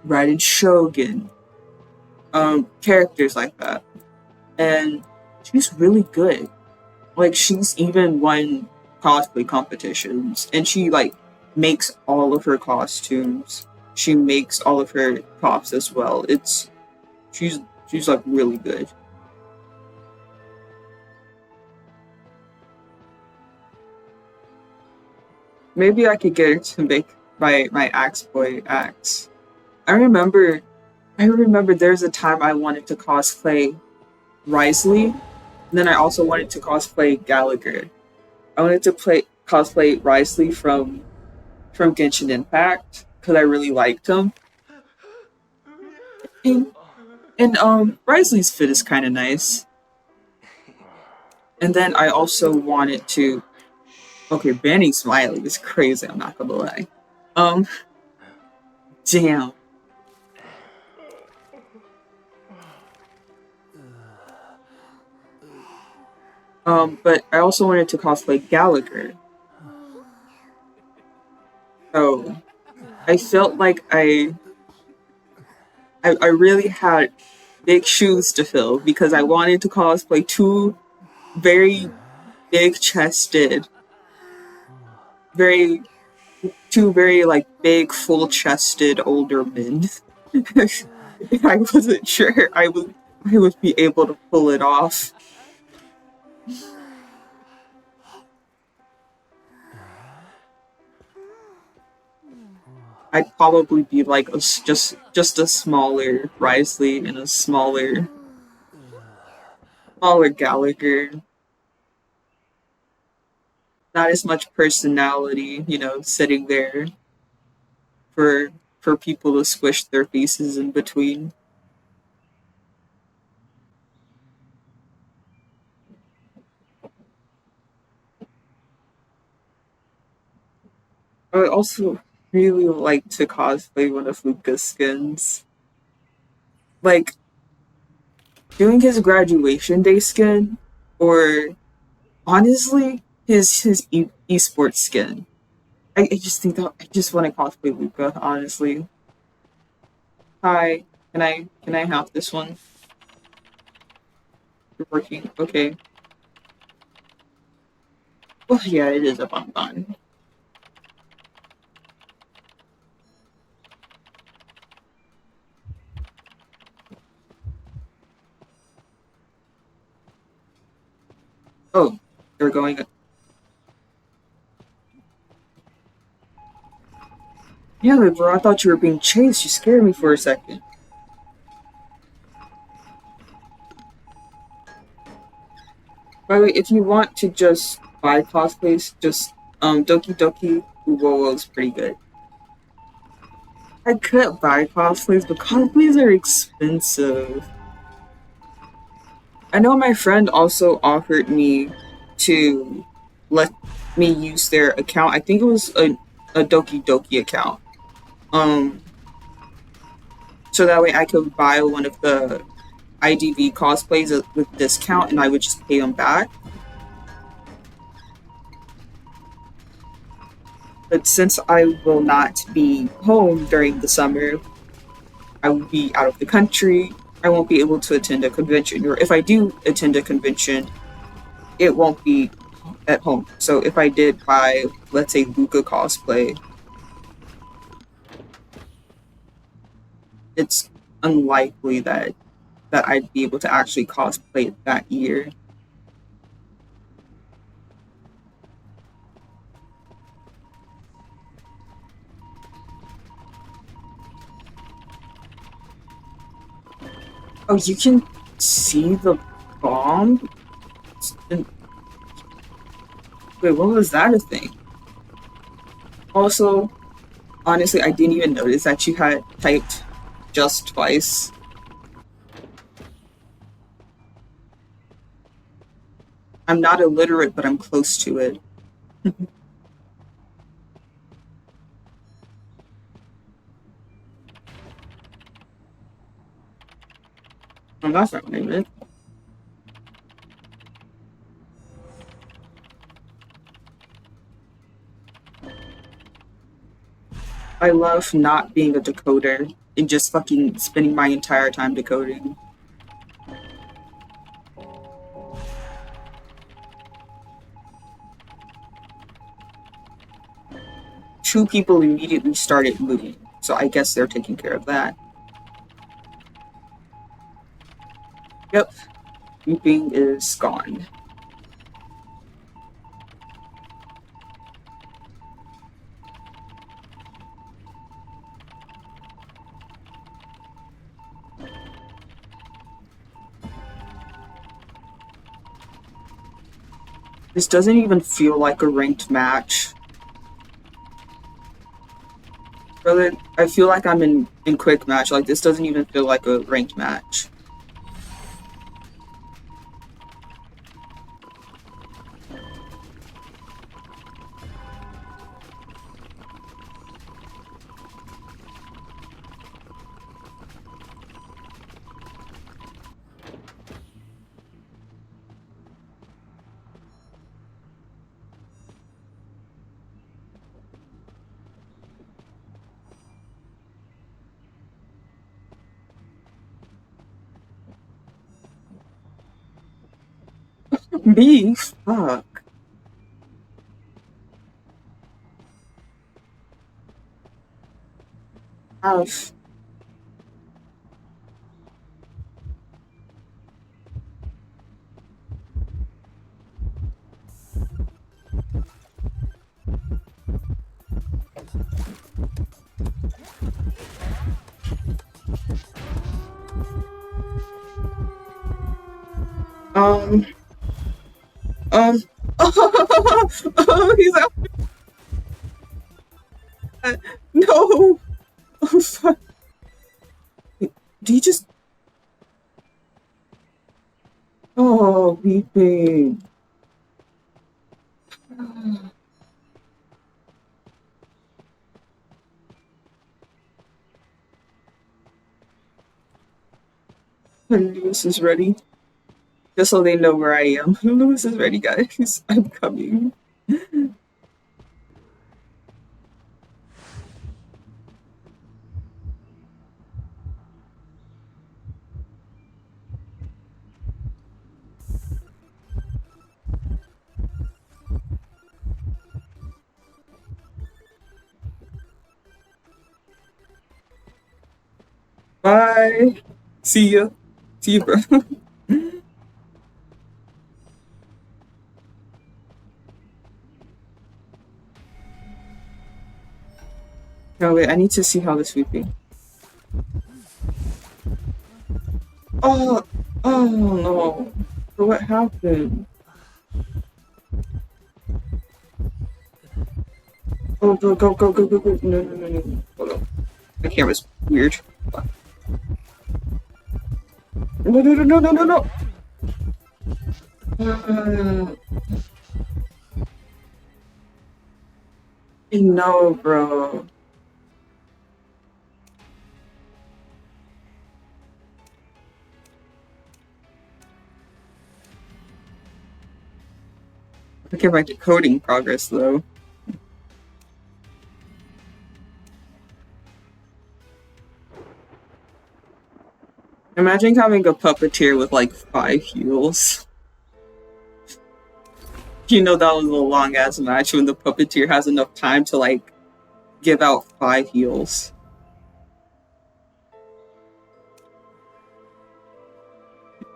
Raiden Shogun, characters like that. And she's really good. Like she's even won cosplay competitions, and she like makes all of her costumes. She makes all of her props as well. She's like really good. Maybe I could get her to make my Axe Boy axe. I remember there's a time I wanted to cosplay Risley, and then I also wanted to cosplay Gallagher. I wanted to cosplay Risley from Genshin Impact because I really liked him. And Risley's fit is kind of nice. And then I also wanted to. Okay, banning Smiley is crazy. I'm not gonna lie. Damn. But I also wanted to cosplay Gallagher. So I felt like I really had big shoes to fill because I wanted to cosplay two very big chested, very two very like big full chested older men. I wasn't sure I would be able to pull it off. I'd probably be like just a smaller Risley and a smaller Gallagher. Not as much personality, you know, sitting there for for people to squish their faces in between. I would also really like to cosplay one of Luca's skins. Like doing his graduation day skin, or honestly, his esports skin. I just think that I just want to cosplay Luca, honestly. Hi, can I have this one? You're working. Okay. Well yeah, it is a bonbon. Oh, they're going. Yeah, bro, I thought you were being chased. You scared me for a second. By the way, if you want to just buy cosplays, just Doki Doki Uwowo is pretty good. I could buy cosplays, but cosplays are expensive. I know my friend also offered me to let me use their account. I think it was a Doki Doki account. Um, so that way I could buy one of the IDV cosplays with discount, and I would just pay them back. But since I will not be home during the summer, I will be out of the country. I won't be able to attend a convention, or if I do attend a convention, it won't be at home. So if I did buy, let's say, Luca cosplay, it's unlikely that I'd be able to actually cosplay it that year. Oh, you can see the bomb? Wait, what was that a thing? Also, honestly, I didn't even notice that you had typed just twice. I'm not illiterate, but I'm close to it. Oh, that's not what I meant. I love not being a decoder and just fucking spending my entire time decoding. Two people immediately started looting, so I guess they're taking care of that. Yep, Yapping is gone. This doesn't even feel like a ranked match. Brother, I feel like I'm in quick match. Like, this doesn't even feel like a ranked match. Me? Fuck. Ouch. Um, um, oh, he's out. No. Oh, fuck. Do you just... Oh, weeping. Lewis is ready. Just so they know where I am. Lewis is ready, guys. I'm coming. Bye. See ya. See you, bro. No, wait, I need to see how this sweeping. Oh, oh no. But what happened? Oh, go, go, go, go, go, go. No, no, no, no. Hold on. My camera's weird. No, no, no, no, no, no, no. No, bro. Look at my decoding progress, though. Imagine having a puppeteer with like 5 heals. You know that was a long ass match when the puppeteer has enough time to like give out 5 heals.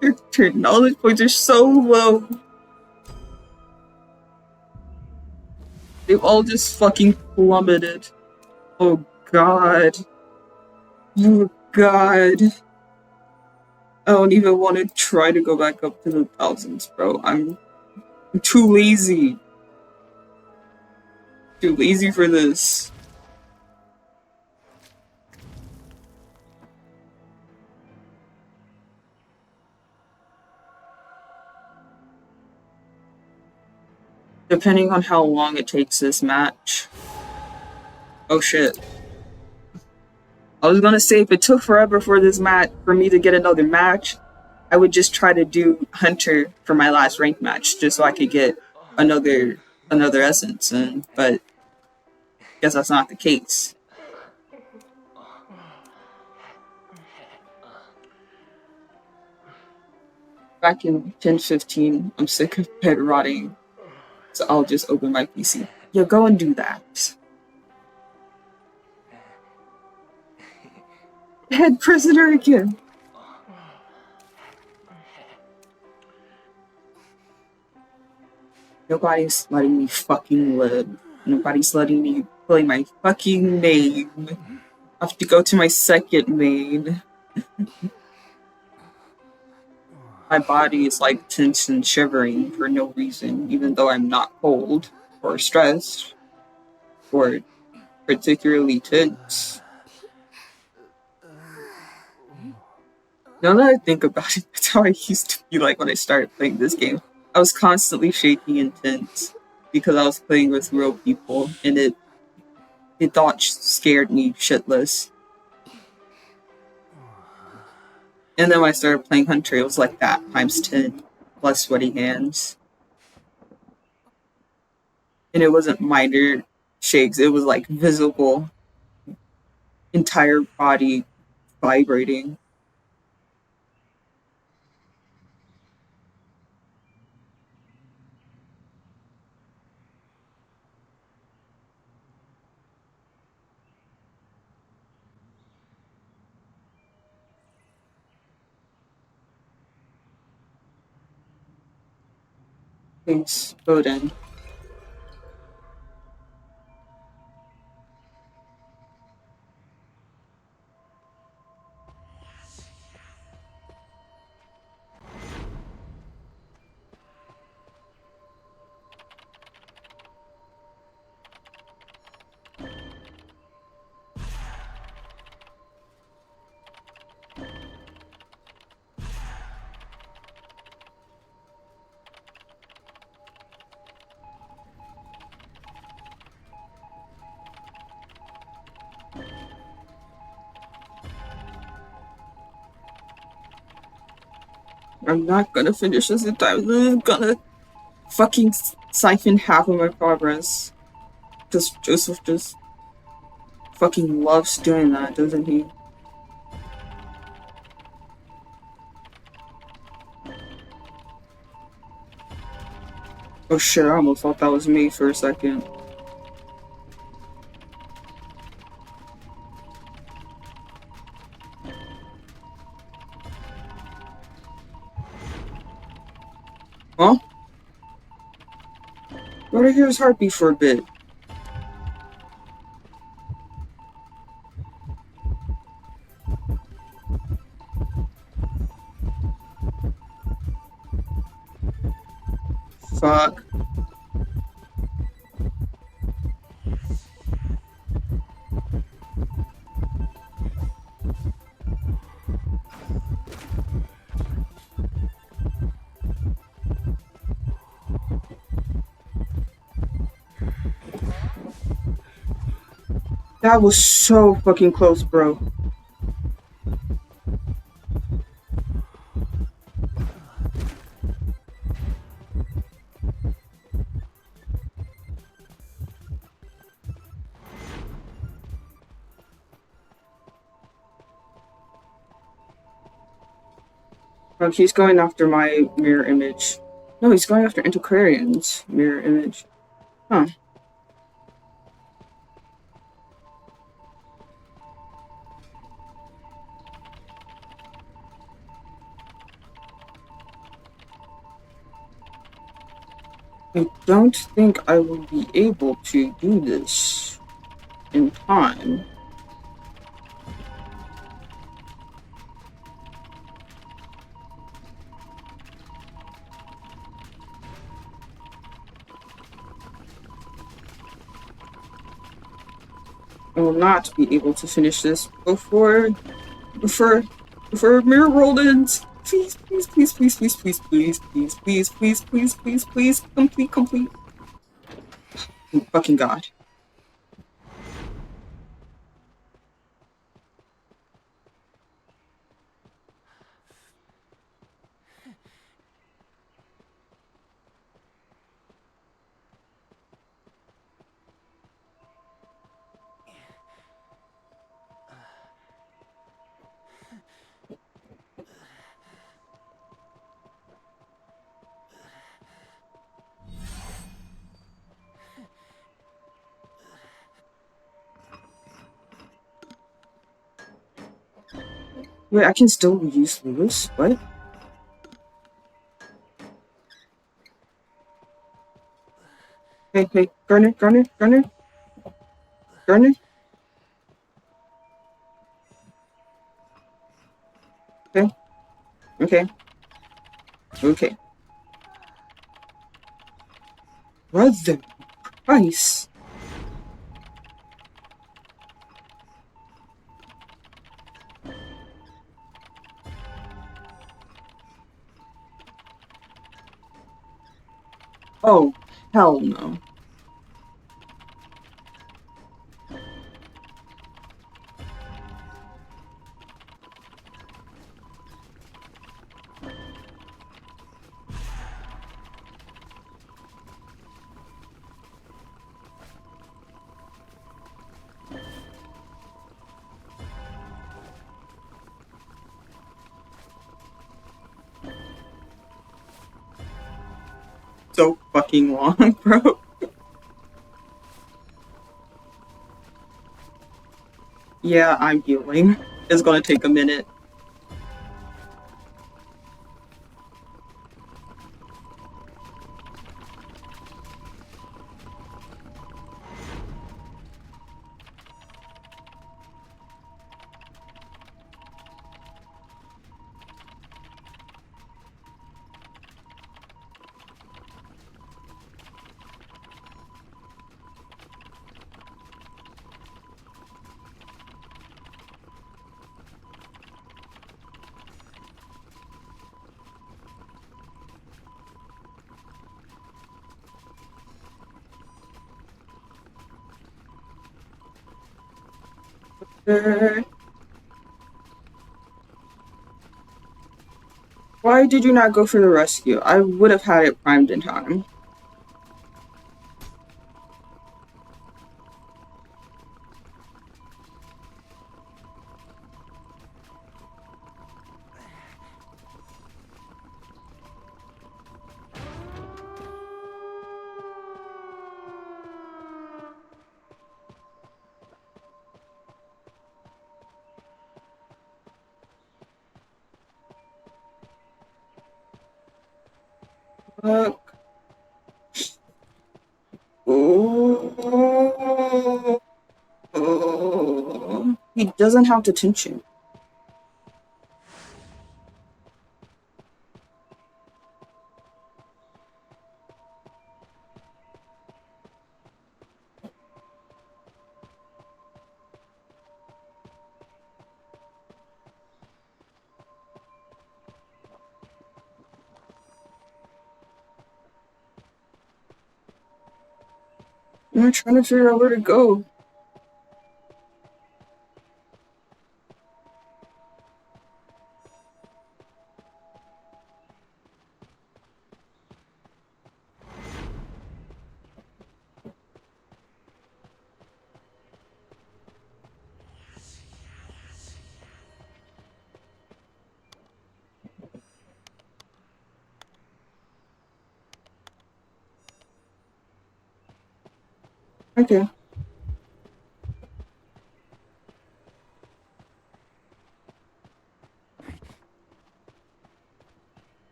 Your knowledge points are so low. They've all just fucking plummeted. Oh god. Oh god. I don't even want to try to go back up to the thousands, bro. I'm too lazy. Too lazy for this. Depending on how long it takes this match. Oh shit. I was gonna say if it took forever for this match for me to get another match, I would just try to do Hunter for my last ranked match just so I could get another essence, but I guess that's not the case. Back in 10:15, I'm sick of bed rotting, so I'll just open my PC. Yeah, go and do that. Head prisoner again. Nobody's letting me fucking live. Nobody's letting me play my fucking name. I have to go to my second main. My body is like tense and shivering for no reason, even though I'm not cold or stressed or particularly tense. Now that I think about it, that's how I used to be like when I started playing this game. I was constantly shaky and tense because I was playing with real people, and it thought scared me shitless. And then when I started playing Hunter, it was like that times 10 plus sweaty hands. And it wasn't minor shakes, it was like visible, entire body vibrating. Please, vote in. I'm not gonna finish this in time. I'm gonna fucking siphon half of my progress. Because Joseph just fucking loves doing that, doesn't he? Oh shit, I almost thought that was me for a second. Huh? Why did I hear his heartbeat for a bit? Fuck. That was so fucking close, bro. Oh, he's going after my mirror image. No, he's going after Antiquarian's mirror image. Huh. I don't think I will be able to do this in time. I will not be able to finish this before mirror world ends. Please, please, please, please, please, please, please, please, please, please, please, please, please, complete. Oh, fucking god. Wait, I can still use Lewis? What? Hey, Garner. Okay. Brother Christ. Oh, hell no. So fucking long, bro. Yeah, I'm healing. It's gonna take a minute. Why did you not go for the rescue? I would have had it primed in time. Fuck. Oh. Oh. He doesn't have detention. I'm trying to figure out where to go. Okay.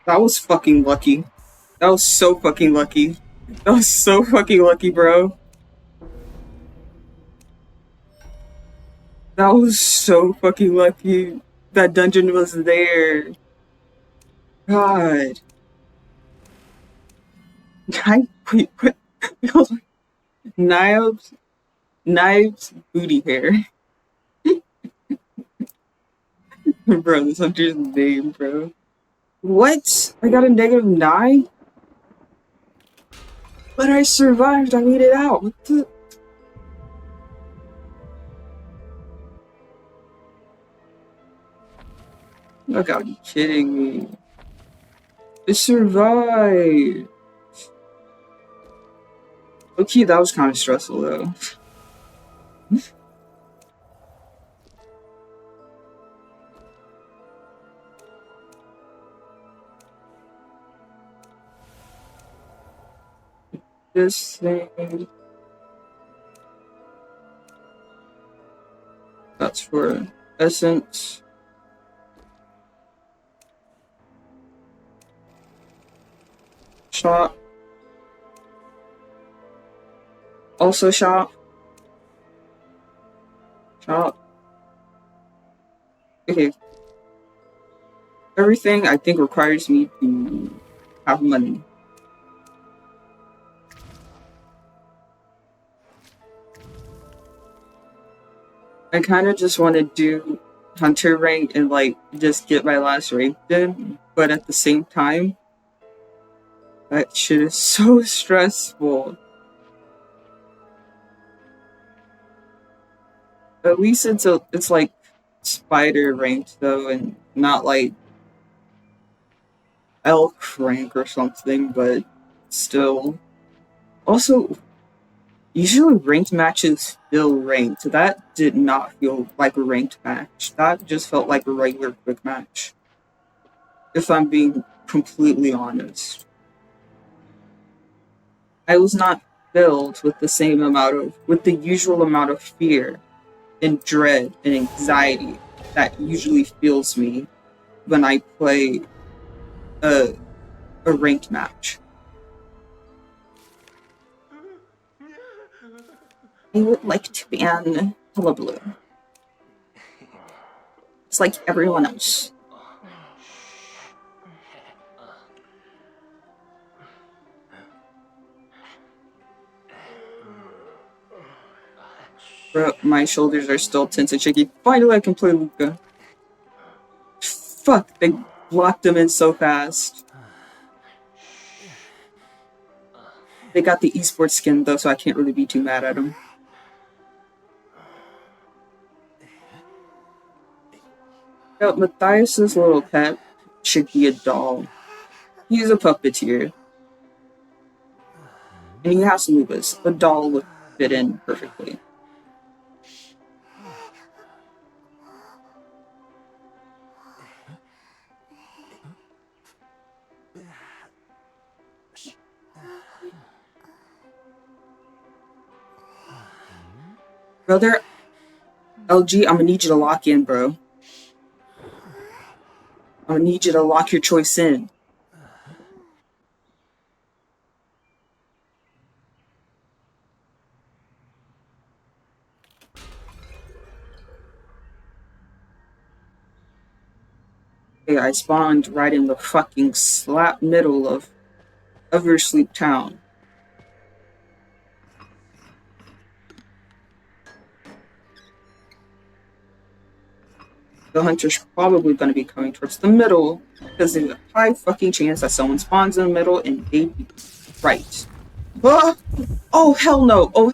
That was fucking lucky. That was so fucking lucky. That was so fucking lucky, bro. That was so fucking lucky. That dungeon was there. God. Wait, what? Hold on. Knives booty hair. Bro, this hunter's name, bro. What? I got a -9? But I survived. I made it out. What the? You gotta be kidding me. I survived. Okay, that was kind of stressful though. This thing. That's for essence. Shop. Also shop. Shop. Okay. Everything I think requires me to have money. I kind of just want to do hunter rank and like just get my last rank in, but at the same time, that shit is so stressful. At least it's like spider ranked though, and not like elk rank or something, but still. Also, usually ranked matches feel ranked. That did not feel like a ranked match. That just felt like a regular quick match. If I'm being completely honest. I was not filled with the usual amount of fear and dread and anxiety that usually fills me when I play a ranked match. I would like to be an hullabaloo. It's like everyone else. Bro, my shoulders are still tense and shaky. Finally, I can play Luca. Fuck, they locked him in so fast. They got the esports skin though, so I can't really be too mad at him. Yo, Matthias's little pet should be a doll. He's a puppeteer. And he has lupus. A doll would fit in perfectly. Brother, LG, I'm gonna need you to lock in, bro. I'm gonna need you to lock your choice in. Hey, I spawned right in the fucking slap middle of Eversleep Town. The hunter's probably going to be coming towards the middle because there's a high fucking chance that someone spawns in the middle and they'd be right. Oh, hell no. Oh,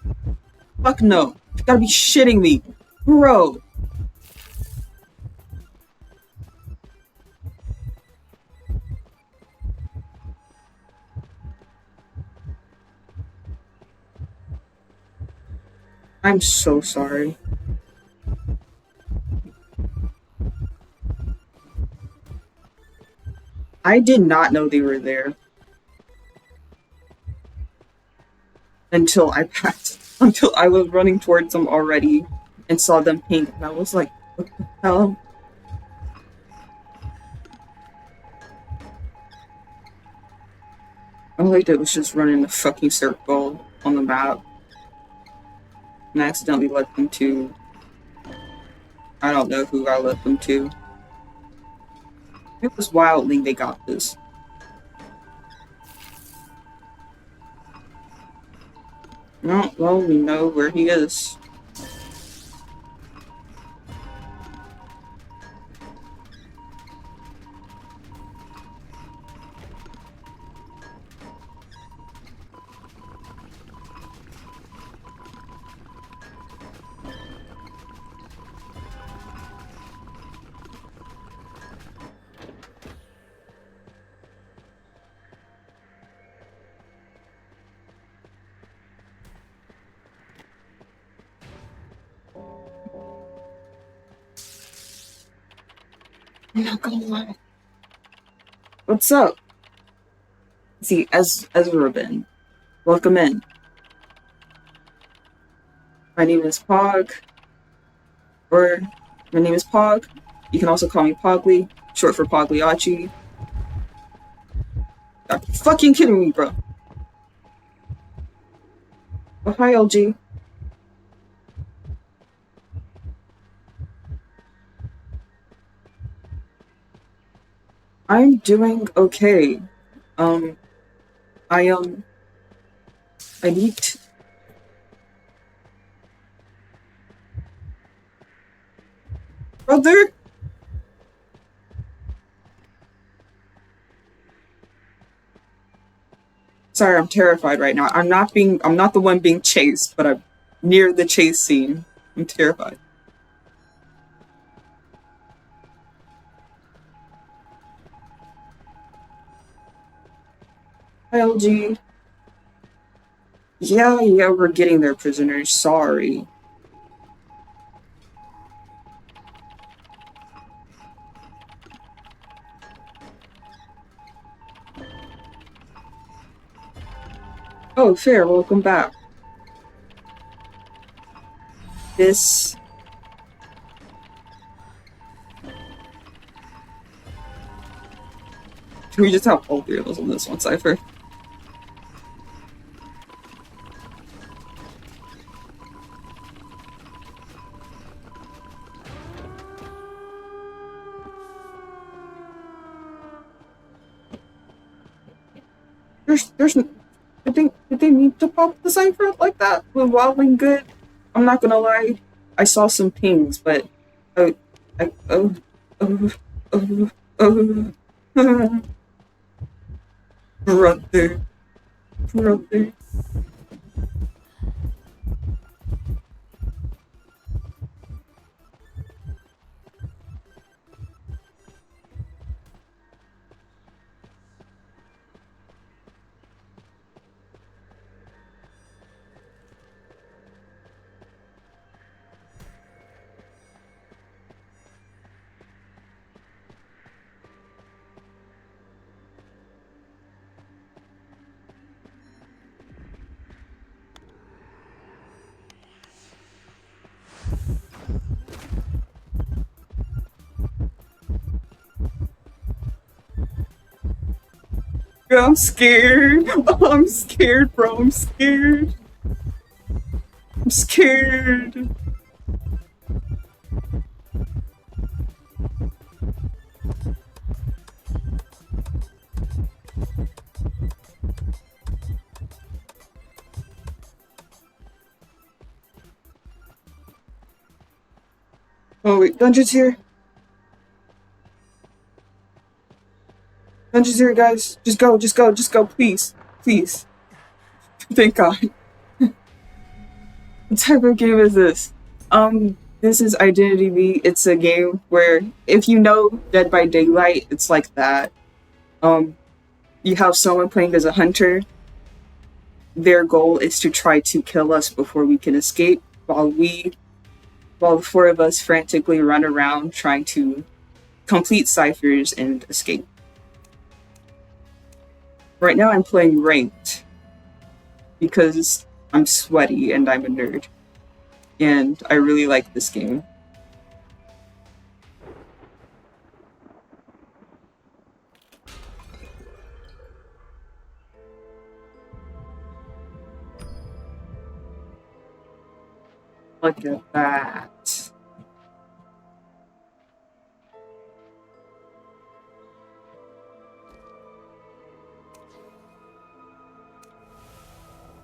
fuck no. You gotta be shitting me. Bro. I'm so sorry. I did not know they were there. Until I was running towards them already and saw them pink. And I was like, what the hell? All I did was just run in a fucking circle on the map. And I accidentally led them to... I don't know who I led them to. It was Wildling they got this. No, well, we know where he is. I'm not gonna lie. What's up? See, Ezra Ben. Welcome in. My name is Pog. Or, my name is Pog. You can also call me Pogli, short for Pogliacciii. Are you fucking kidding me, bro? Oh, hi, LG. I'm doing okay. I need to... Brother? Sorry, I'm terrified right now. I'm not the one being chased, but I'm near the chase scene. I'm terrified. Hi, LG. Yeah, we're getting there, prisoners. Sorry. Oh, fair, welcome back. This... Can we just have all three of us on this one cipher? Did they need to pop the cipher like that? With Wildling good? I'm not gonna lie. I saw some pings, but oh, oh, oh, oh, brother, brother. I'm scared. Oh, I'm scared, bro. I'm scared. I'm scared. Oh wait, dungeon's here. Dungeon's here, guys. Just go, just go, just go, please. Please. Thank God. What type of game is this? This is Identity V. It's a game where if you know Dead by Daylight, it's like that. You have someone playing as a hunter. Their goal is to try to kill us before we can escape, while the four of us frantically run around trying to complete ciphers and escape. Right now I'm playing ranked because I'm sweaty and I'm a nerd. And I really like this game. Look at that.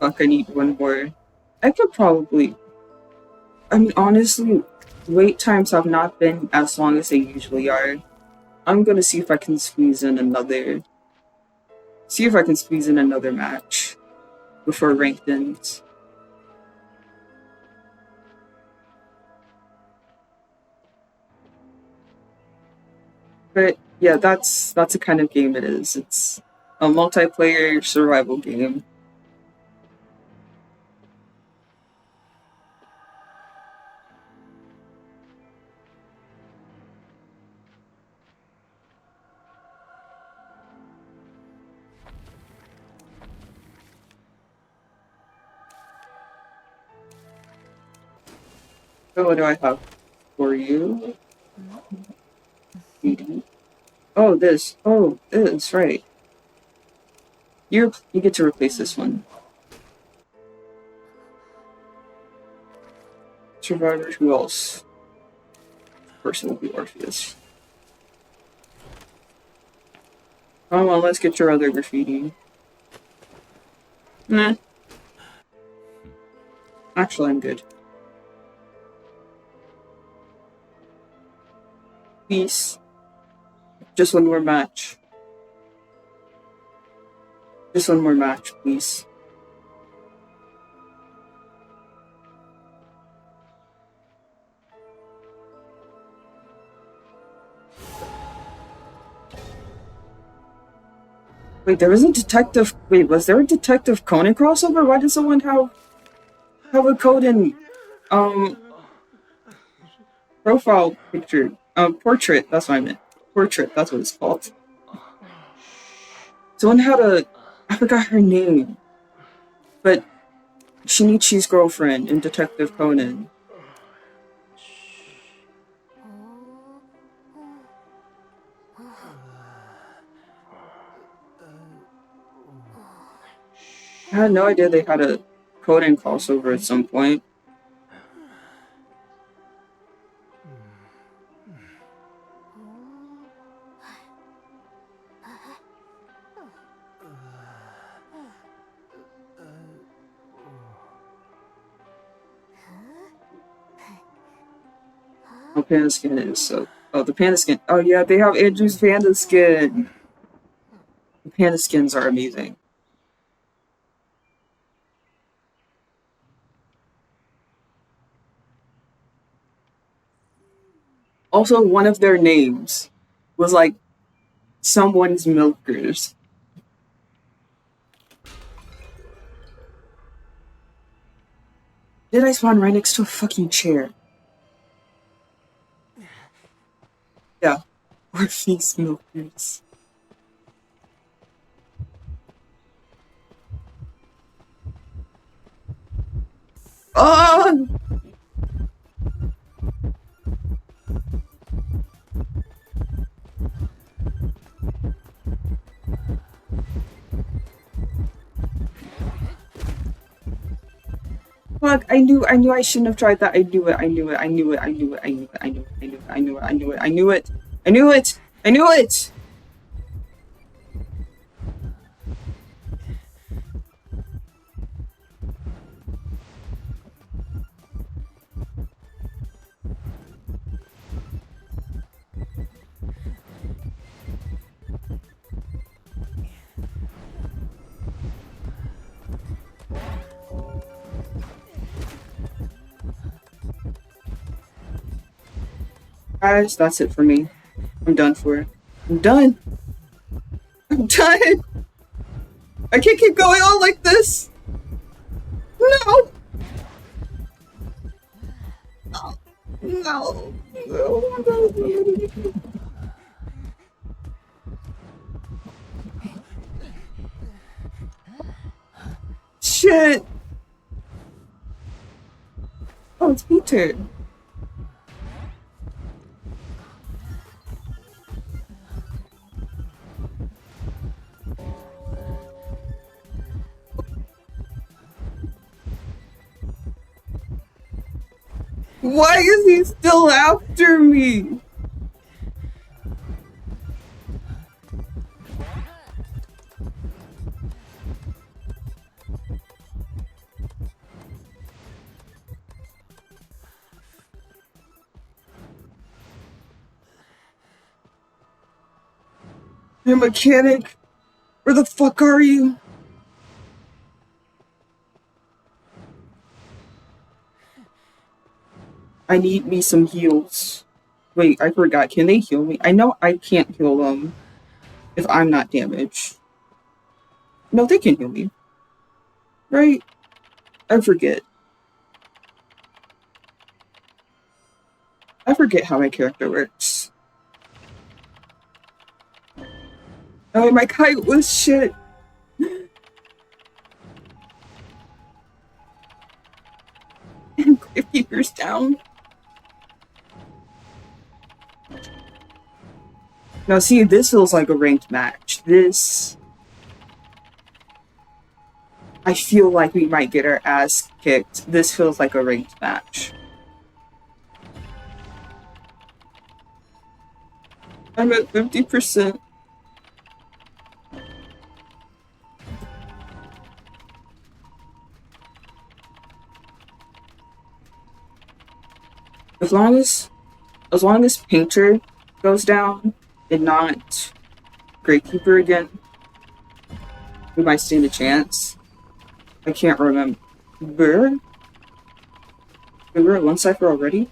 Fuck, I need one more. I could probably... I mean, honestly, wait times have not been as long as they usually are. I'm gonna see if I can squeeze in another... See if I can squeeze in another match before ranked ends. But yeah, that's the kind of game it is. It's a multiplayer survival game. So what do I have for you? Oh, this. Oh, this, right. You get to replace this one. Survivor, who else? Person will be Orpheus. Come on, let's get your other graffiti. Nah. Actually, I'm good. Peace. Just one more match. Just one more match, please. Wait, there was a detective... Wait, was there a Detective Conan crossover? Why did someone have a code in... profile picture? Portrait, that's what I meant. Portrait, that's what it's called. Someone had a... I forgot her name. But Shinichi's girlfriend in Detective Conan. I had no idea they had a Conan crossover at some point. Oh, panda skin is so. Oh, the panda skin. Oh yeah, they have Andrew's panda skin. The panda skins are amazing. Also, one of their names was like someone's milkers. Did I spawn right next to a fucking chair? Yeah. Orpheus milkers. Oh! Fuck, I knew I shouldn't have tried that. I knew it, I knew it, I knew it, I knew it, I knew it, I knew it, I knew it, I knew it, I knew it, I knew it, I knew it, I knew it! Guys, that's it for me. I'm done for it. I'm done. I'm done. I can't keep going on like this. No. No. No. Shit. Oh, it's Peter. Why is he still after me? Hey, mechanic, where the fuck are you? I need me some heals. Wait, I forgot. Can they heal me? I know I can't heal them if I'm not damaged. No, they can heal me. Right? I forget. I forget how my character works. Oh, my kite was shit. 50 years down. Now, see, this feels like a ranked match. This... I feel like we might get our ass kicked. This feels like a ranked match. I'm at 50%. As long as Painter goes down and not Gravekeeper again, we might stand a chance. I can't remember. We were at one cipher already?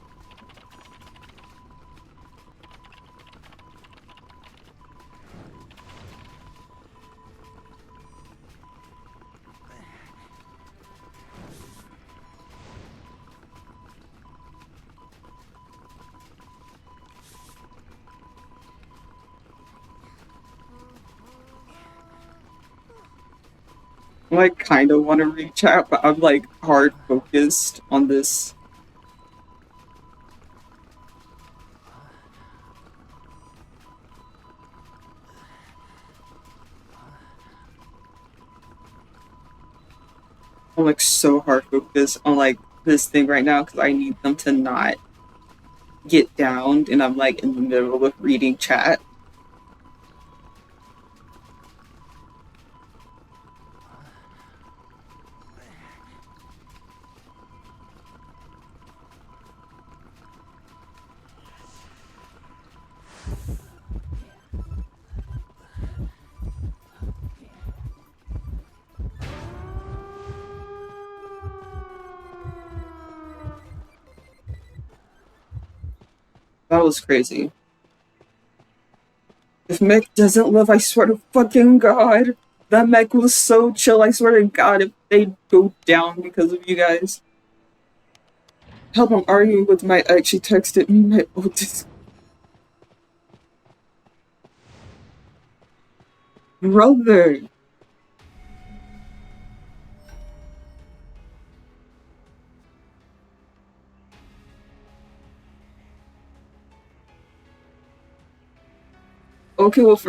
I like kind of want to reach out, but I'm like hard focused on this. I'm like so hard focused on like this thing right now because I need them to not get downed, and I'm like in the middle of reading chat. That was crazy. If mech doesn't live, I swear to fucking God. That mech was so chill, I swear to God, if they go down because of you guys. Help, I'm arguing with my ex. She texted me my oldest brother. Okay, well,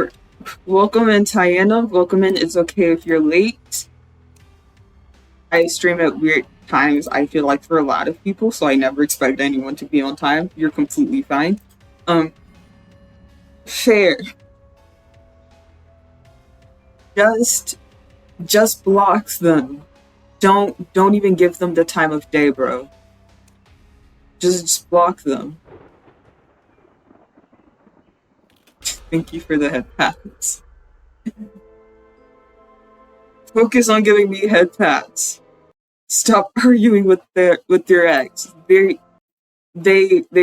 welcome in, Tiana. Welcome in. It's okay if you're late. I stream at weird times, I feel like, for a lot of people, so I never expect anyone to be on time. You're completely fine. Fair. Just block them. Don't even give them the time of day, bro. Just block them. Thank you for the head pats. Focus on giving me head pats. Stop arguing with your ex. They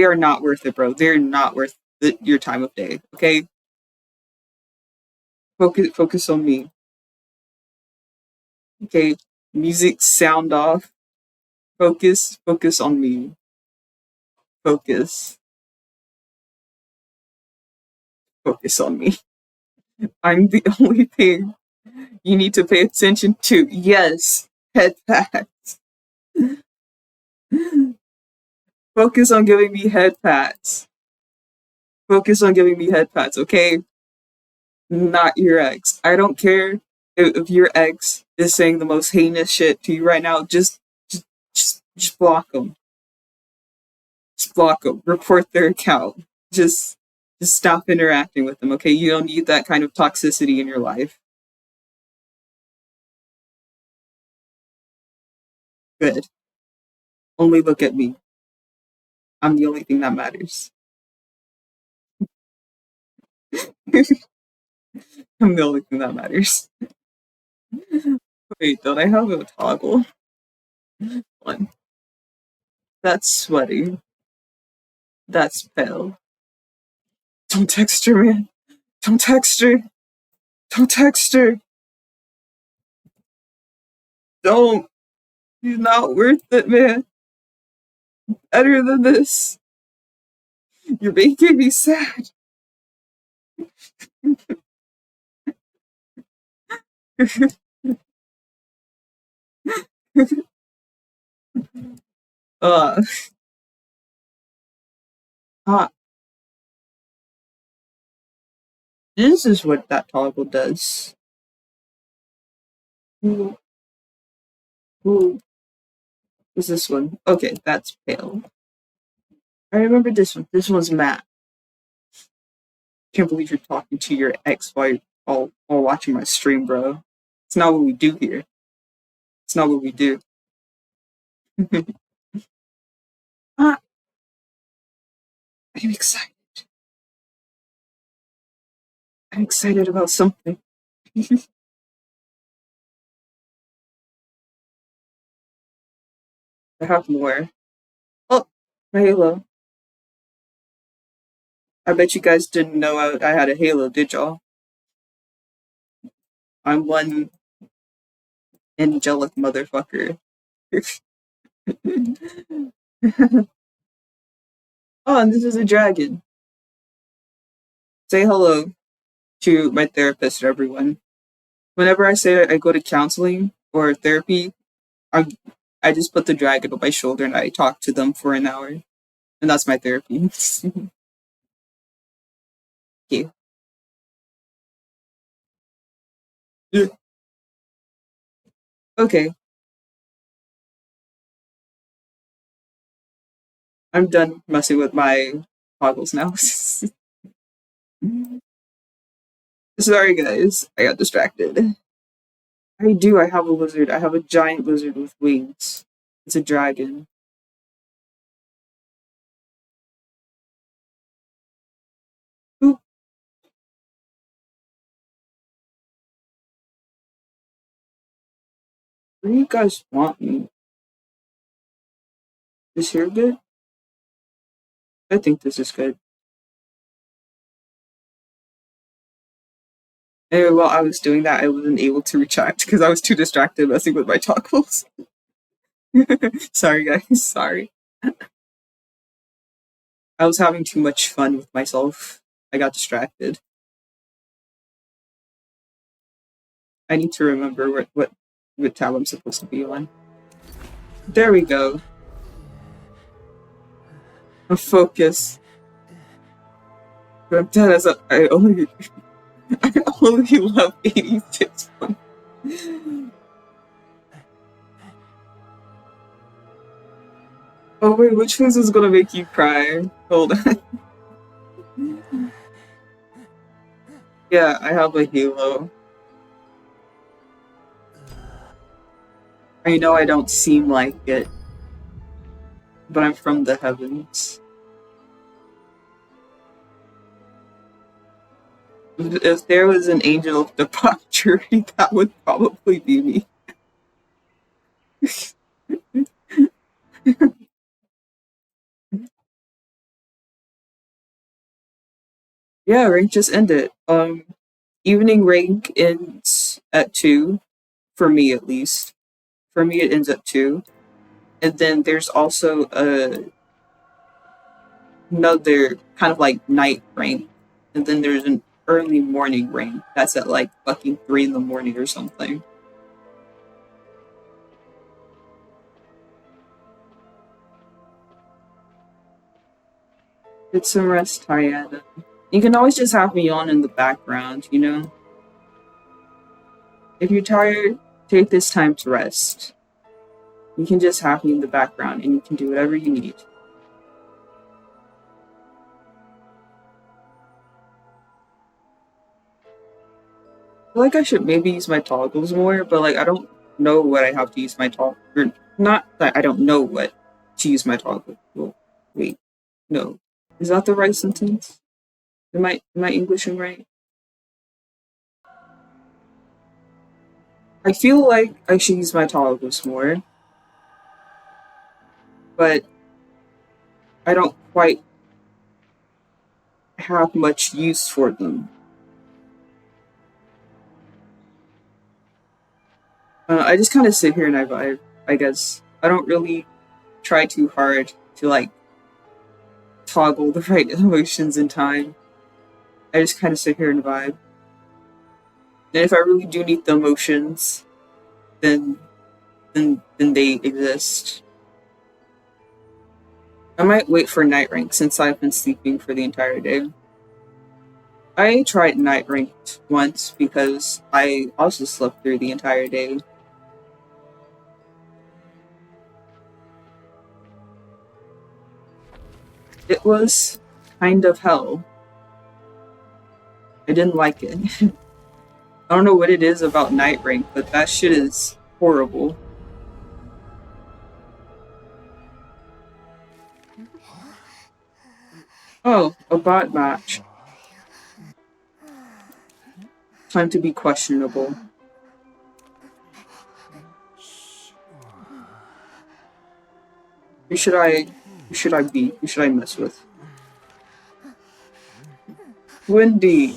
are not worth it, bro. They're not worth your time of day. Okay. Focus on me. Okay. Music sound off. Focus on me. Focus on me. I'm the only thing you need to pay attention to. Yes, head pats. Focus on giving me head pats. Focus on giving me head pats, okay? Not your ex. I don't care if your ex is saying the most heinous shit to you right now. Just block them. Just block them. Report their account. Just stop interacting with them, okay? You don't need that kind of toxicity in your life. Good. Only look at me. I'm the only thing that matters. I'm the only thing that matters. Wait, don't I have a toggle? One. That's sweaty. That's pale. Don't text her, man. Don't text her. Don't text her. Don't. She's not worth it, man. Better than this. You're making me sad. uh, uh, this is what that toggle does. Ooh. Ooh. What's this one? Okay, that's pale. I remember this one. This one's matte. Can't believe you're talking to your ex while watching my stream, bro. It's not what we do here. It's not what we do. I'm excited. I'm excited about something. I have more. Oh, my Halo. I bet you guys didn't know I had a Halo, did y'all? I'm one angelic motherfucker. Oh, and this is a dragon. Say hello to my therapist, everyone. Whenever I say I go to counseling or therapy, I just put the dragon on my shoulder and I talk to them for an hour. And that's my therapy. Okay. Okay. I'm done messing with my toggles now. Sorry, guys. I got distracted. I do. I have a lizard. I have a giant lizard with wings. It's a dragon. Boop. Where do you guys want me? Is here good? I think this is good. Anyway, while I was doing that, I wasn't able to retract because I was too distracted messing with my toggles. Sorry, guys. Sorry. I was having too much fun with myself. I got distracted. I need to remember what tab I'm supposed to be on. There we go. A focus. But I'm dead as I only love 86 points. Oh wait, which face is gonna make you cry? Hold on. Yeah, I have a halo. I know I don't seem like it, but I'm from the heavens. If there was an angel of debauchery, that would probably be me. Yeah, rank just ended. Evening rank ends at 2, for me at least. For me, it ends at 2. And then there's also another kind of like night rank. And then there's an early morning rank that's at like fucking 3 in the morning or something. Get some rest, Tayana. You can always just have me on in the background, you know? If you're tired, take this time to rest. You can just have me in the background and you can do whatever you need. I feel like I should maybe use my toggles more, but like I don't know what I have to use my toggle, or not that I don't know what to use my toggle. Well, wait, no. Is that the right sentence? Am I Englishing right? I feel like I should use my toggles more, but I don't quite have much use for them. I just kind of sit here and I vibe, I guess. I don't really try too hard to like toggle the right emotions in time. I just kind of sit here and vibe. And if I really do need the emotions, then they exist. I might wait for night rank since I've been sleeping for the entire day. I tried night ranked once because I also slept through the entire day. It was kind of hell. I didn't like it. I don't know what it is about night rank, but that shit is horrible. Oh, a bot match. Time to be questionable. Who should I be? Who should I mess with? Wendy.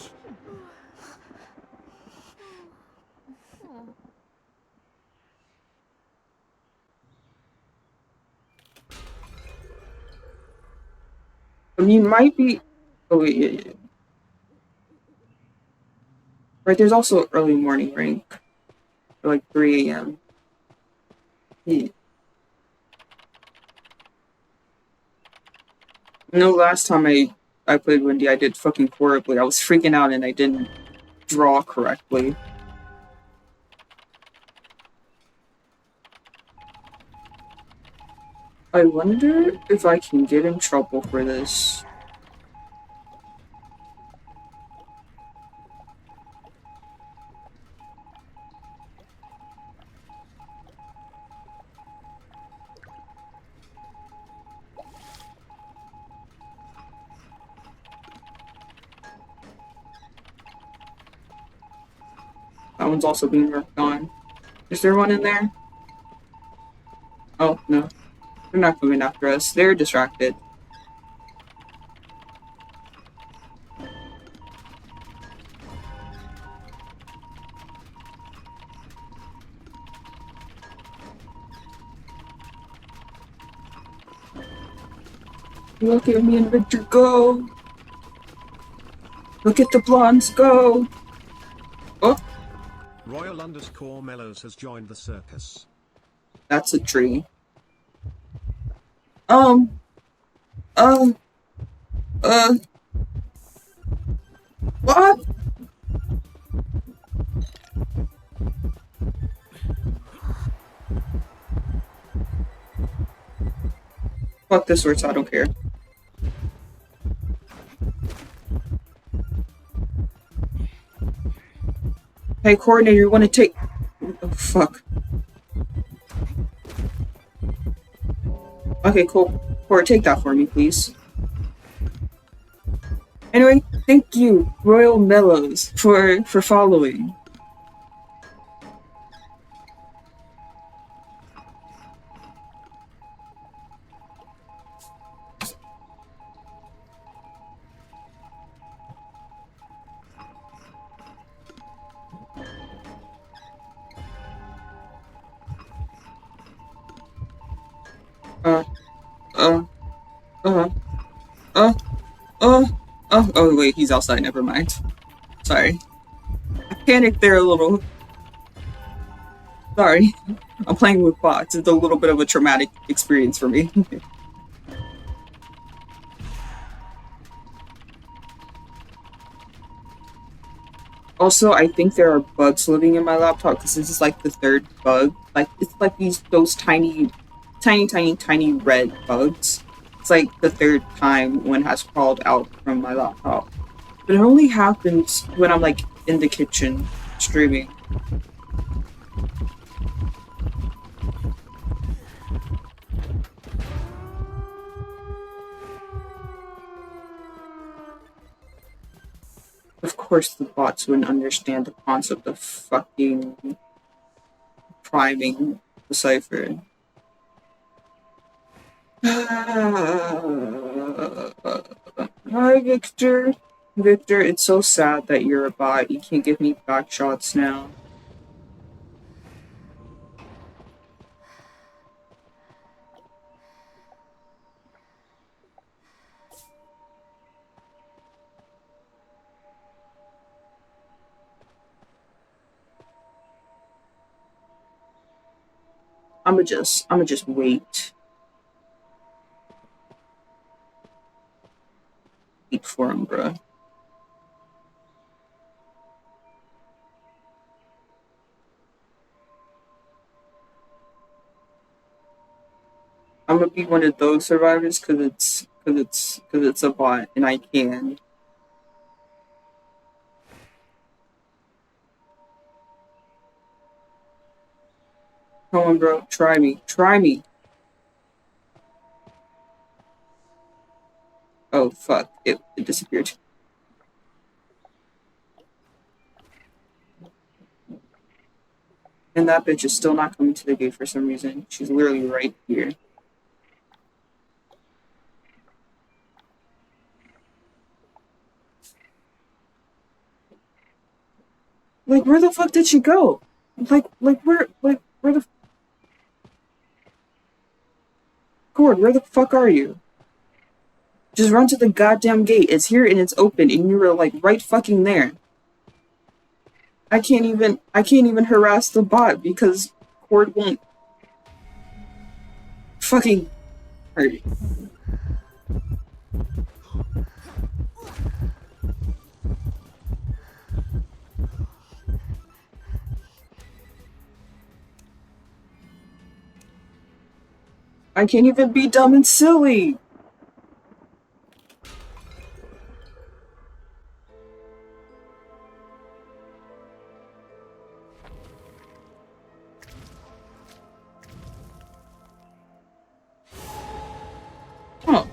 I mean, might be. Oh wait, yeah. Right, there's also early morning rank, for like 3 a.m. Yeah. No, last time I played Wendy, I did fucking horribly. I was freaking out and I didn't draw correctly. I wonder if I can get in trouble for this. That one's also being worked on. Is there one in there? Oh, no. They're not coming after us. They're distracted. Look at me and Victor go! Look at the blondes go! Oh, Royal_Mellows has joined the circus. that's a tree. Uh, uh, what? Fuck this sword, so I don't care. Hey, coordinator, you want to take... Oh, fuck. Okay, cool. Or take that for me, please. Anyway, thank you, Royal Mellows, for following. Uh, uh, uh, uh, oh wait, he's outside, never mind. Sorry. I panicked there a little. Sorry. I'm playing with bots. It's a little bit of a traumatic experience for me. Also, I think there are bugs living in my laptop because this is like the third bug. Like, it's like those tiny red bugs. It's like the third time one has crawled out from my laptop. But it only happens when I'm like in the kitchen streaming. Of course the bots wouldn't understand the concept of fucking priming the cipher. Hi, Victor. Victor, it's so sad that you're a bot. You can't give me back shots now. I'ma just wait. Wait for him, bruh. I'm gonna be one of those survivors because it's a bot and I can. Come on, bro. Try me. Try me. Oh, fuck. It disappeared. And that bitch is still not coming to the gate for some reason. She's literally right here. Like, where the fuck did she go? Like where the... Cord, where the fuck are you? Just run to the goddamn gate. It's here and it's open and you were like right fucking there. I can't even harass the bot because Cord won't fucking hurt. I can't even be dumb and silly. Huh.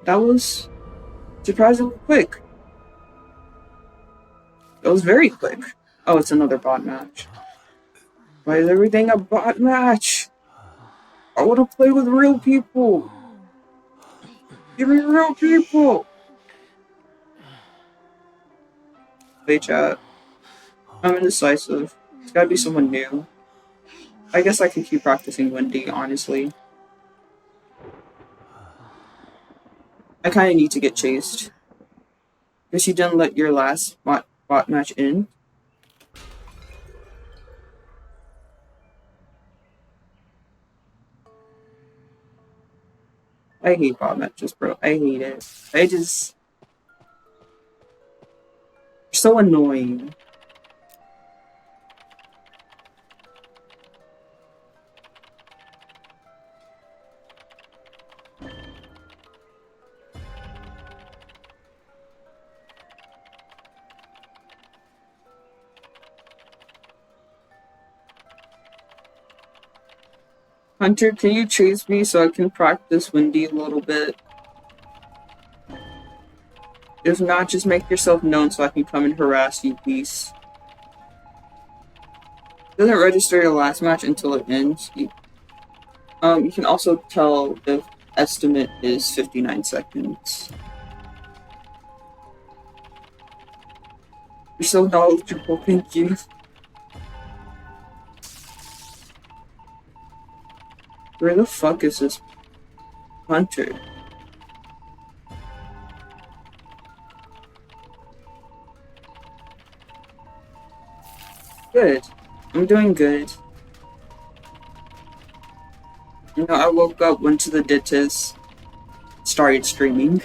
That was surprisingly quick. That was very quick. Oh, it's another bot match. Why is everything a bot match? I want to play with real people. Give me real people. Play chat. I'm indecisive. It's gotta be someone new. I guess I could keep practicing Wendy, honestly. I kinda need to get chased. Guess you didn't let your last bot match in? I hate bot matches, bro. I hate it. They're so annoying. Hunter, can you chase me so I can practice Wendy a little bit? If not, just make yourself known so I can come and harass you, please. It doesn't register your last match until it ends. You can also tell if estimate is 59 seconds. You're so knowledgeable, thank you. Where the fuck is this Hunter? Good. I'm doing good. You know, I woke up, went to the dentist, started streaming.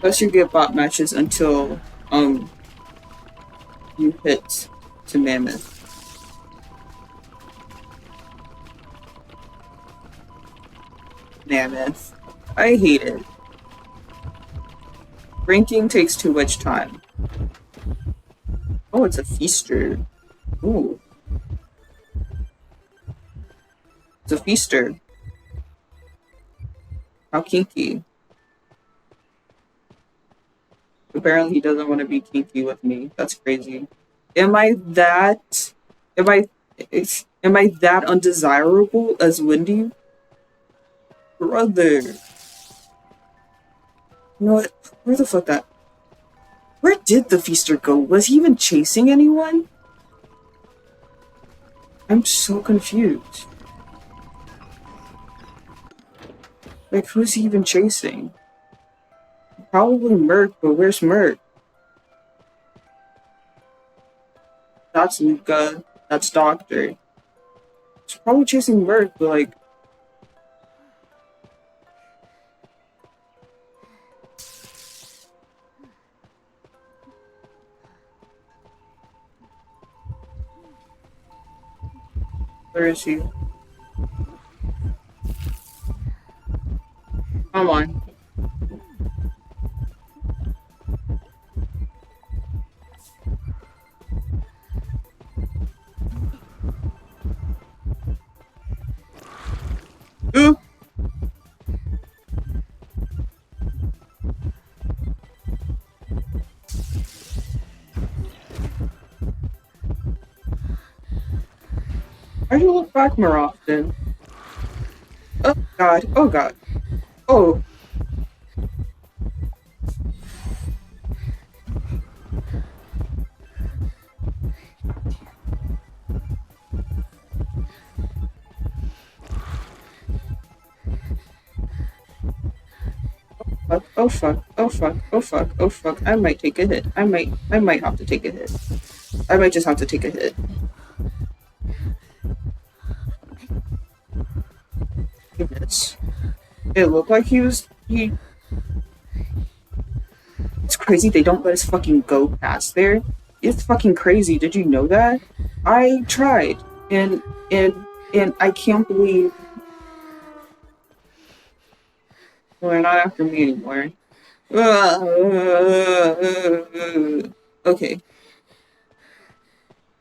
Plus you get bot matches until, you hit to Mammoth. Mammoth. I hate it. Ranking takes too much time. Oh, it's a feaster. Ooh. It's a feaster. How kinky. Apparently he doesn't want to be kinky with me. That's crazy. Am I that undesirable as Wendy? Brother. You know what? Where the fuck that? Where did the feaster go? Was he even chasing anyone? I'm so confused. Like, who's he even chasing? Probably Merc, but where's Merc? That's Luca. That's Doctor. He's probably chasing Merc, but like... Where is he? Come on. Ooh! Why do you look back more often? Oh god, oh god. Oh. Fuck, oh fuck, oh fuck, oh fuck, oh fuck. I might take a hit. I might have to take a hit. I might just have to take a hit. Goodness. It looked like he... It's crazy they don't let us fucking go past there. It's fucking crazy, did you know that? I tried, and I can't believe... Well, they're not after me anymore. Okay.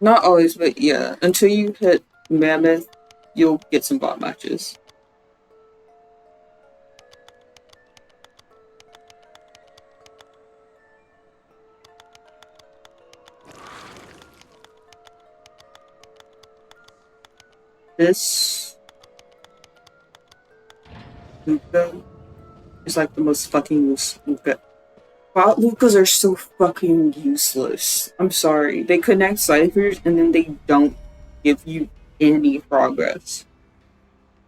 Not always, but yeah. Until you hit Mammoth, you'll get some bot matches. this Luca is like the most fucking useless Luca. Bot Lucas are so fucking useless. I'm sorry. They connect ciphers and then they don't give you any progress.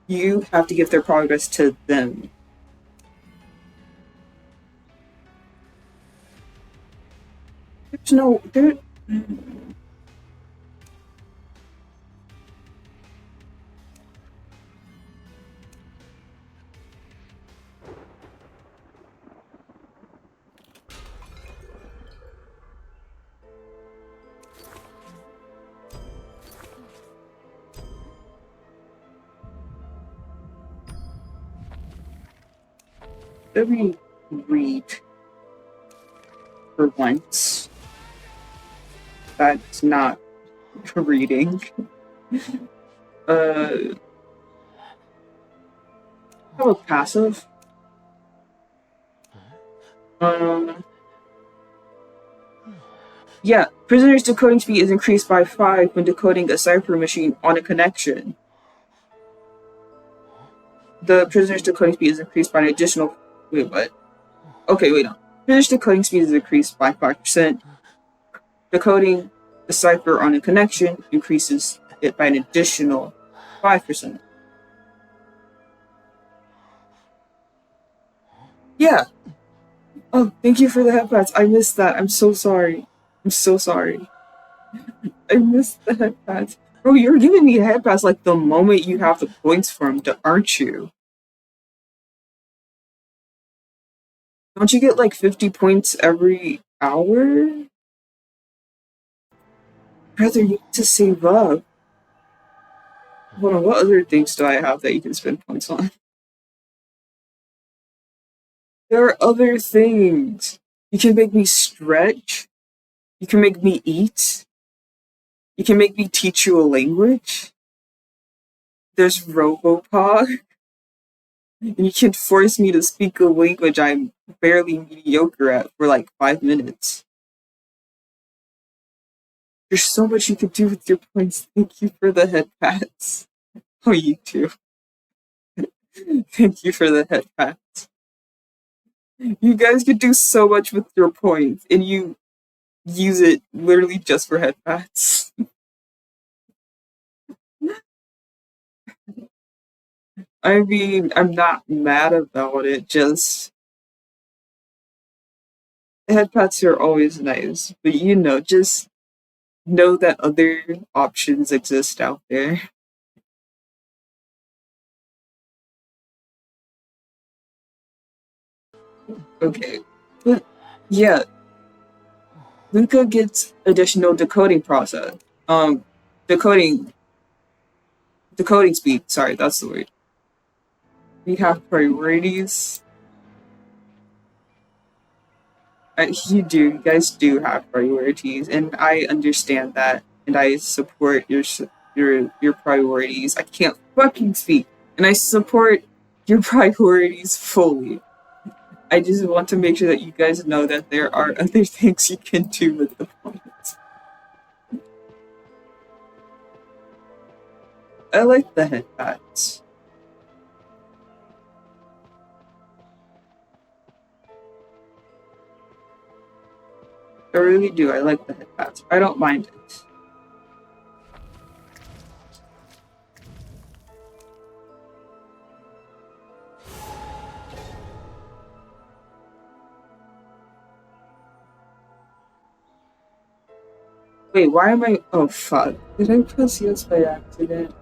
You have to give their progress to them. There's no... There... Let me read for once. That's not reading. I have a passive. Yeah, prisoner's decoding speed is increased by 5 when decoding a cipher machine on a connection. The prisoner's decoding speed is increased by an additional... Wait, what? Okay, wait, no. Prisoner's decoding speed is increased by 5%. Decoding the cipher on a connection increases it by an additional 5%. Yeah. Oh, thank you for the headpats. I missed that. I'm so sorry. I'm so sorry. I missed the headpats. Bro, you're giving me headpats like the moment you have the points for them, aren't you? Don't you get like 50 points every hour? Brother, you need to save up. Hold on, what other things do I have that you can spend points on? There are other things. You can make me stretch. You can make me eat. You can make me teach you a language. There's Robopog. And you can force me to speak a language I'm barely mediocre at for like 5 minutes. There's so much you could do with your points. Thank you for the head pats. Oh, you too. Thank you for the head pats. You guys could do so much with your points, and you use it literally just for head pats. I mean, I'm not mad about it, just head pats are always nice, but you know, just know that other options exist out there. Okay, but yeah, Luca gets additional decoding process. Decoding speed. Sorry, that's the word. We have priorities. You guys do have priorities, and I understand that, and I support your priorities. I can't fucking speak, and I support your priorities fully. I just want to make sure that you guys know that there are other things you can do with the points. I like the headpats. I really do. I like the headpats. I don't mind it. Wait, why am I... Oh, fuck. Did I press yes by accident?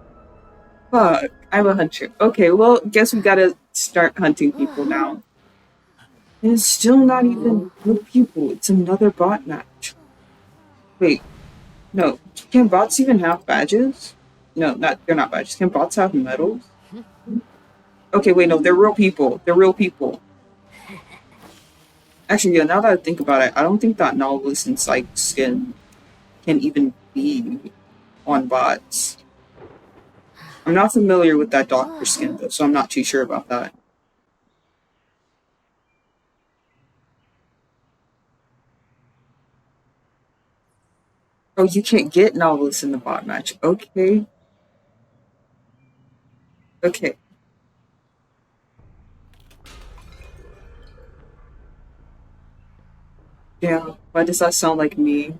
Fuck. I'm a hunter. Okay, well, guess we gotta start hunting people now. And it's still not even real people. It's another bot match. Wait. No. Can bots even have badges? No, they're not badges. Can bots have medals? Okay, wait, no, they're real people. They're real people. Actually, yeah, now that I think about it, I don't think that novelist and psych skin can even be on bots. I'm not familiar with that doctor skin, though, so I'm not too sure about that. Oh, you can't get novelists in the bot match. Okay. Okay. Yeah, why does that sound like me?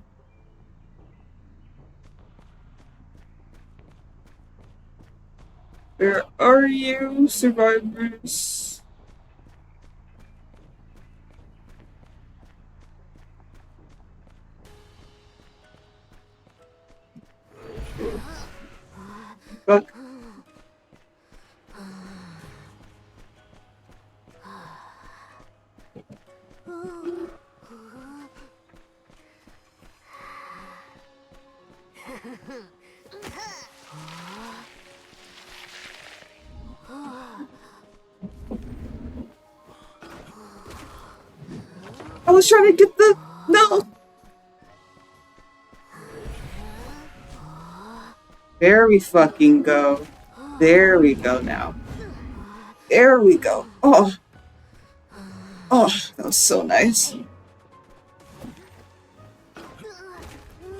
Where are you, survivors? Fuck. I was trying to get the... No! There we fucking go. There we go now. There we go. Oh. Oh, that was so nice.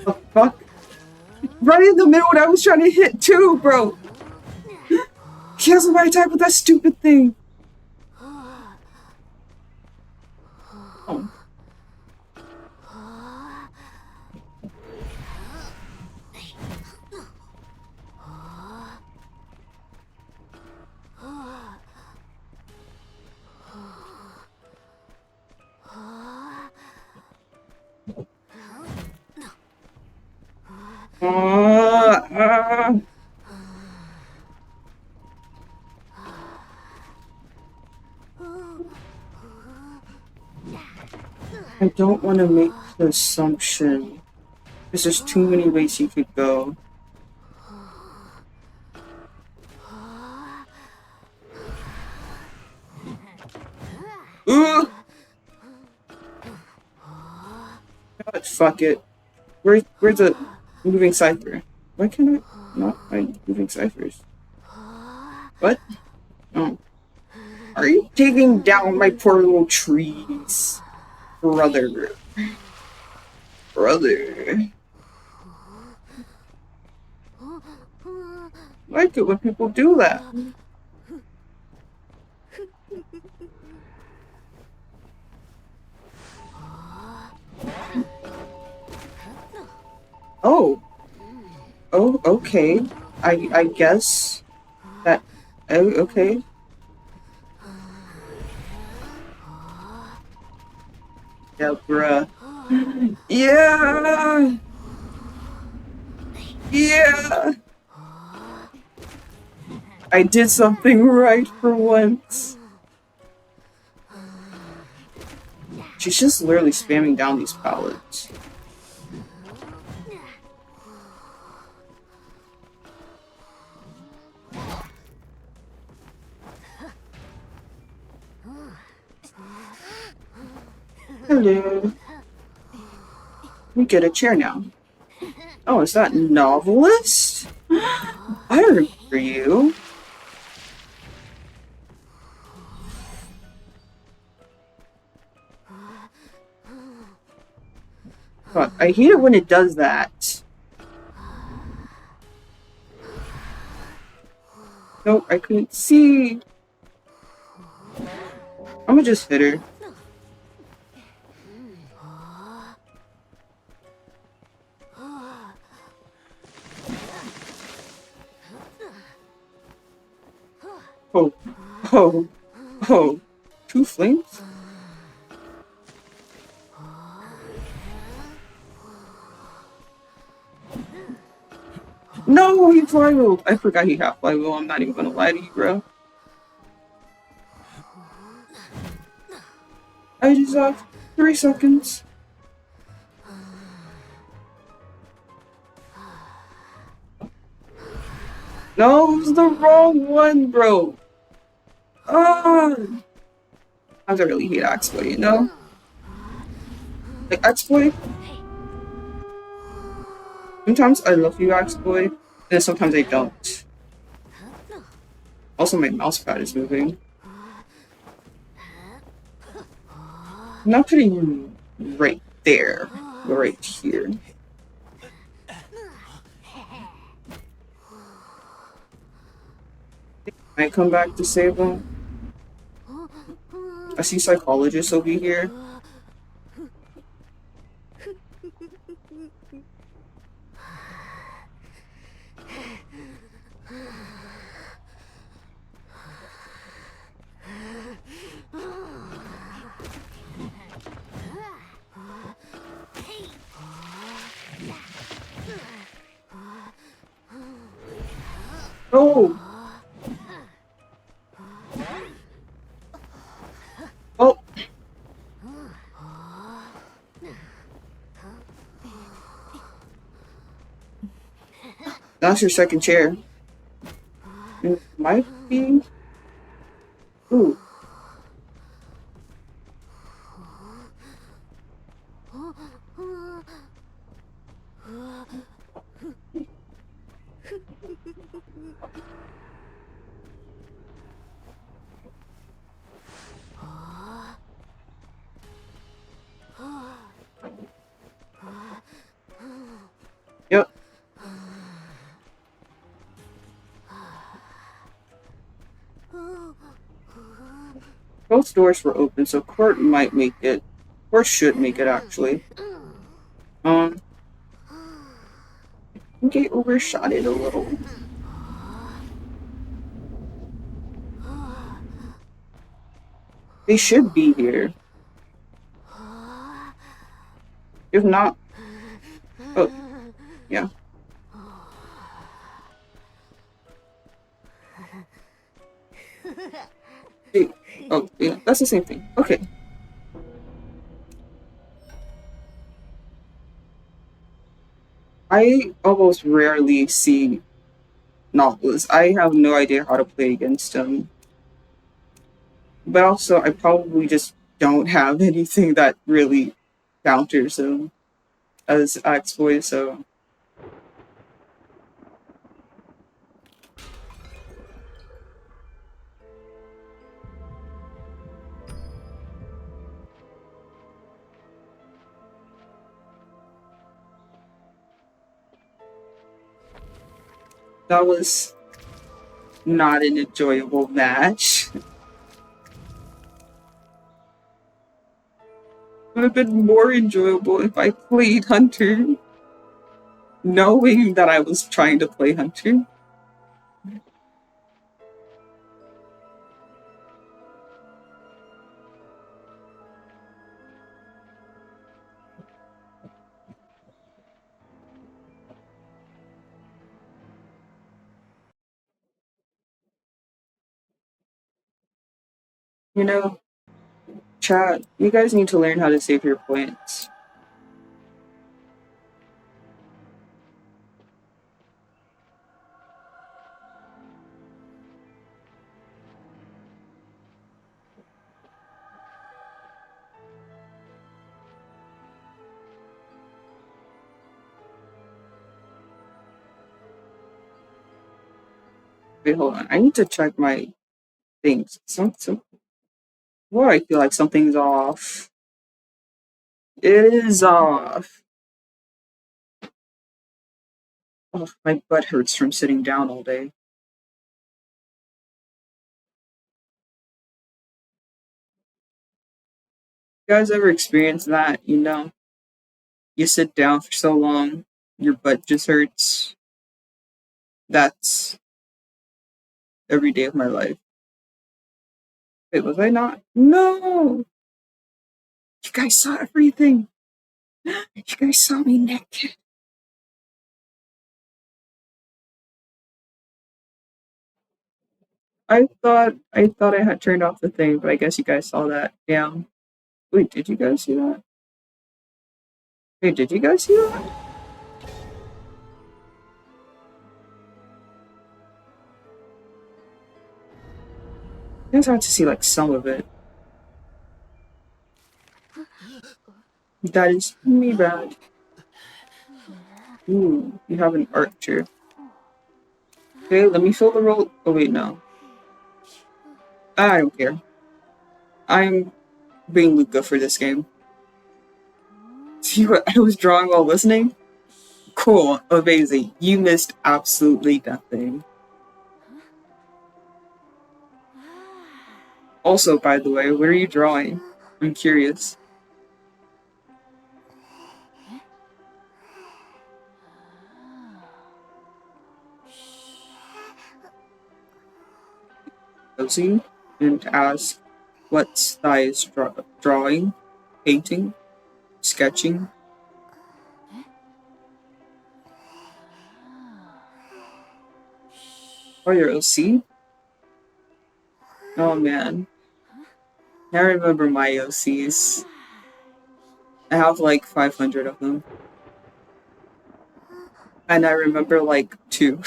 The fuck? Right in the middle when I was trying to hit too, bro. Cancel my attack with that stupid thing. Oh. I don't want to make the assumption, because there's too many ways you could go. Ugh! God, fuck it. Where's the moving cipher? Why can't I not find moving ciphers? What? Oh. Are you taking down my poor little trees? Brother. Brother. I like it when people do that. Oh. Oh, okay. I guess that... Oh, okay. Yeah, bruh. Yeah! Yeah! I did something right for once. She's just literally spamming down these pallets. Hello. We get a chair now. Oh, is that novelist? I remember you. God, I hate it when it does that. Nope, I couldn't see. I'm gonna just hit her. Oh, oh, oh. 2 flames? No, he flywheeled. I forgot he had flywheel. I'm not even gonna lie to you, bro. I just have 3 seconds. No, it was the wrong one, bro. Oh, I really hate exploit, you know? Like, exploit. Sometimes I love you, exploit, and sometimes I don't. Also, my mouse pad is moving. I'm not putting you right there, but right here. I come back to save him. I see psychologists over here. Oh! Oh! That's your second chair. It might be. Ooh. Yep. Both doors were open, so Court might make it. Or should make it, actually. I think I overshot it a little. They should be here. If not... Oh, yeah. Hey. Oh, yeah, that's the same thing. Okay. I almost rarely see novelists. I have no idea how to play against them. But also, I probably just don't have anything that really counters them as exploits, so... That was not an enjoyable match. Would have been more enjoyable if I played Hunter, knowing that I was trying to play Hunter. You know, chat, you guys need to learn how to save your points. Wait, hold on. I need to check my things. Well, I feel like something's off. It is off. Oh, my butt hurts from sitting down all day. You guys ever experienced that? You know, you sit down for so long, your butt just hurts. That's every day of my life. Wait, was I not? No! You guys saw everything! You guys saw me naked. I thought I had turned off the thing, but I guess you guys saw that. Damn. Wait, did you guys see that? Wait, did you guys see that? You guys had to see like some of it. That is me bad. Ooh, you have an archer. Okay, let me fill the role. Oh wait, no. I don't care. I'm being Luca for this game. See what I was drawing while listening? Cool, amazing. You missed absolutely nothing. Also, by the way, what are you drawing? I'm curious. Josie and ask what's Thai's drawing, painting, sketching. Oh, your OC? Oh man. I remember my OCs. I have like 500 of them. And I remember like 2.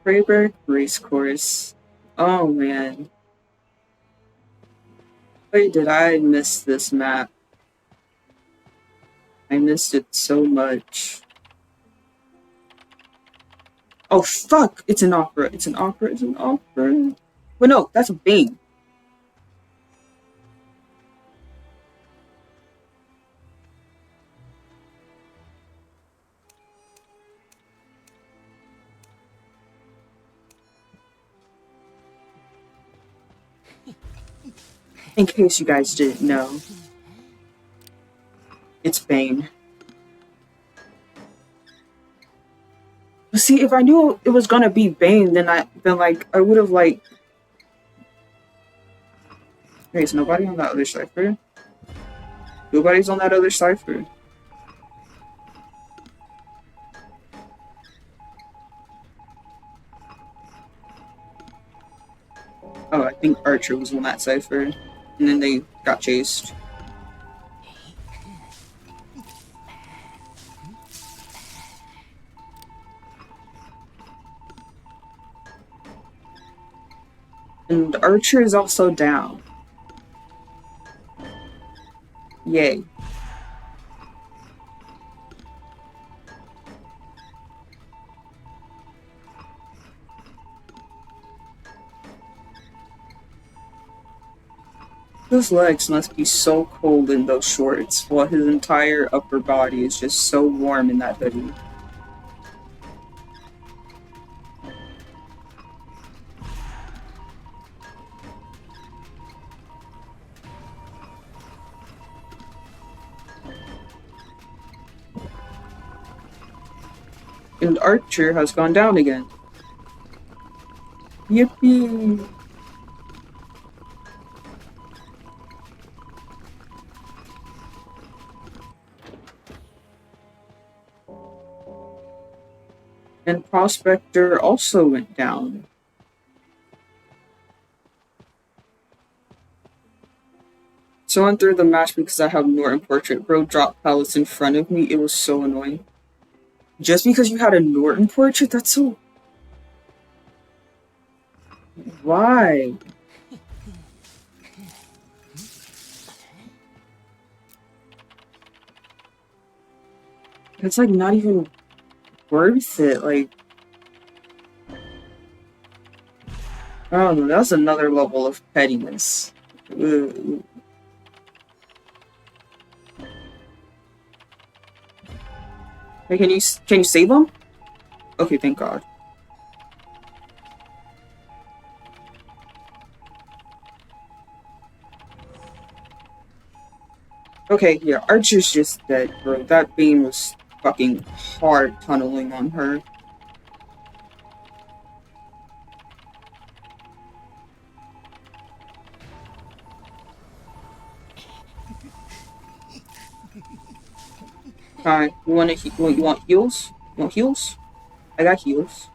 Freiburg Race Course. Oh man. Wait, did I miss this map? I missed it so much. Oh fuck! It's an opera. It's an opera. It's an opera. Well, no, that's a Bane. In case you guys didn't know, it's Bane. See, if I knew it was gonna be Bane, then I would have like. Hey, is nobody on that other cipher? Nobody's on that other cipher. Oh, I think Archer was on that cipher, and then they got chased. And Archer is also down. Yay. His legs must be so cold in those shorts, while his entire upper body is just so warm in that hoodie. And Archer has gone down again. Yippee! And Prospector also went down. So I went through the match because I have Norton Portrait. Bro dropped pallets in front of me. It was so annoying. Just because you had a Norton Portrait? That's so... Why? It's like not even worth it. Like, I don't know. That's another level of pettiness. Ugh. Hey, can you save him? Okay, thank God. Okay, yeah, Archer's just dead, bro. That beam was fucking hard tunneling on her. Alright, you want heals? You want heals? I got heals.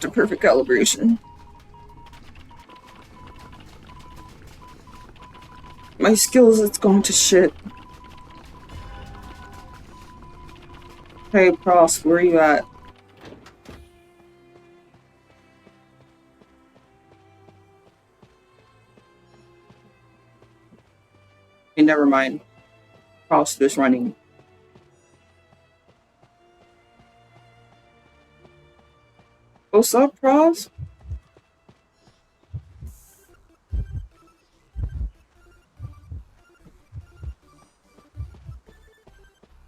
the perfect calibration. My skills, it's gone to shit. Hey, Prost, where you at? Hey, never mind. Prost is running. What's up, Prost?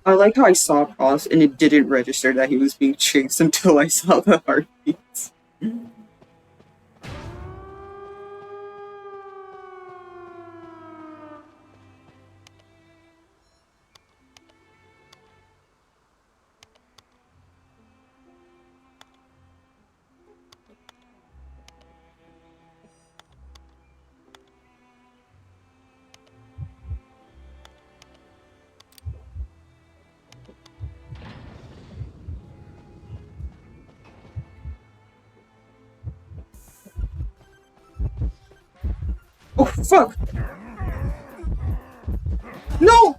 I like how I saw Prost and it didn't register that he was being chased until I saw the heartbeats. Oh, fuck! No!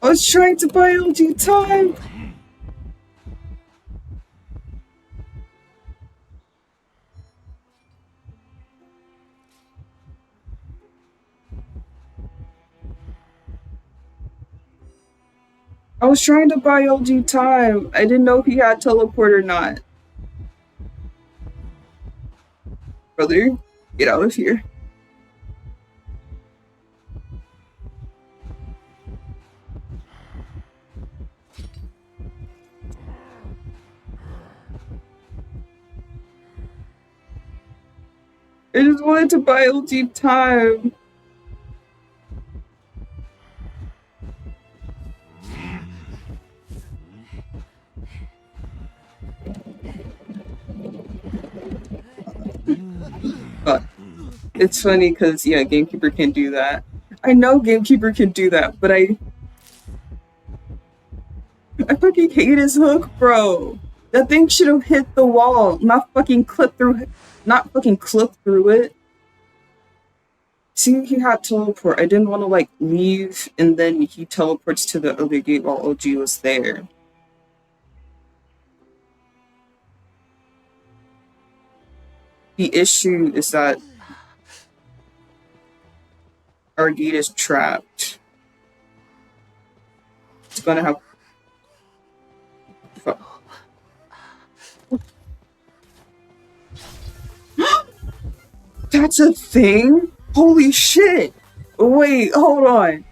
I was trying to buy LG time! I was trying to buy LG time. I didn't know if he had teleport or not. Brother, get out of here. I just wanted to buy LG time. But it's funny because, yeah, Gamekeeper can do that. I know Gamekeeper can do that, but I fucking hate his hook, bro. That thing should have hit the wall, not fucking clip through it. See, he had teleport. I didn't want to, like, leave, and then he teleports to the other gate while OG was there. The issue is that our gate is trapped. It's gonna have... Fuck. That's a thing? Holy shit! Wait, hold on.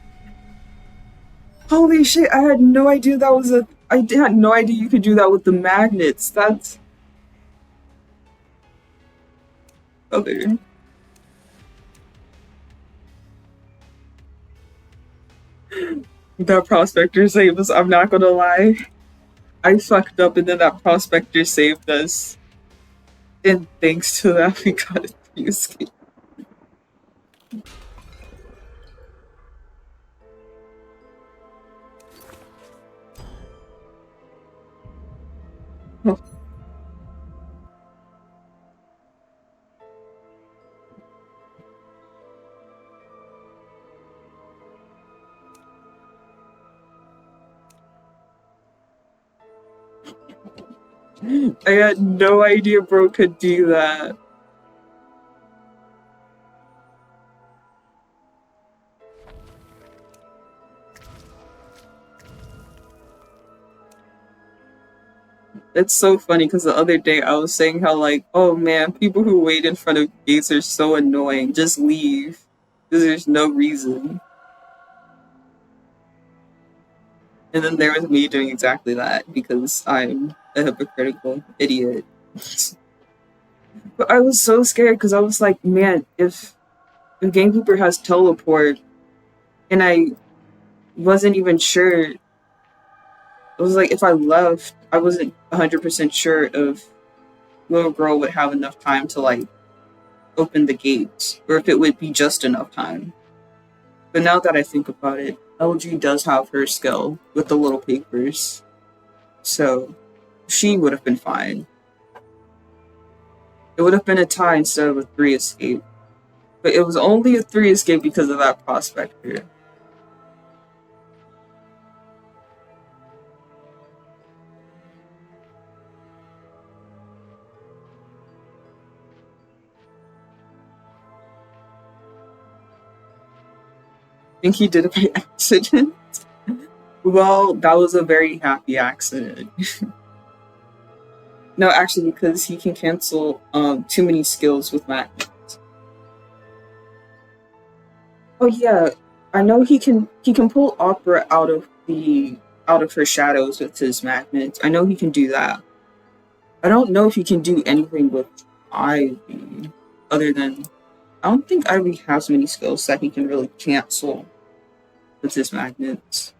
Holy shit, I had no idea that was a... I had no idea you could do that with the magnets. That's... Other. That prospector saved us, I'm not gonna lie. I fucked up and then that prospector saved us. And thanks to that, we got a free escape. Oh. I had no idea bro could do that. It's so funny because the other day I was saying how, like, oh man, people who wait in front of gates are so annoying. Just leave. Because there's no reason. And then there was me doing exactly that because I'm a hypocritical idiot. But I was so scared because I was like, man, if Gamekeeper has teleport and I wasn't even sure, it was like if I left, I wasn't 100% sure if little girl would have enough time to, like, open the gates, or if it would be just enough time. But now that I think about it, LG does have her skill with the little papers, so she would have been fine. It would have been a tie instead of a 3 escape. But it was only a 3 escape because of that prospector. I think he did it by accident. Well, that was a very happy accident. No, actually, because he can cancel too many skills with magnets. Oh yeah, I know he can pull Opera out of her shadows with his magnets. I know he can do that. I don't know if he can do anything with Ivy other than I don't think Ivy has many skills that he can really cancel with his magnets.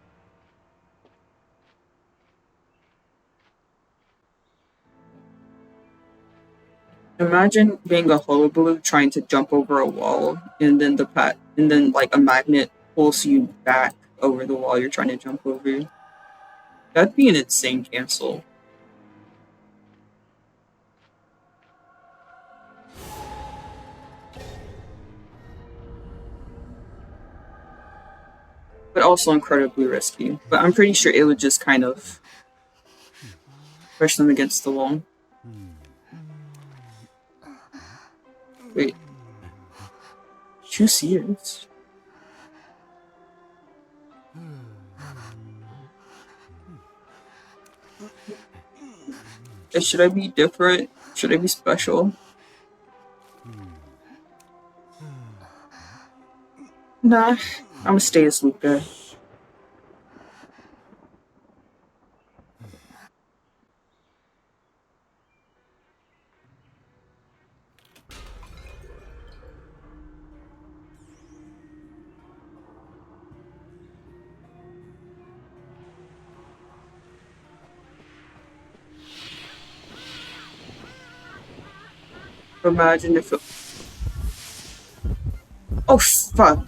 Imagine being a hullabaloo trying to jump over a wall, and then like a magnet pulls you back over the wall you're trying to jump over. That'd be an insane cancel. But also incredibly risky. But I'm pretty sure it would just kind of push them against the wall. Wait. 2 seers? Should I be different? Should I be special? Nah, I'm gonna stay as Luca. Imagine if it... Oh, fuck.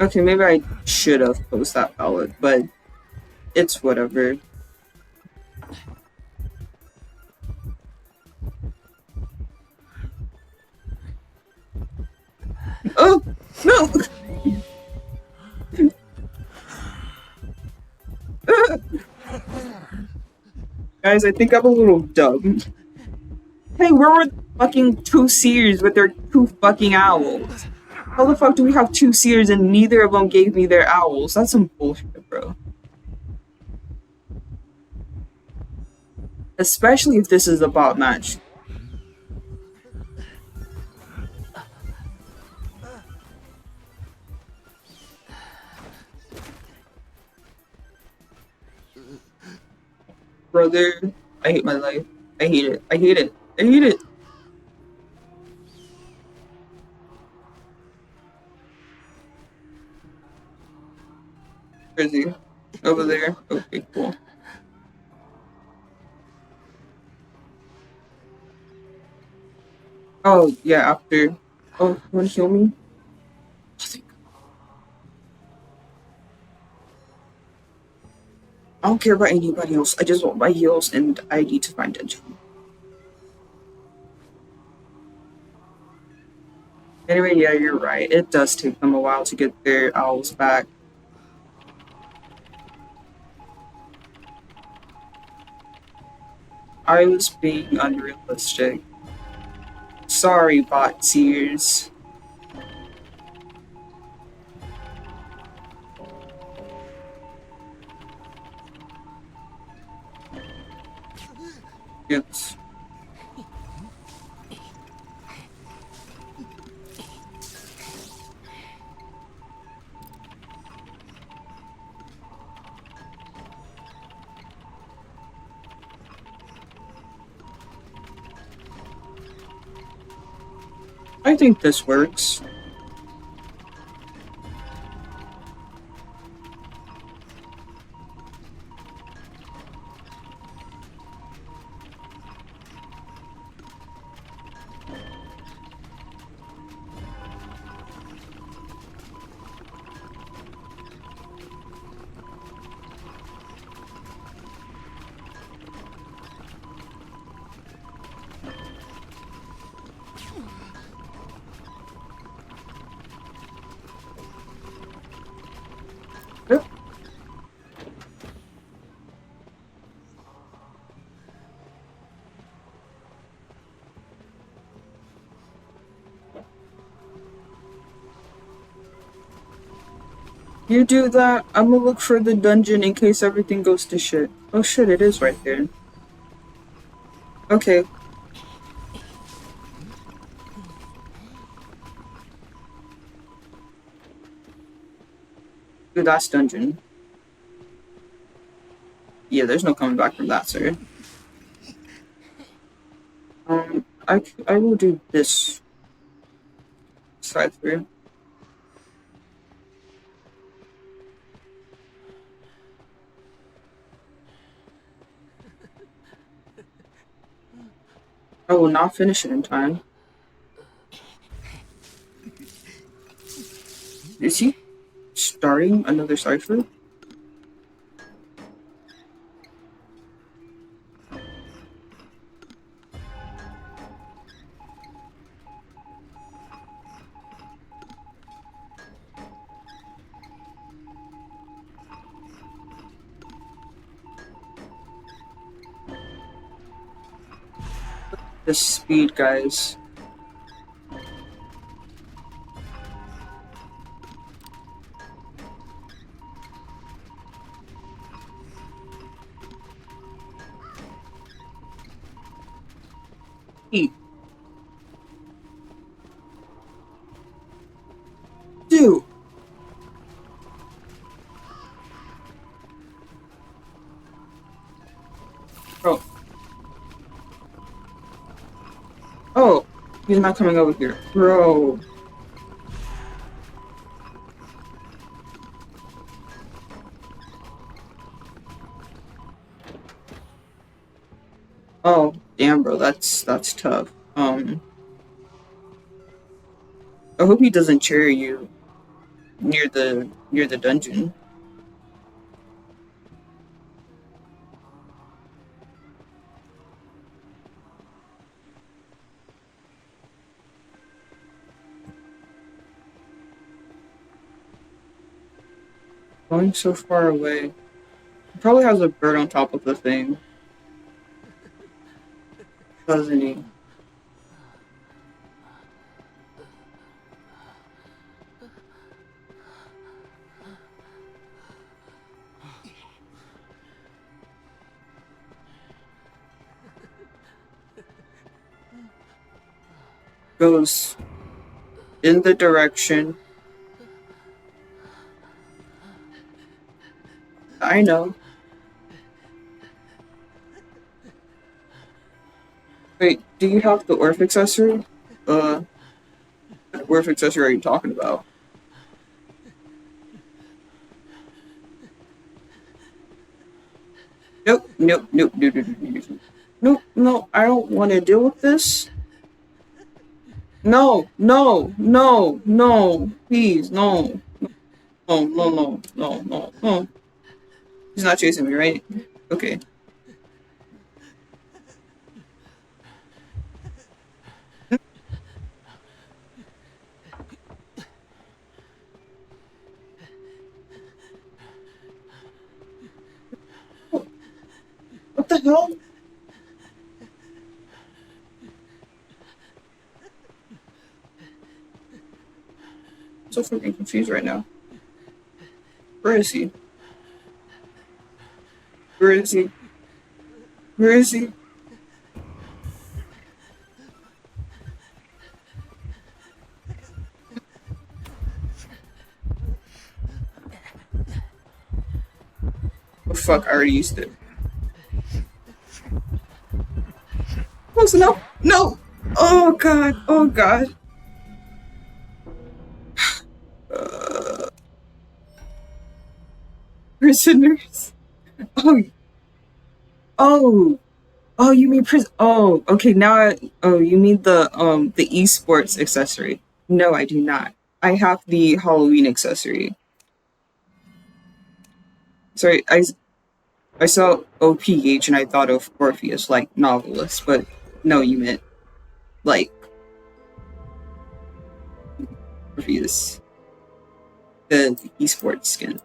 Okay, maybe I should have posed that ballot, but it's whatever. Oh, no! Guys, I think I'm a little dumb. Hey, where were the fucking 2 seers with their 2 fucking owls? How the fuck do we have 2 seers and neither of them gave me their owls? That's some bullshit, bro. Especially if this is a bot match. Brother, I hate my life. I hate it. I hate it. I hate it. Where is he? Over there. Okay, cool. Oh, yeah, after. Oh, you wanna heal me? I don't care about anybody else. I just want my heals and I need to find Denji. Anyway, yeah, you're right. It does take them a while to get their owls back. I was being unrealistic. Sorry, bot seers. Oops. I think this works. You do that, I'm gonna look for the dungeon in case everything goes to shit. Oh shit, it is right there. Okay. Dude, that's dungeon. Yeah, there's no coming back from that, sir. I will do this side through. I will not finish it in time. Is he starting another cipher? The speed, guys. Eat. Dude. Bro. Oh, he's not coming over here. Bro. Oh, damn, bro, that's tough. I hope he doesn't chair you near the dungeon. Going so far away. He probably has a bird on top of the thing, doesn't he? Goes in the direction. I know. Wait, do you have the Orph accessory? What Orph accessory are you talking about? Nope, nope, nope, nope, nope, nope, nope. Nope, no, I don't want to deal with this. No, no, no, no, please, no. No, no, no, no, no, no. He's not chasing me, right? Okay. What the hell? I'm so fucking confused right now. Where is he? Where is he? Where is he? Oh fuck, I already used it. Close enough. No! Oh god, oh god. Prisoners. Oh, oh, oh, you mean oh, okay, oh, you mean the esports accessory. No, I do not. I have the Halloween accessory. Sorry, I saw OPH and I thought of Orpheus, like novelist, but no, you meant like Orpheus, the esports skin.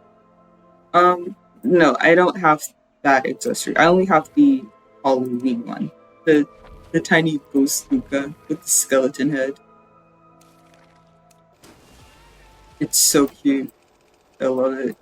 No, I don't have that accessory. I only have the Halloween one. The tiny ghost Luca with the skeleton head. It's so cute. I love it.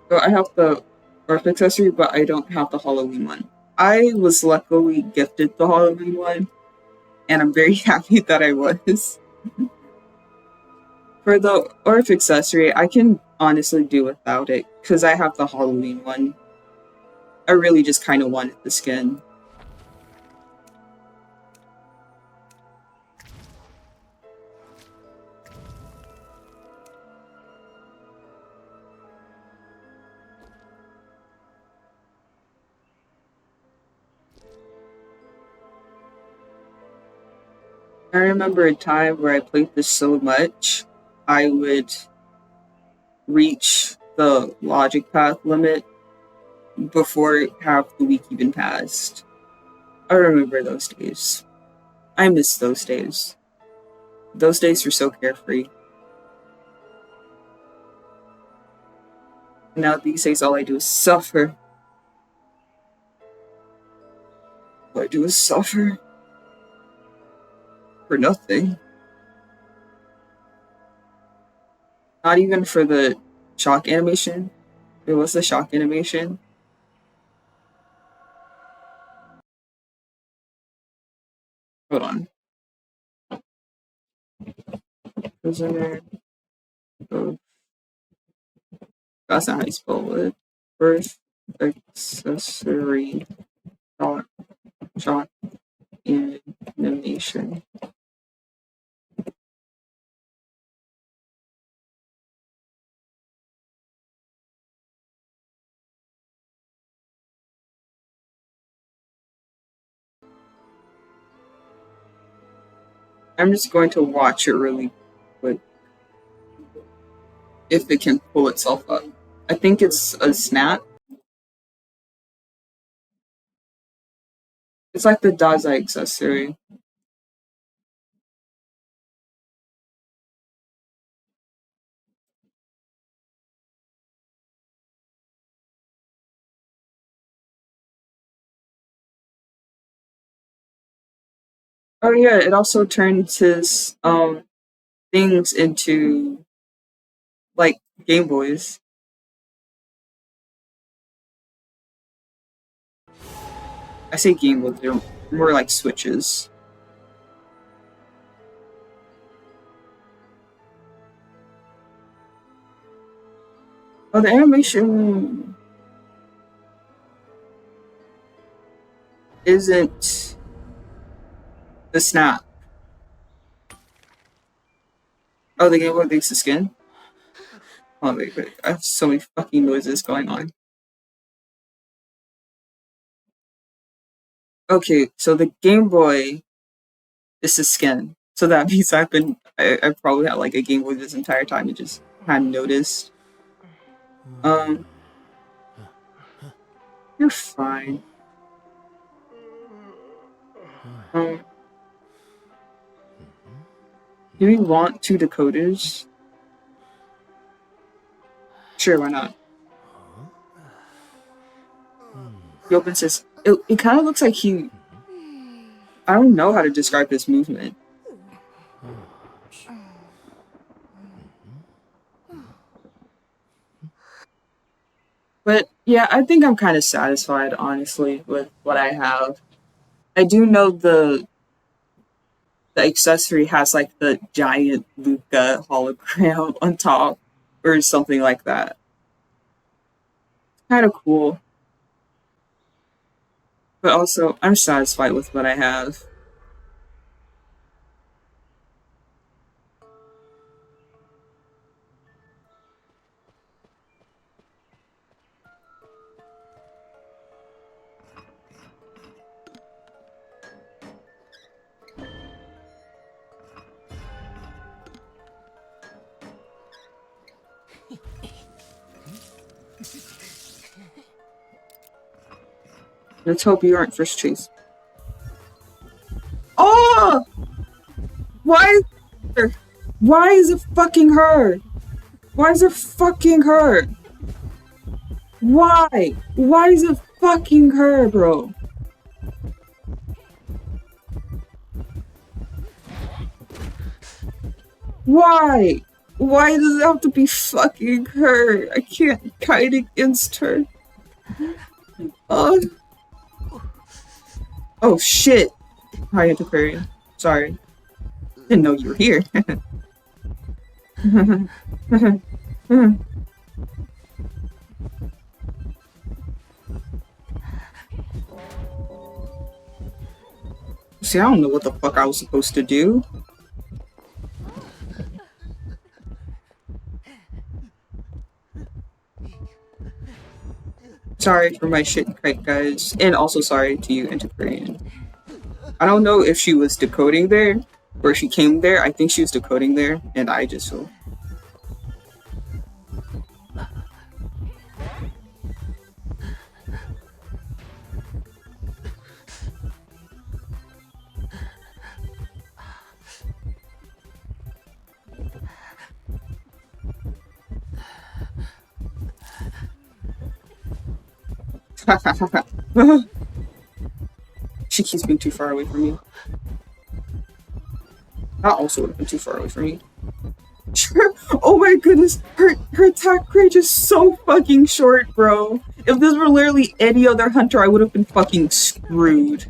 So I have the Earth accessory, but I don't have the Halloween one. I was luckily gifted the Halloween one, and I'm very happy that I was. For the Earth accessory, I can honestly do without it, because I have the Halloween one. I really just kind of wanted the skin. I remember a time where I played this so much, I would reach the logic path limit before half the week even passed. I remember those days. I miss those days. Those days were so carefree. Now these days all I do is suffer. All I do is suffer. For nothing. Not even for the shock animation. It was the shock animation. Hold on. Prisoner. Oh, that's not how you spell it. Birth accessory shock animation. I'm just going to watch it really quick. If it can pull itself up. I think it's a snap. It's like the Dazai accessory. Oh yeah, it also turns his things into like Game Boys. I say Game Boys, they're more like Switches. Oh, the animation isn't the snap. Oh, the Game Boy makes the skin? Oh, wait. I have so many fucking noises going on. Okay, so the Game Boy is the skin. So that means I probably had like a Game Boy this entire time and just hadn't noticed. You're fine. Do we want 2 decoders? Sure, why not? He opens his... It kind of looks like he... I don't know how to describe this movement. But yeah, I think I'm kind of satisfied, honestly, with what I have. I do know the accessory has like the giant Luca hologram on top or something like that. Kind of cool. But also, I'm satisfied with what I have. Let's hope you aren't first choice. Oh! Why is it fucking her? Why is it fucking her? Why? Why is it fucking her, bro. Why? Why does it have to be fucking her? I can't kite against her. Oh shit. Hi, Antiquarian. Sorry. Didn't know you were here. See, I don't know what the fuck I was supposed to do. Sorry for my shit kite, guys. And also sorry to you, Antiquarian. I don't know if she was decoding there, or she came there. I think she was decoding there, and I just so. She keeps being too far away from me. That also would have been too far away from me. Oh my goodness, her attack range is so fucking short, bro. If this were literally any other hunter, I would have been fucking screwed.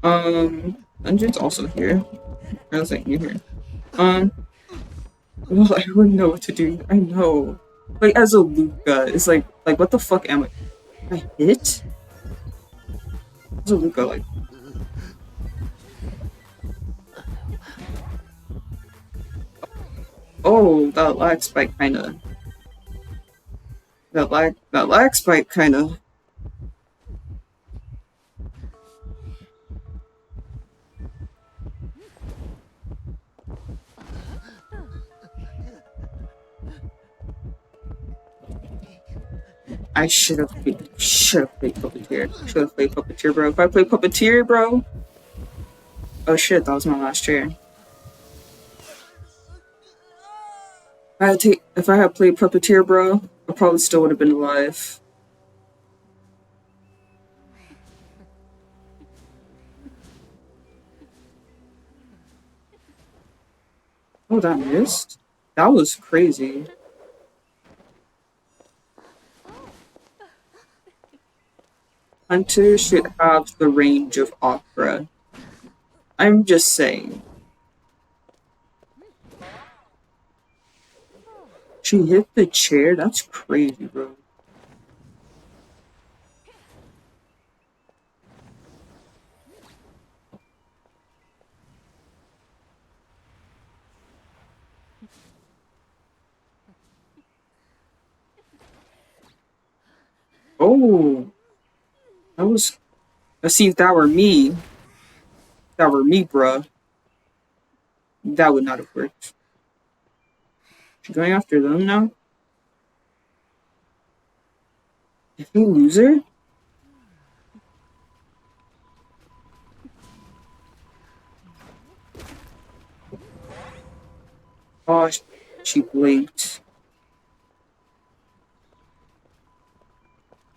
Dungeon's also here. I was like, you here. Well, I wouldn't know what to do. I know. Like, as a Luca, it's like what the fuck am I? I hit? As a Luca, like. Oh, that lag spike kinda. That lag spike kinda. I should have played Puppeteer. Should have played Puppeteer, bro. If I played Puppeteer, bro. Oh shit, that was my last chair. If I had played Puppeteer, bro, I probably still would have been alive. Oh, that missed? That was crazy. Hunter should have the range of Opera. I'm just saying. She hit the chair? That's crazy, bro. Oh. That was... Let's see if that were me. If that were me, bruh. That would not have worked. She's going after them now? If you lose her? Oh, she blinked.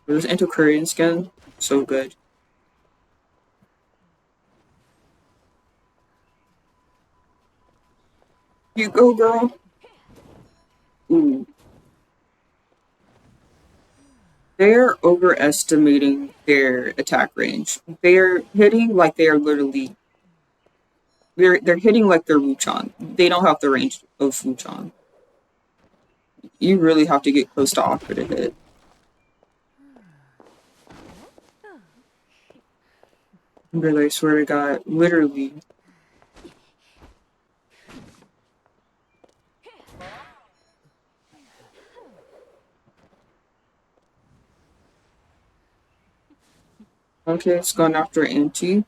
Those antiquarian skin, so good. You go, girl. Ooh. They're overestimating their attack range. They're hitting like they are literally. They're hitting like they're Wuchan. They don't have the range of Wuchan. You really have to get close to Aqua to hit. Really, I swear to God, literally. Okay, it's going after Auntie.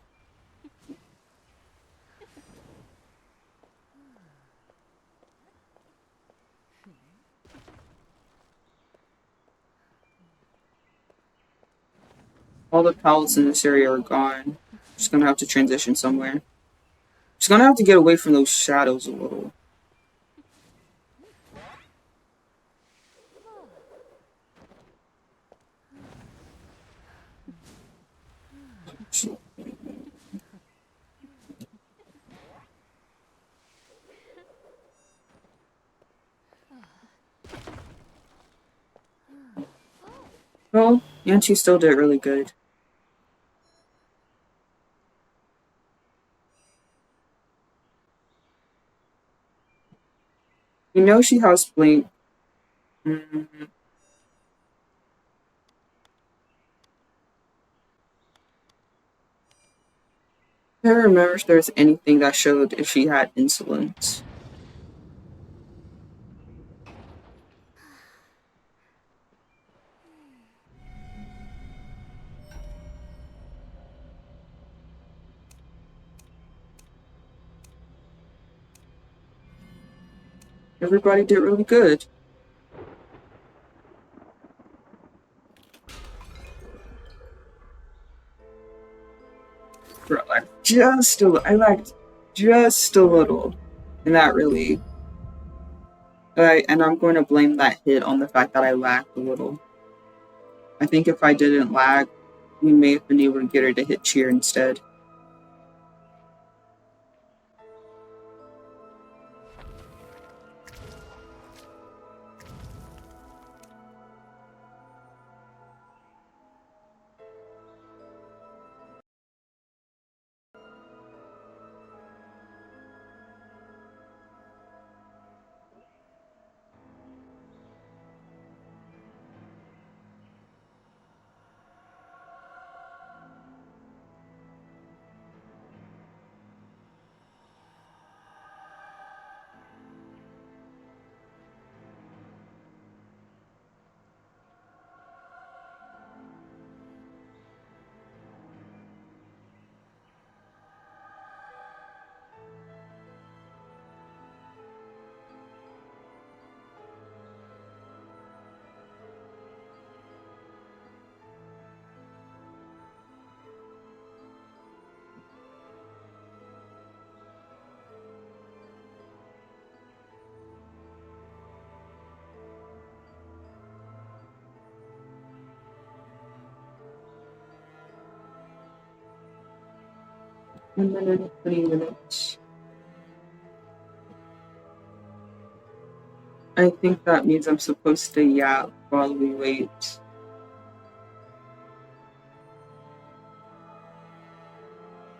All the pallets in this area are gone. Just gonna have to transition somewhere. Just gonna have to get away from those shadows a little. Well, Yanchi still did really good. You know she has blink. Mm, I can't remember if there's anything that showed if she had insolence. Everybody did really good. Bro, like I lagged just a little, and that really. And I'm going to blame that hit on the fact that I lagged a little. I think if I didn't lag, we may have been able to get her to hit cheer instead. And then in 20 minutes. I think that means I'm supposed to yap while we wait.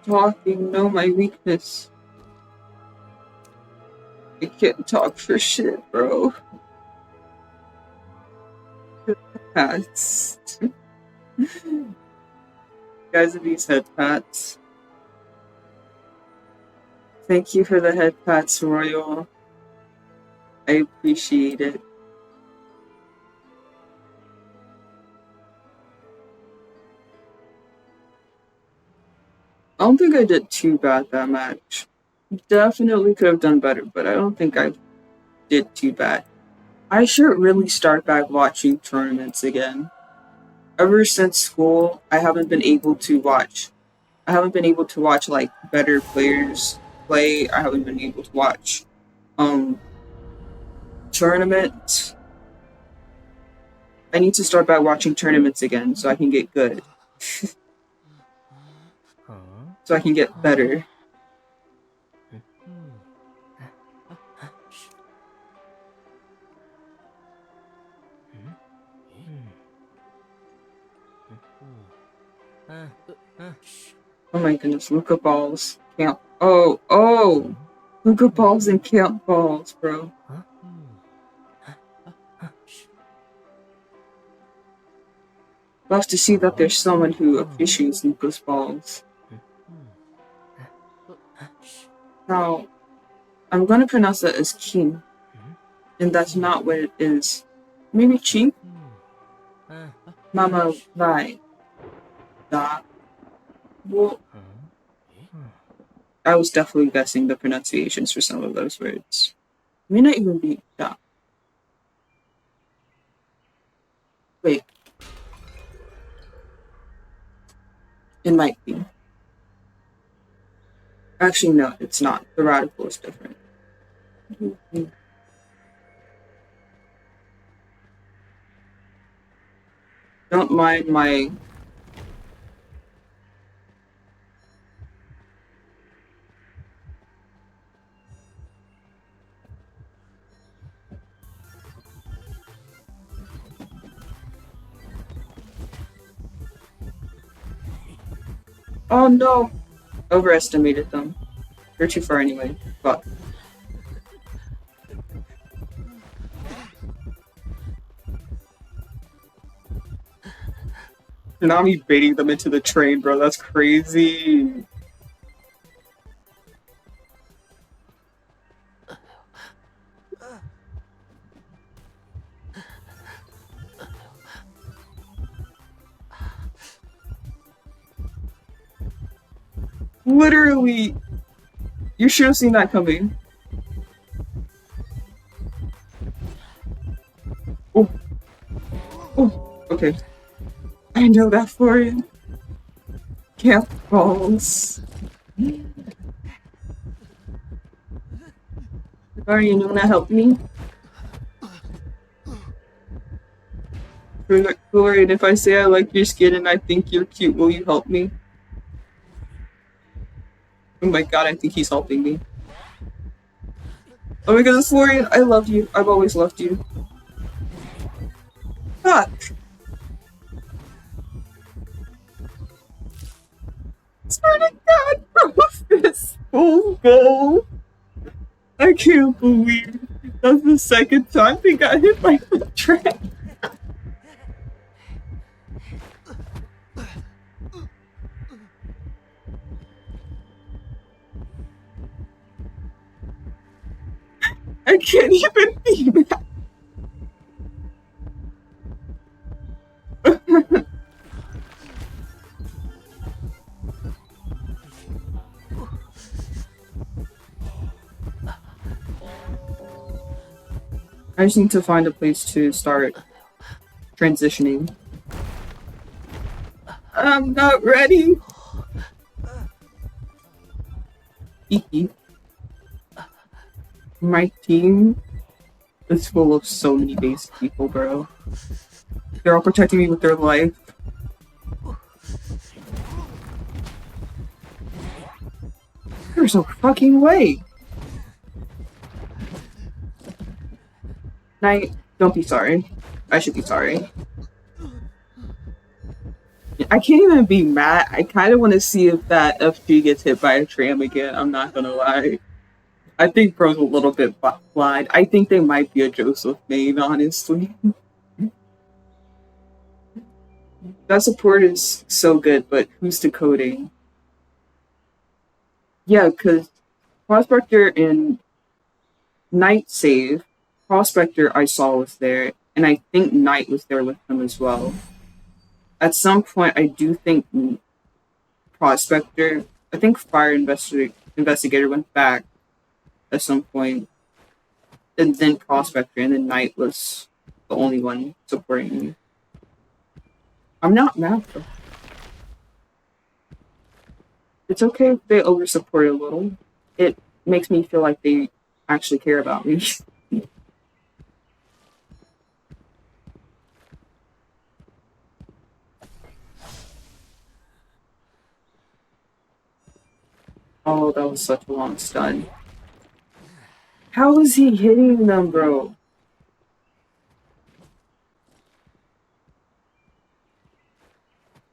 Talking, no, my weakness. I can't talk for shit, bro. Pats. Guys of these head pats. Thank you for the head pats, Royal. I appreciate it. I don't think I did too bad that match. Definitely could have done better, but I don't think I did too bad. I should really start back watching tournaments again. Ever since school, I haven't been able to watch. I haven't been able to watch like better players play. I haven't been able to watch tournaments. I need to start back watching tournaments again so I can get good. So I can get better. Oh my goodness, Luca balls. Camp. Oh! Luca balls and camp balls, bro. Love to see that there's someone who appreciates Luca's balls. Now, I'm gonna pronounce that as king, and that's not what it is. Maybe chi? Mama vai. Da. Well, I was definitely guessing the pronunciations for some of those words. It may not even be da. Wait. It might be. Actually, no, it's not. The radical is different. Don't mind my... Oh no! Overestimated them. They're too far anyway. Fuck. Now me baiting them into the train, bro. That's crazy. Literally. You should have seen that coming. Oh. Oh. Okay. I know that for you. Camp balls. Are you gonna help me? Florian, if I say I like your skin and I think you're cute, will you help me? Oh my god, I think he's helping me. Oh my goodness, Florian, I love you. I've always loved you. Fuck! Swear to God, bro, this full goal. I can't believe that's the second time they got hit by the train. I can't even be mad. I just need to find a place to start transitioning. I'm not ready. Iki. My team is full of so many basic people, bro. They're all protecting me with their life. There's no fucking way. Knight, don't be sorry. I should be sorry. I can't even be mad. I kind of want to see if that FG gets hit by a tram again. I'm not gonna lie. I think Bro's a little bit blind. I think they might be a Joseph main, honestly. That support is so good, but who's decoding? Yeah, because Prospector and Knight save. Prospector I saw was there, and I think Knight was there with them as well. At some point, I do think Prospector, I think Fire Investigator went back at some point, and then Prospector, and then Knight was the only one supporting me. I'm not mad though. It's okay if they over support a little. It makes me feel like they actually care about me. Oh, that was such a long stun. How is he hitting them, bro?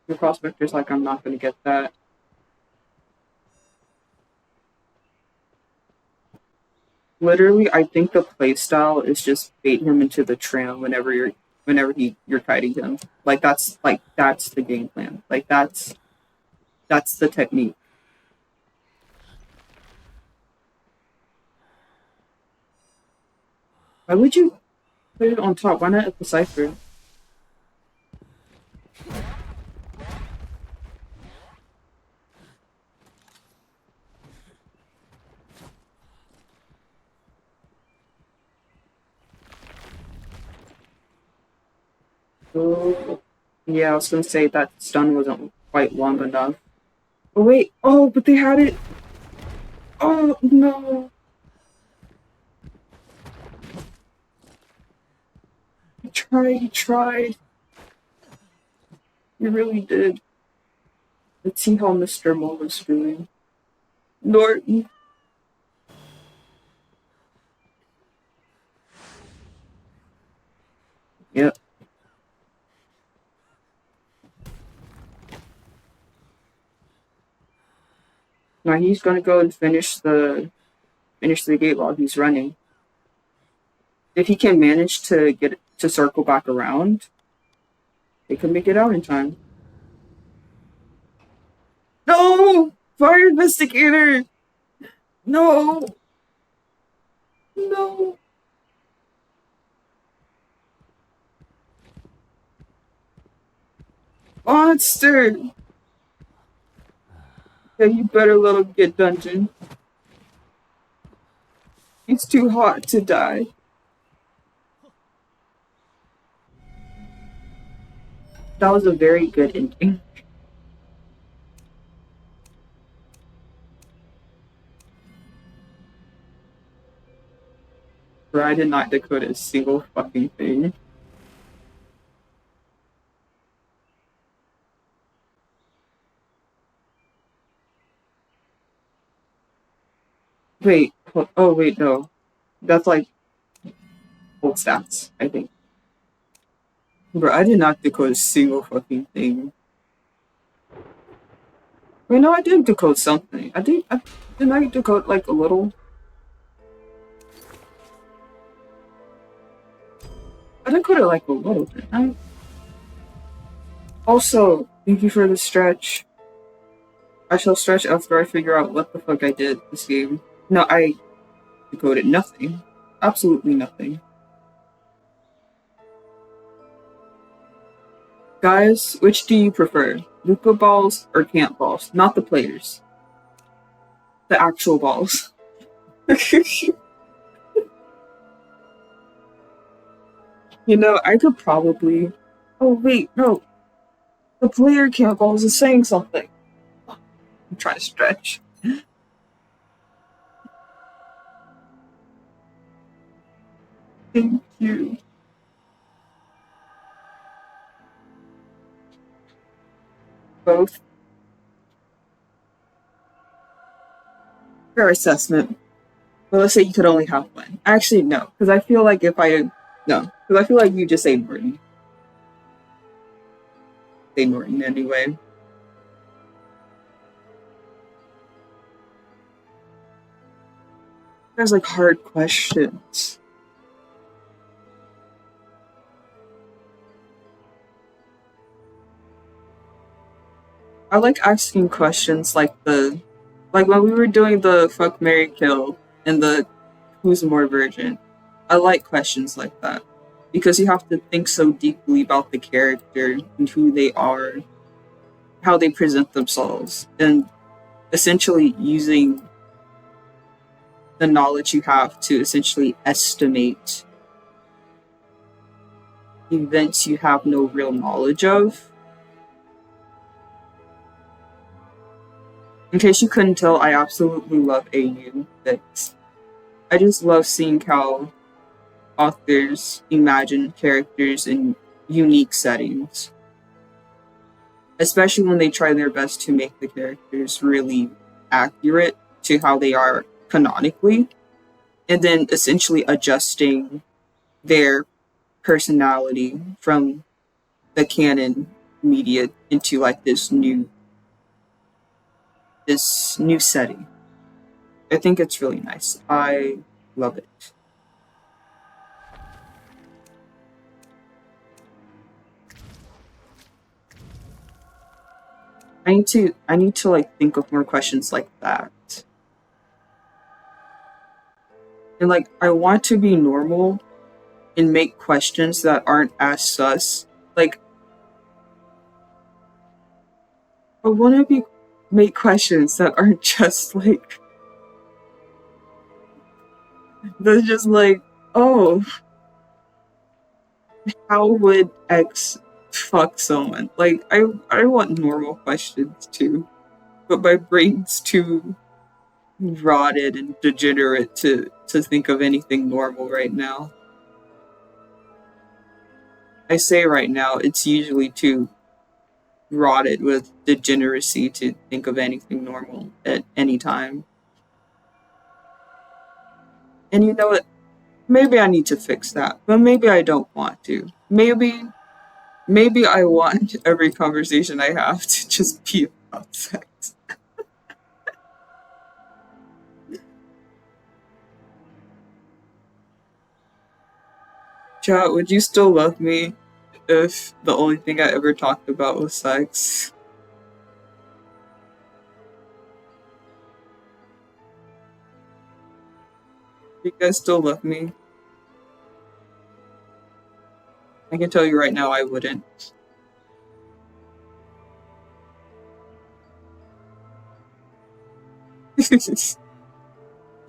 The Prospector's like, I'm not gonna get that. Literally, I think the playstyle is just bait him into the tram whenever you're kiting him. That's the game plan. That's the technique. Why would you put it on top? Why not at the cipher? Oh, yeah, I was gonna say that stun wasn't quite long enough. Oh wait, oh, but they had it. Oh no! You tried, you tried. You really did. Let's see how Mr. Mo is doing. Norton. Yep. Now he's gonna go and finish the gate while he's running. If he can manage to get it to circle back around, they can make it out in time. No! Fire investigator! No! No! Monster! Yeah, you better let him get dungeon. It's too hot to die. That was a very good ending. Bro, I did not decode a single fucking thing. Wait, oh wait, no. That's like old stats, I think. Bro, I did not decode a single fucking thing. Wait, no, I did decode something. Didn't I decode like a little? I decoded like a little bit. Also, thank you for the stretch. I shall stretch after I figure out what the fuck I did this game. No, I decoded nothing. Absolutely nothing. Guys, which do you prefer? Luca balls or camp balls? Not the players. The actual balls. You know, I could probably... Oh, wait, no. The player camp balls is saying something. I'm trying to stretch. Thank you. Both. Fair assessment. Well, let's say you could only have one. Actually, no. Because I feel like if I... No. Because I feel like you just say Norton. Say Norton anyway. There's like hard questions. I like asking questions like when we were doing the fuck, marry, kill and the who's more virgin. I like questions like that because you have to think so deeply about the character and who they are, how they present themselves, and essentially using the knowledge you have to essentially estimate events you have no real knowledge of. In case you couldn't tell, I absolutely love AU. I just love seeing how authors imagine characters in unique settings. Especially when they try their best to make the characters really accurate to how they are canonically, and then essentially adjusting their personality from the canon media into like this new setting. I think it's really nice. I love it. I need to like think of more questions like that. And like I want to be normal and make questions that aren't as sus. Like I want to make questions that aren't just like they're just like, oh, how would X fuck someone? Like I want normal questions too, but my brain's too rotted and degenerate to think of anything normal right now. I say right now, it's usually too rotted with degeneracy to think of anything normal at any time. And you know what? Maybe I need to fix that, but maybe I don't want to. Maybe I want every conversation I have to just be about sex. Chat, would you still love me if the only thing I ever talked about was sex? You guys still love me? I can tell you right now I wouldn't.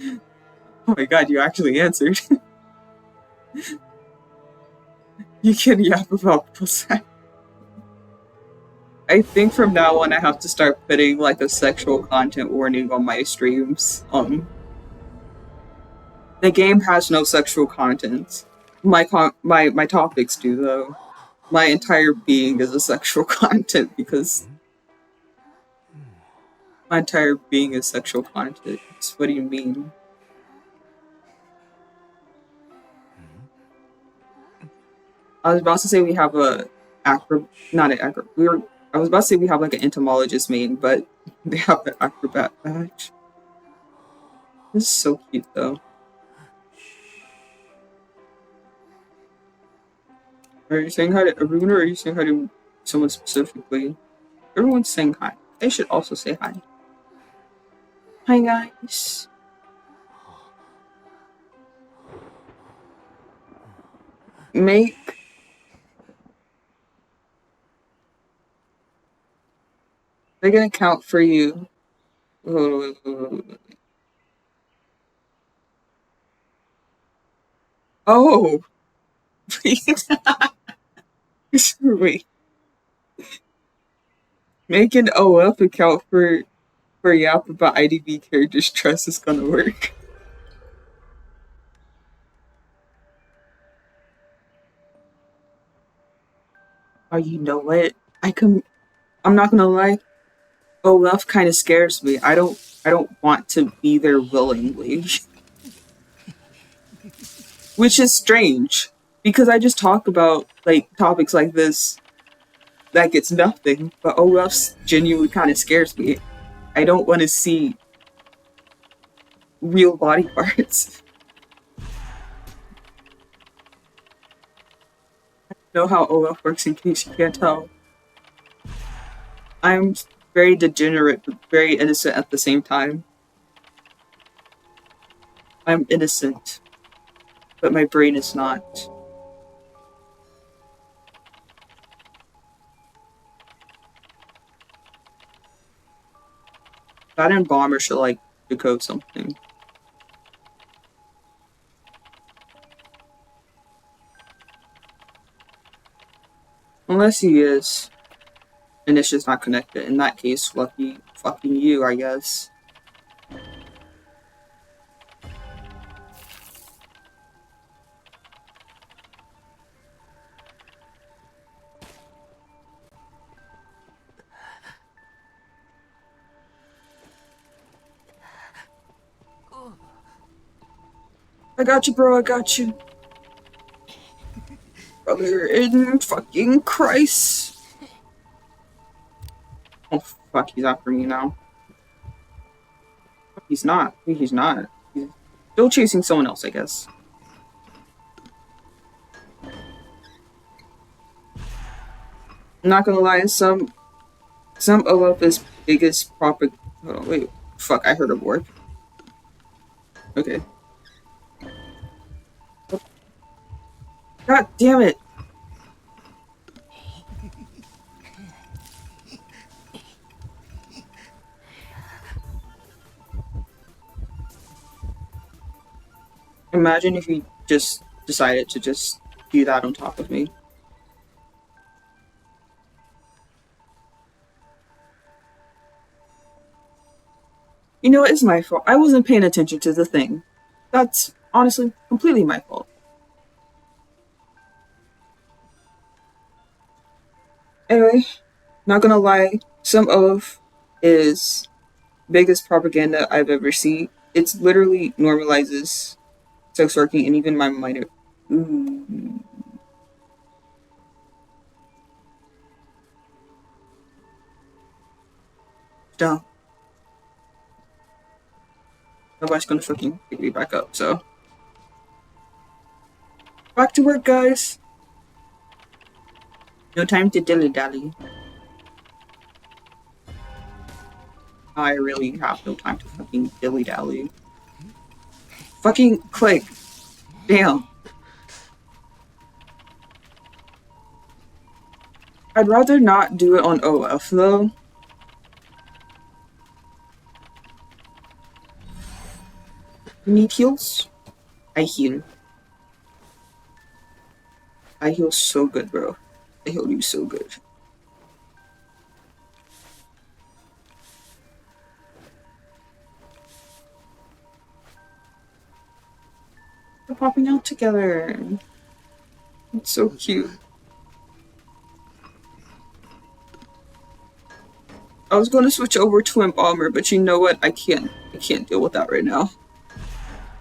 Oh my god, you actually answered. You can yap about sex. I think from now on I have to start putting like a sexual content warning on my streams. The game has no sexual content. My topics do though. My entire being is a sexual content because my entire being is sexual content. What do you mean? I was about to say we have not an acro. I was about to say we have like an entomologist main, but they have an acrobat badge. This is so cute though. Are you saying hi to everyone, or are you saying hi to someone specifically? Everyone's saying hi. They should also say hi. Hi guys. Make they're gonna count for you. Oh, wait. Make an OF account for Yap about IDV character stress is gonna work. Oh, you know what? I'm not gonna lie. OF kind of scares me. I don't want to be there willingly. Which is strange. Because I just talk about like topics like this that gets nothing, but OF genuinely kind of scares me. I don't want to see real body parts. I know how OF works in case you can't tell. I'm very degenerate, but very innocent at the same time. I'm innocent, but my brain is not. That and Bomber should like decode something. Unless he is, and it's just not connected. In that case, lucky fucking you, I guess. I got you, bro. I got you. Brother in fucking Christ. Oh, fuck. He's after me now. He's not. He's not. He's still chasing someone else, I guess. I'm not gonna lie. Some of his biggest propaganda. Oh, wait. Fuck. I heard a word. Okay. God damn it. Imagine if he just decided to just do that on top of me. You know, it's my fault. I wasn't paying attention to the thing. That's honestly completely my fault. Anyway, not gonna lie, some of his biggest propaganda I've ever seen. It's literally normalizes sex working and even my minor. Ooh. Dumb. Nobody's gonna fucking pick me back up, so. Back to work, guys. No time to dilly-dally. I really have no time to fucking dilly-dally. Fucking click. Damn. I'd rather not do it on OF, though. You need heals? I heal. I heal so good, bro. I heal you so good. We're popping out together. It's so cute. I was going to switch over to Embalmer, but you know what? I can't deal with that right now.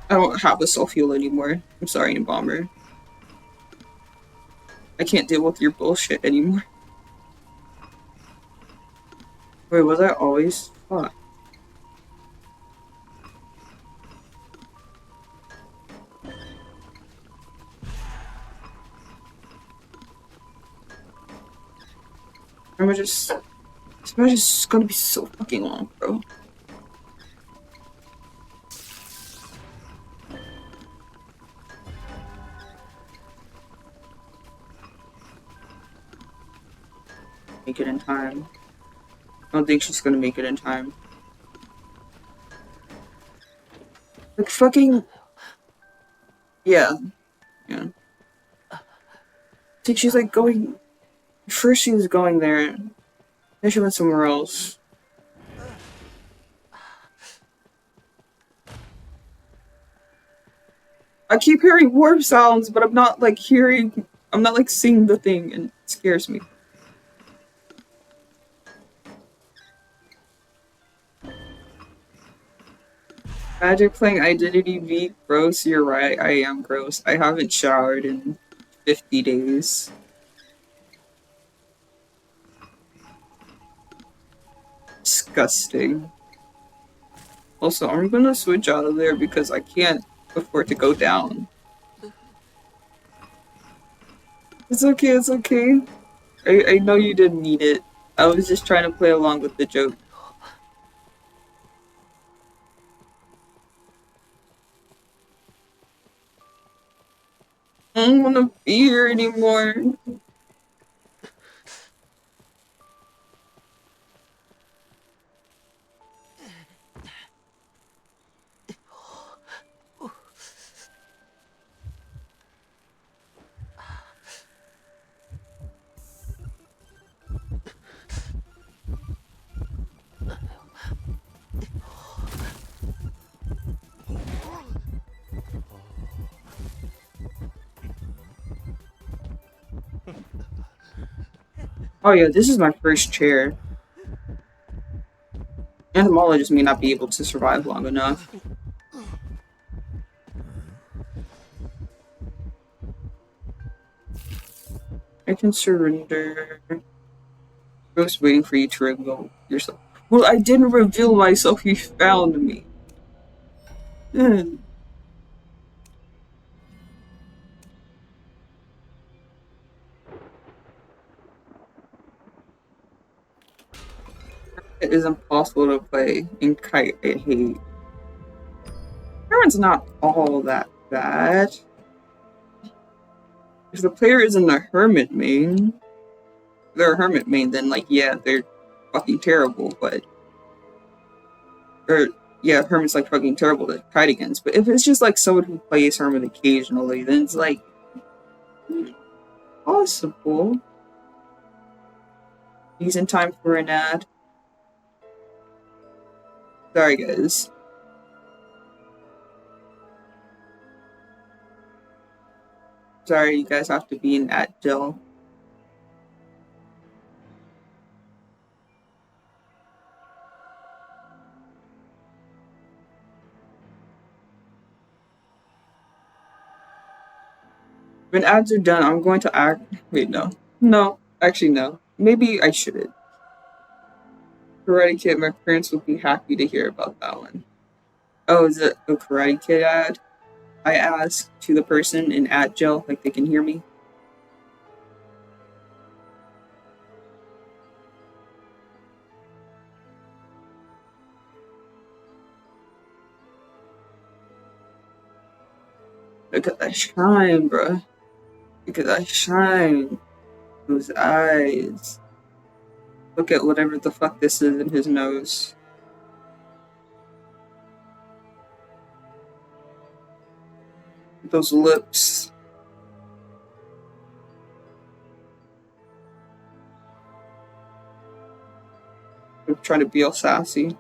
I don't have a self-heal anymore. I'm sorry, Embalmer. I can't deal with your bullshit anymore. Wait, was I always? Fuck. Am I just... This match is gonna be so fucking long, bro. Make it in time. I don't think she's gonna make it in time. Like fucking... Yeah. Yeah. I think she's like going... First she was going there. Then she went somewhere else. I keep hearing warp sounds, but I'm not like hearing... I'm not like seeing the thing, and it scares me. Magic playing Identity V, gross, you're right, I am gross. I haven't showered in 50 days. Disgusting. Also, I'm gonna switch out of there because I can't afford to go down. It's okay, it's okay. I know you didn't need it. I was just trying to play along with the joke. I don't wanna be here anymore. Oh yeah, this is my first chair. Entomologists may not be able to survive long enough. I can surrender. I was waiting for you to reveal yourself. Well, I didn't reveal myself, you found me. It is impossible to play in Kite, I hate. Heron's not all that bad. If the player isn't a hermit main, if they're a hermit main, then like yeah, they're fucking terrible, but or yeah, hermit's like fucking terrible to kite against. But if it's just like someone who plays hermit occasionally, then it's like possible. He's in time for an ad. Sorry guys. Sorry, you guys have to be in that Jill. When ads are done, I'm going to act. Wait, no. No. Actually, no. Maybe I shouldn't. Karate Kid, my parents would be happy to hear about that one. Oh, is it a Karate Kid ad? I ask to the person in Agile, like they can hear me. Look at that shine, bruh. Look at that shine. Those eyes. Look at whatever the fuck this is in his nose. Those lips. I'm trying to be all sassy.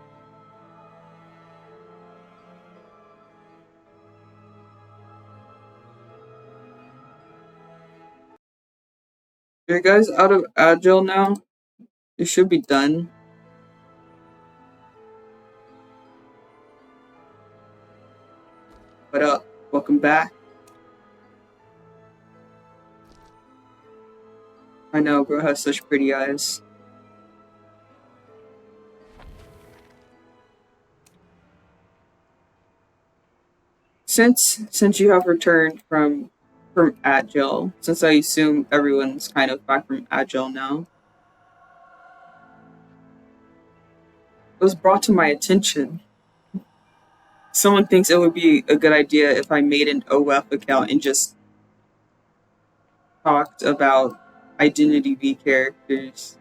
Are you guys out of Agile now? You should be done. What up? Welcome back. I know, bro has such pretty eyes. Since you have returned from Agile, since I assume everyone's kind of back from Agile now, it was brought to my attention. Someone thinks it would be a good idea if I made an OF account and just talked about Identity V characters.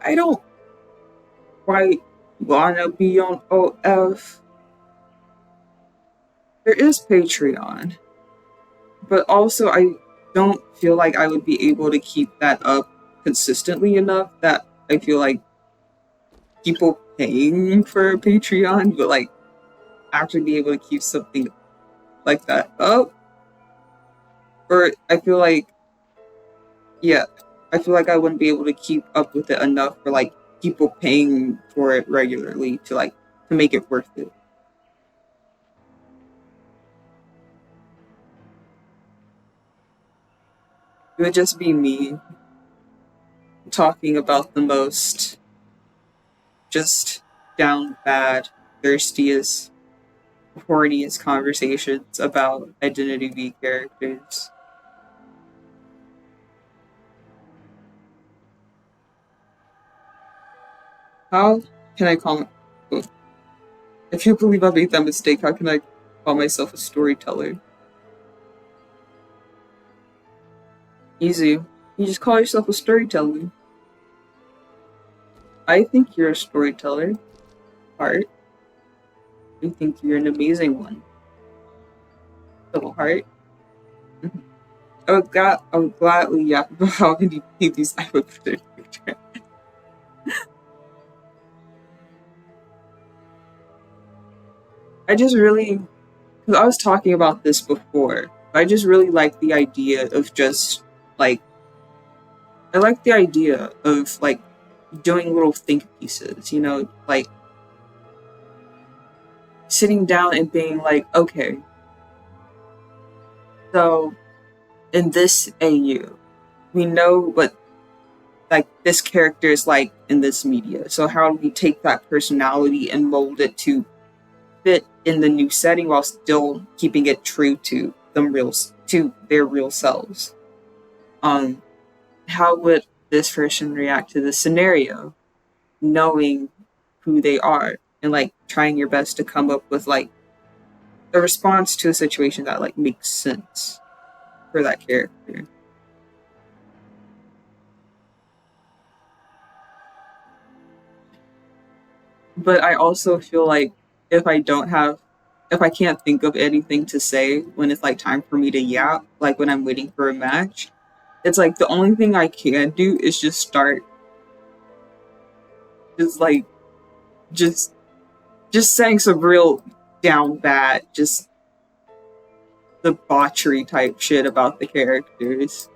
I don't quite wanna be on OF. There is Patreon, but also I don't feel like I would be able to keep that up consistently enough that I feel like people paying for a Patreon would like actually be able to keep something like that up. Or I feel like, yeah, I feel like I wouldn't be able to keep up with it enough for like people paying for it regularly to make it worth it. It would just be me talking about the most just down bad, thirstiest, horniest conversations about Identity V characters. How can I call if you believe I made that mistake, how can I call myself a storyteller? Easy. You just call yourself a storyteller. I think you're a storyteller. Heart. I think you're an amazing one. Little heart. I would gladly yap about how many babies I would put in your picture. I just really, because I was talking about this before, I just really like the idea of just like, I like the idea of like doing little think pieces, you know, like sitting down and being like, okay, so in this AU, we know what like this character is like in this media. So how do we take that personality and mold it to fit in the new setting while still keeping it true to their real selves? How would this person react to this scenario, knowing who they are and like trying your best to come up with like a response to a situation that like makes sense for that character. But I also feel like if I can't think of anything to say when it's like time for me to yap, like when I'm waiting for a match, it's like the only thing I can do is just start just like just saying some real down bad, just debauchery type shit about the characters.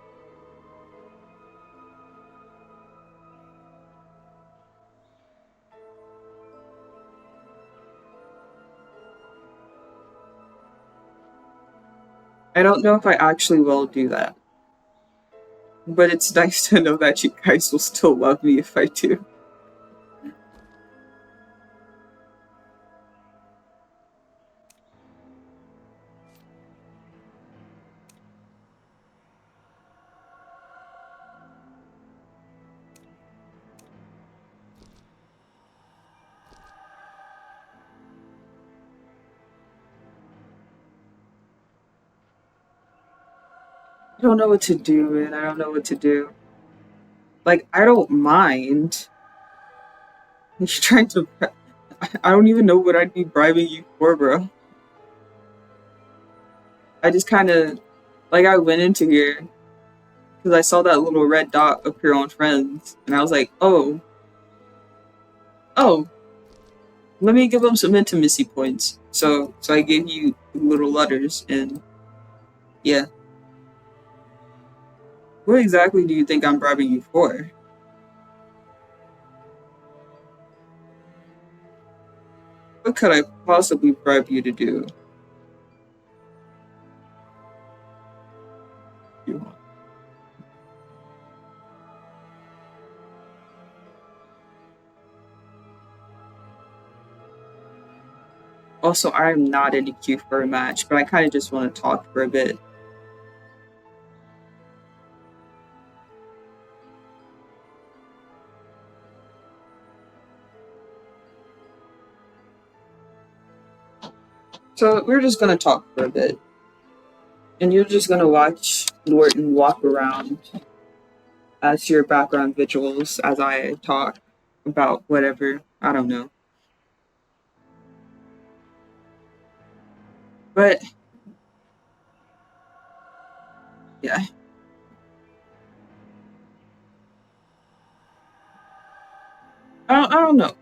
I don't know if I actually will do that. But it's nice to know that you guys will still love me if I do. I don't know what to do, man. I don't know what to do. Like, I don't mind. He's trying to. I don't even know what I'd be bribing you for, bro. I just kind of. Like, I went into here because I saw that little red dot appear on friends, and I was like, oh, let me give them some intimacy points. So I gave you little letters, and yeah. What exactly do you think I'm bribing you for? What could I possibly bribe you to do? Also, I'm not in the queue for a match, but I kind of just want to talk for a bit. So we're just gonna talk for a bit. And you're just gonna watch Norton walk around as your background visuals as I talk about whatever. I don't know. But yeah. I don't know.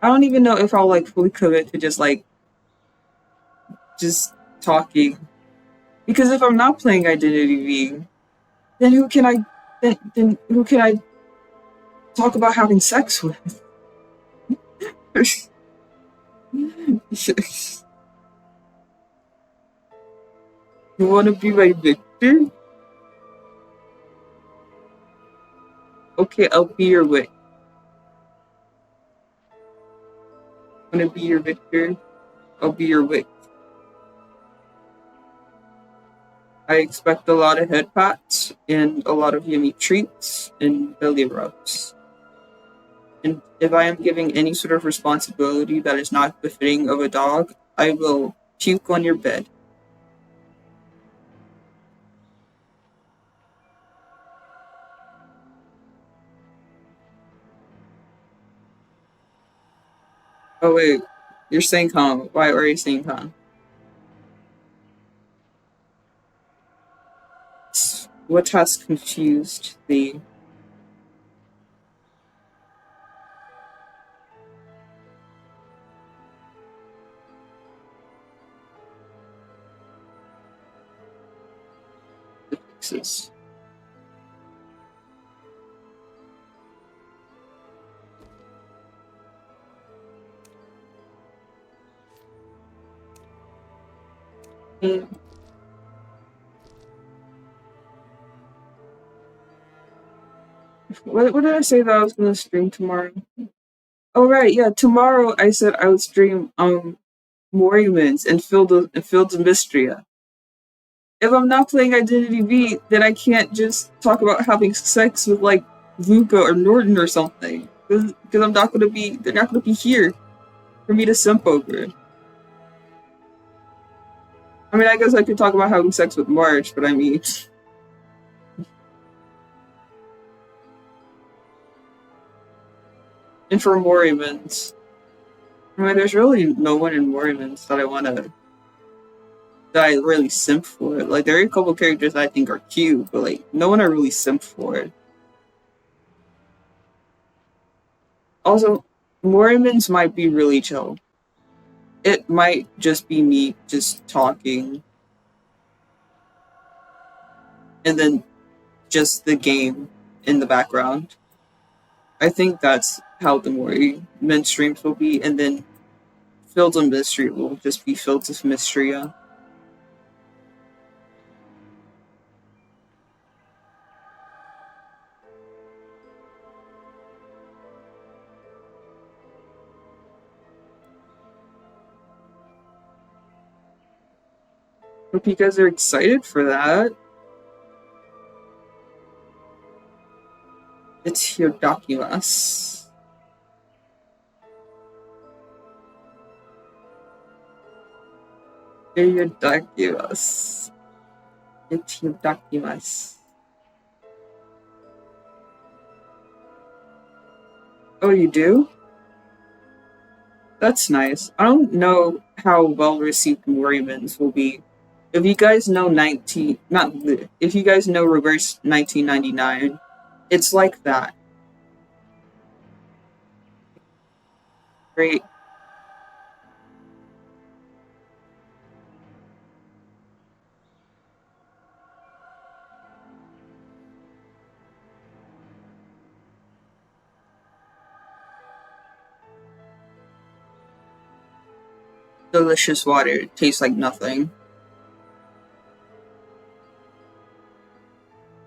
I don't even know if I'll like fully commit to just talking. Because if I'm not playing Identity V, then then who can I talk about having sex with? You wanna be my victor? Okay, I'll be your wit. Wanna be your victor? I'll be your wit. I expect a lot of head pats and a lot of yummy treats and belly rubs. And if I am giving any sort of responsibility that is not befitting of a dog, I will puke on your bed. Oh wait, you're saying calm. Why are you saying calm? What has confused the fixes? Mm. What did I say that I was gonna stream tomorrow? Oh right, yeah. Tomorrow I said I would stream Monuments and Fields of Mystria. If I'm not playing Identity V, then I can't just talk about having sex with like Luca or Norton or something. Because I'm not gonna be they're not gonna be here for me to simp over. I mean I guess I could talk about having sex with Marge, but I mean and for Monuments. I mean there's really no one in Monuments that I really simp for. Like there are a couple characters that I think are cute, but like no one I really simp for. Also, Mormons might be really chill. It might just be me just talking and then just the game in the background. I think that's how the Mori men streams will be, and then Fields of Mystery will just be Fields of Mysteria. Hope you guys are excited for that. It's Hirdakimas. Hirdakimas. Itadakimasu. Oh, you do? That's nice. I don't know how well received Mormons will be. If you guys know if you guys know Reverse 1999, it's like that. Great. Delicious water. It tastes like nothing.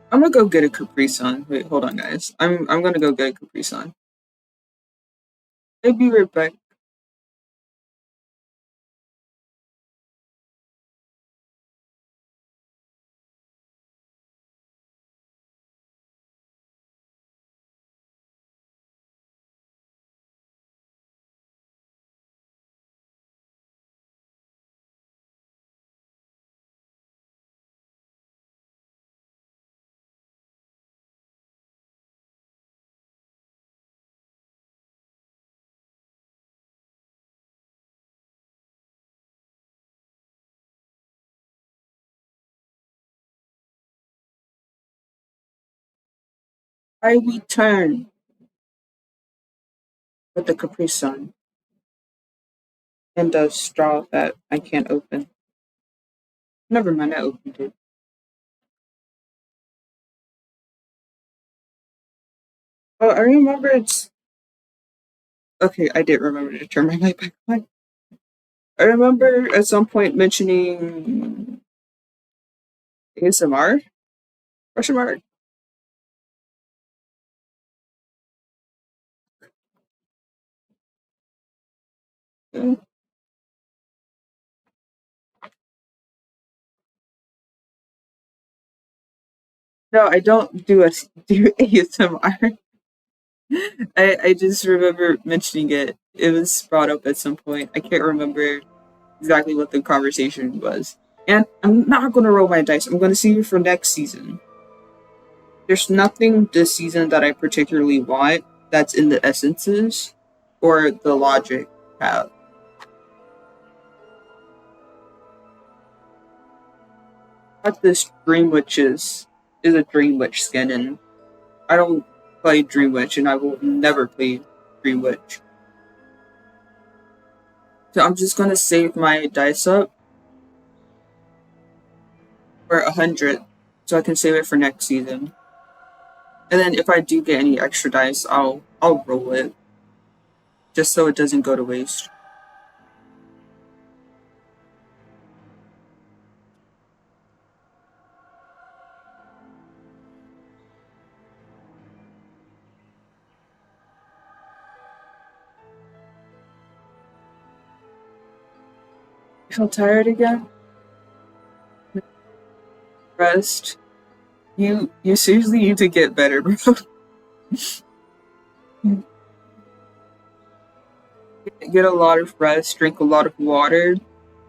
I'm gonna go get a Capri Sun. Wait, hold on, guys. I'm gonna go get a Capri Sun. I'll be right back. I return with the Capri Sun and a straw that I can't open. Never mind, I opened it. Oh, I remember it's okay. I did remember to turn my light back on. I remember at some point mentioning ASMR? Question mark? Mm. No, I don't do ASMR. I just remember mentioning it. It was brought up at some point. I can't remember exactly what the conversation was. And I'm not gonna roll my dice. I'm gonna save it for next season. There's nothing this season that I particularly want that's in the essences or the logic path. But this Dream Witch is a Dream Witch skin, and I don't play Dream Witch, and I will never play Dream Witch. So I'm just gonna save my dice up for 100, so I can save it for next season. And then if I do get any extra dice, I'll roll it, just so it doesn't go to waste. You feel tired again? Rest. You seriously need to get better, bro. Get a lot of rest, drink a lot of water,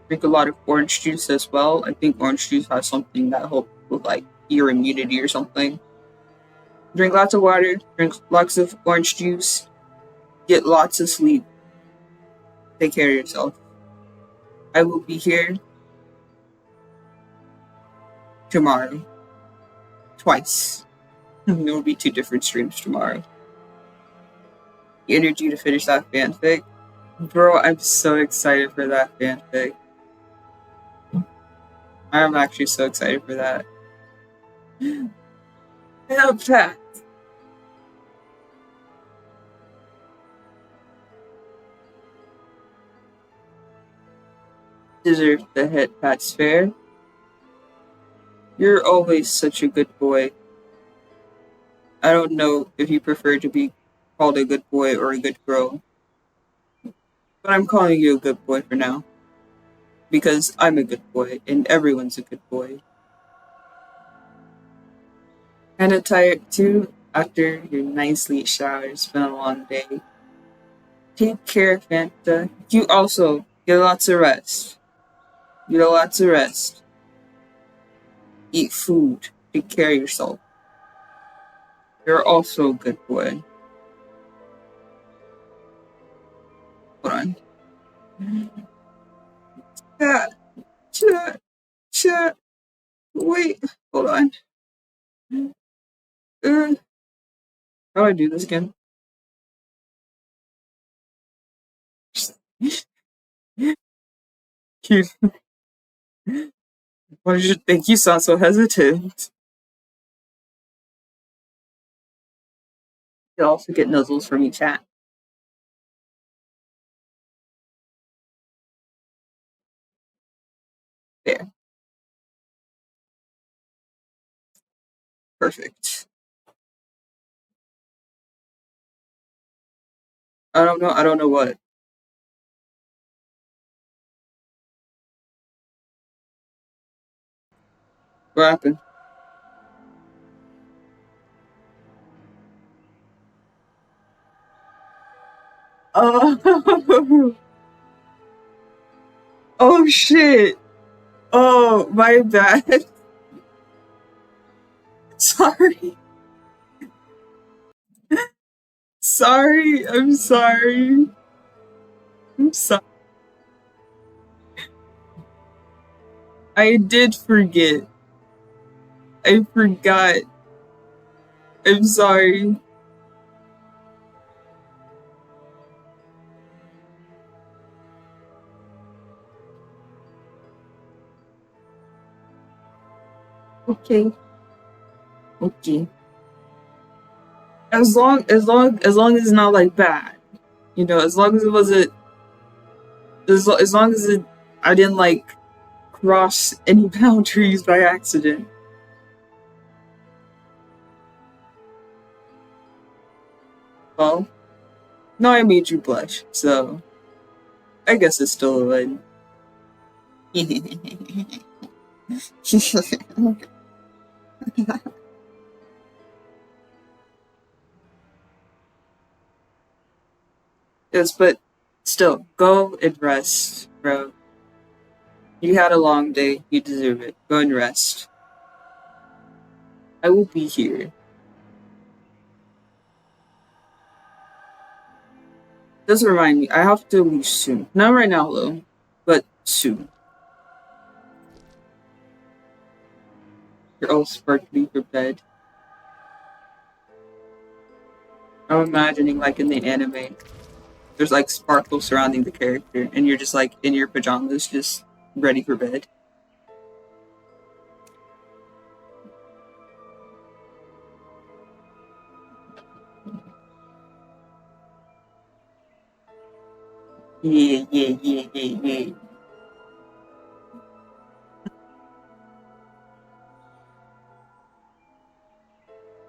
drink a lot of orange juice as well. I think orange juice has something that helps with like your immunity or something. Drink lots of water, drink lots of orange juice, get lots of sleep. Take care of yourself. I will be here tomorrow. Twice. There will be 2 different streams tomorrow. The energy to finish that fanfic. Bro, I'm so excited for that fanfic. I'm actually so excited for that. Help that. Deserve the head pat's fair. You're always such a good boy. I don't know if you prefer to be called a good boy or a good girl, but I'm calling you a good boy for now. Because I'm a good boy, and everyone's a good boy. Kinda tired too after your nice sleep shower. It's been a long day. Take care, Fanta. You also get lots of rest. Get lots of rest. Eat food. Take care of yourself. You're also a good boy. Hold on. Chat, chat. Wait, hold on. How do I do this again? Cute. Why did you think you sound so hesitant? You also get nuzzles from each chat. There. Perfect. I don't know. I don't know what. What happened? Oh. Oh shit. Oh, my bad. Sorry. Sorry. I'm sorry. I'm sorry. I did forget. I forgot. I'm sorry. Okay. Okay. As long as it's not like bad. You know, as long as it wasn't as long as it I didn't like cross any boundaries by accident. Well, no, I made you blush, so I guess it's still a win. Yes, but still, go and rest, bro. You had a long day. You deserve it. Go and rest. I will be here. Just remind me, I have to leave soon. Not right now, though, but soon. You're all sparkly for bed. I'm imagining, like in the anime, there's like sparkle surrounding the character, and you're just like in your pajamas, just ready for bed. Yeah, yeah, yeah, yeah, yeah.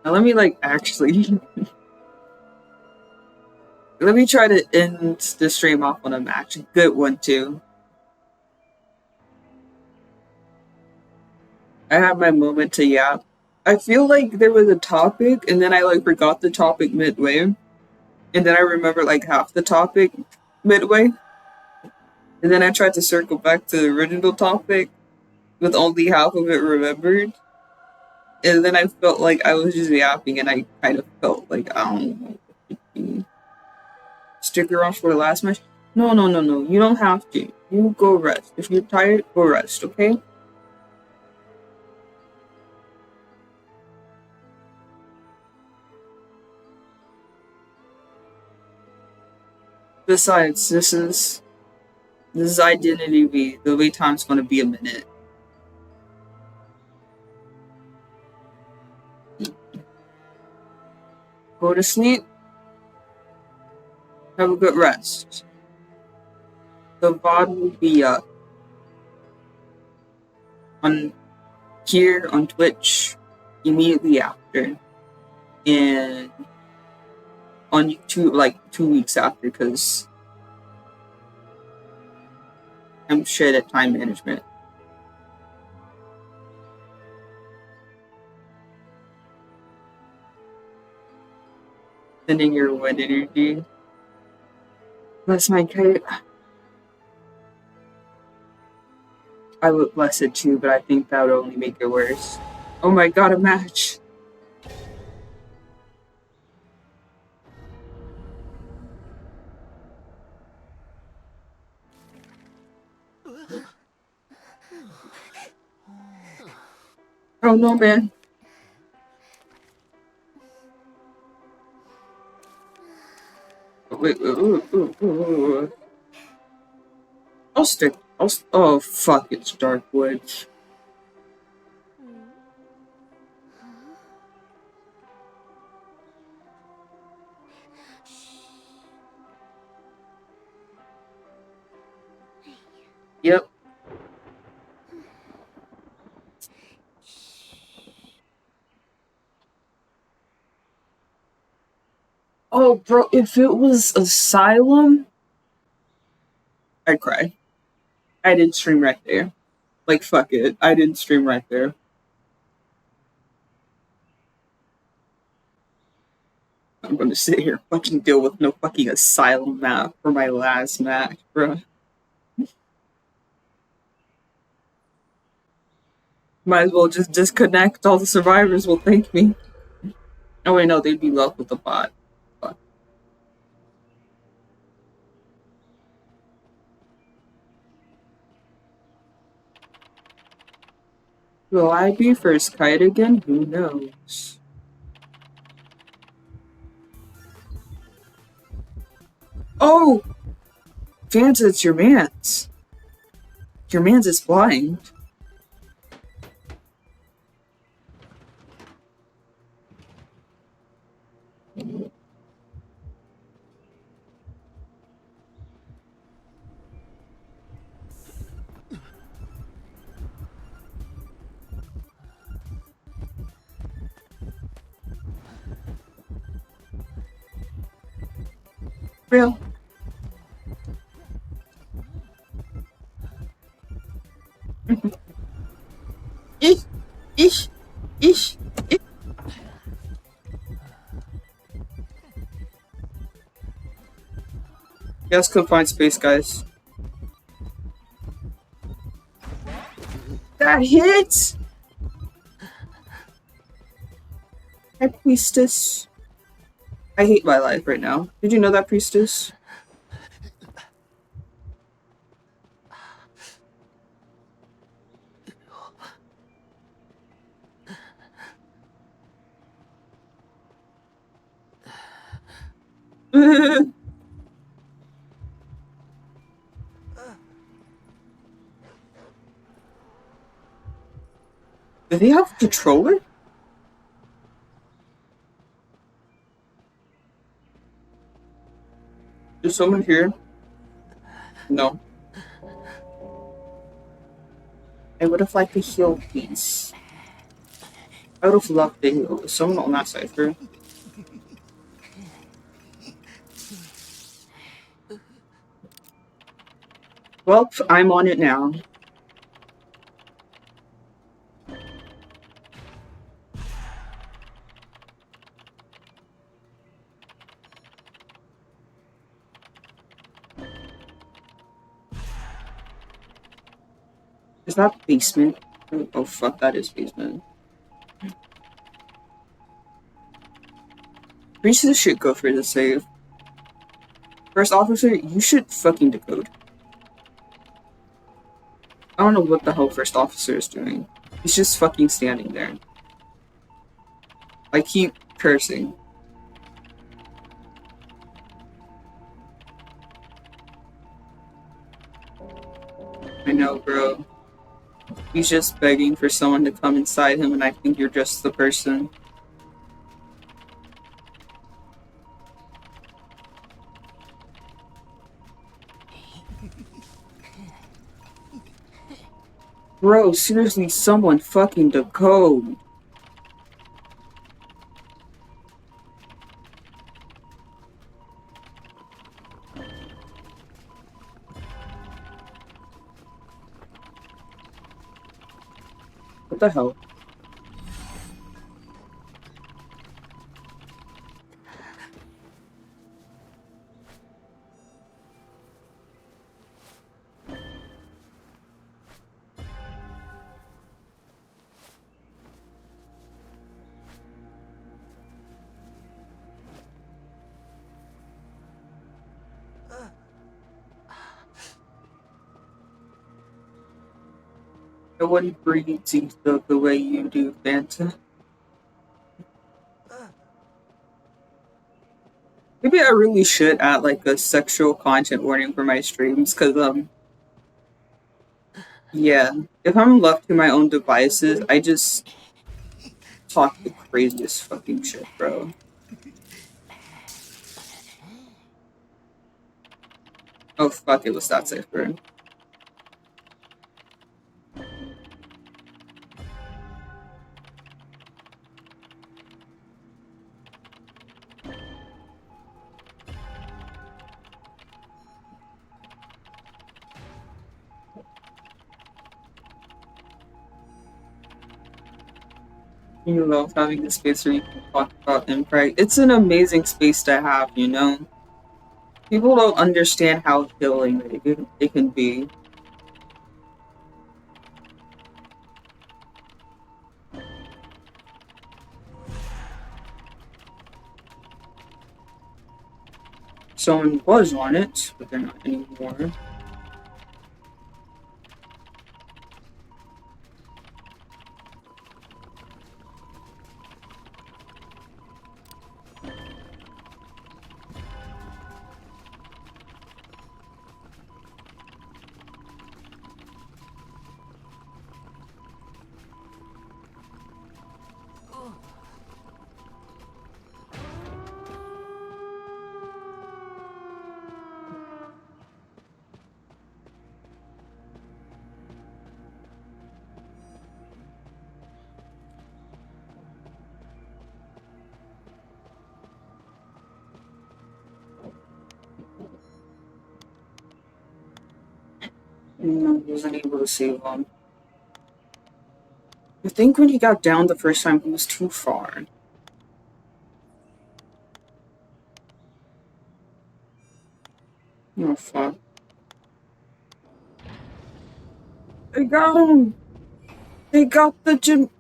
Now let me like actually let me try to end the stream off on a match. Good one too. I had my moment to yap. I feel like there was a topic and then I like forgot the topic midway. And then I remember like half the topic midway. And then I tried to circle back to the original topic with only half of it remembered. And then I felt like I was just yapping and I kind of felt like I don't know. Stick around for the last match. No, no, no, no. You don't have to. You go rest. If you're tired, go rest, okay? Besides, this is Identity V. The wait time's gonna be a minute. Go to sleep. Have a good rest. The VOD will be up on here on Twitch immediately after, and on YouTube like 2 weeks after, because I'm shit at time management. Sending your wet energy. Bless my kite. I would bless it too, but I think that would only make it worse. Oh my god, a match! Oh no, man. Wait, ooh. I'll stick. Oh fuck! It's Dark Woods. Yep. Oh, bro, if it was Asylum, I'd cry. I didn't stream right there. Like, fuck it. I didn't stream right there. I'm gonna sit here fucking deal with no fucking Asylum map for my last match, bro. Might as well just disconnect. All the survivors will thank me. Oh wait, no, they'd be left with the bot. Fuck. Will I be first kite again? Who knows? Oh! Fans, it's your man's. Your man's is blind. Real. Ish, ish, ish, ish. Yes, confined space, guys. That hit! Hi, priestess. I hate my life right now. Did you know that, priestess? Do they have a controller? Is someone here? No. I would have liked to heal, please. I would have loved to heal. Is someone on that cipher? Well, I'm on it now. Is that basement? Oh fuck, that is basement. Priestess should go for the save. First officer, you should fucking decode. I don't know what the hell first officer is doing. He's just fucking standing there. I keep cursing. I know, bro. He's just begging for someone to come inside him, and I think you're just the person. Bro, seriously, someone fucking decode. What the hell? No one breathes the way you do, Fanta. Maybe I really should add like a sexual content warning for my streams, cause yeah, if I'm left to my own devices, I just talk the craziest fucking shit, bro. Oh fuck, it was that safe, bro. You love having a space where you can talk about impact. It's an amazing space to have, you know? People don't understand how healing it can be. Someone was on it, but they're not anymore. No, I wasn't able to save him. I think when he got down the first time, he was too far. Oh fuck. They got him! They got the gym.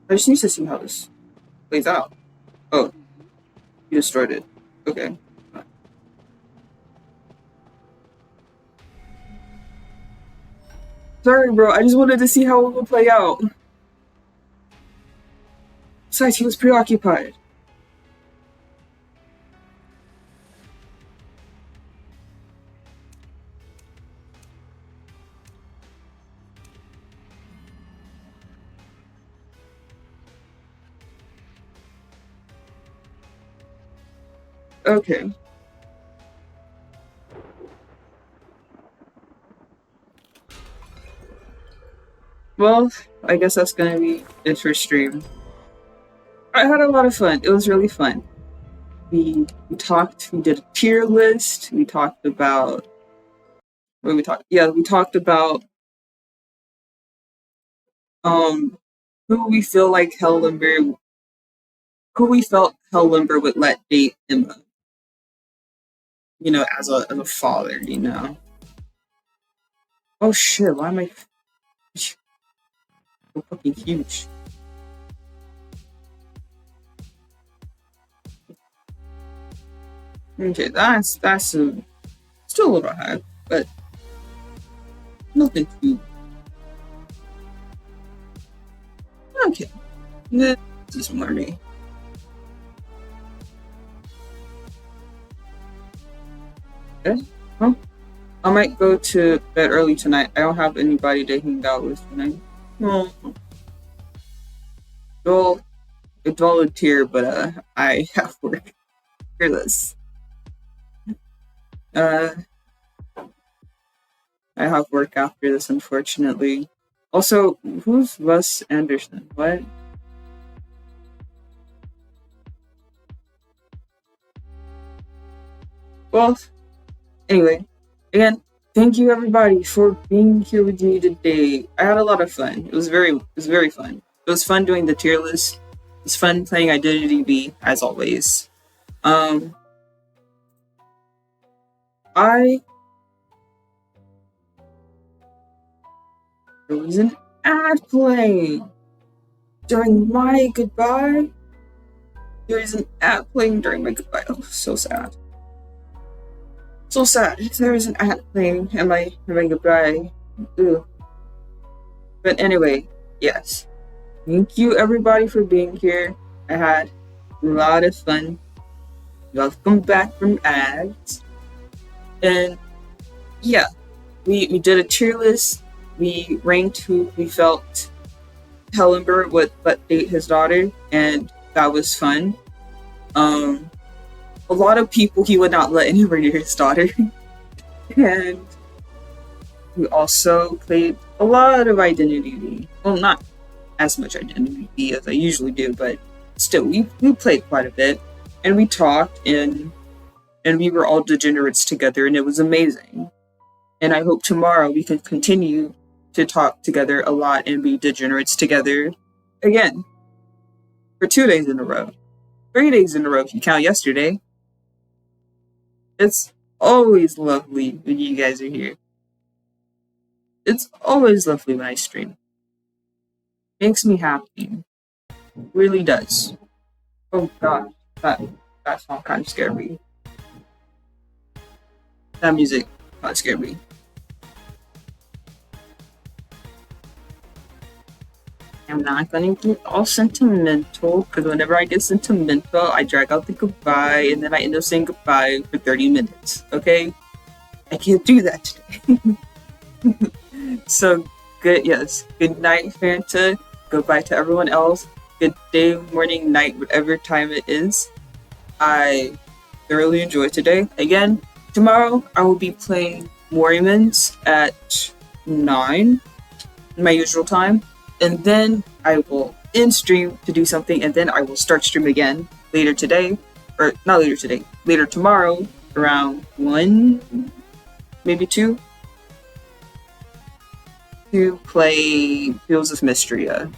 I just need to see how this plays out. Oh, you destroyed it. Okay. Sorry, bro. I just wanted to see how it would play out. Besides, he was preoccupied. Okay. Well, I guess that's gonna be it for stream. I had a lot of fun. It was really fun. We did a tier list. We talked about what we talked. Yeah, we talked about um who we feel like Hell Ember, who we felt Hell Ember would let date Emma. You know, as a father. You know. Oh shit! Why am I so fucking huge? Okay, that's still a little high, but nothing too. Okay, this is Marty. Okay, well, I might go to bed early tonight. I don't have anybody to hang out with tonight. Well, well, I volunteer, but I have work. Fearless. Uh, I have work after this, unfortunately. Also, who's Wes Anderson? What? Well, anyway, again, thank you everybody for being here with me today. I had a lot of fun. It was very fun. It was fun doing the tier list. It was fun playing IDV as always. I there was an ad playing during my goodbye. There is an ad playing during my goodbye. Oh, so sad. So sad. There is an ad playing in my goodbye. Ew. But anyway, yes. Thank you everybody for being here. I had a lot of fun. Welcome back from ads. And yeah, we did a tier list. We ranked who we felt Hell Ember would let date his daughter, and that was fun. A lot of people he would not let anybody near his daughter. And we also played a lot of Identity V. Well, not as much Identity V as I usually do, but still, we played quite a bit. And we talked, and we were all degenerates together, and it was amazing. And I hope tomorrow we can continue to talk together a lot and be degenerates together again. For 2 days in a row. 3 days in a row if you count yesterday. It's always lovely when you guys are here. It's always lovely when I stream. Makes me happy. Really does. Oh god, that song kind of scared me. That music kind of scared me. I'm not gonna get all sentimental, because whenever I get sentimental, I drag out the goodbye, and then I end up saying goodbye for 30 minutes, okay? I can't do that today. So, good night, Fanta. Goodbye to everyone else. Good day, morning, night, whatever time it is. I thoroughly enjoyed today. Again, tomorrow I will be playing Mormons at 9, my usual time. And then I will end stream to do something, and then I will start stream again later today, or not later today, later tomorrow around 1, maybe 2, to play Fields of Mystria.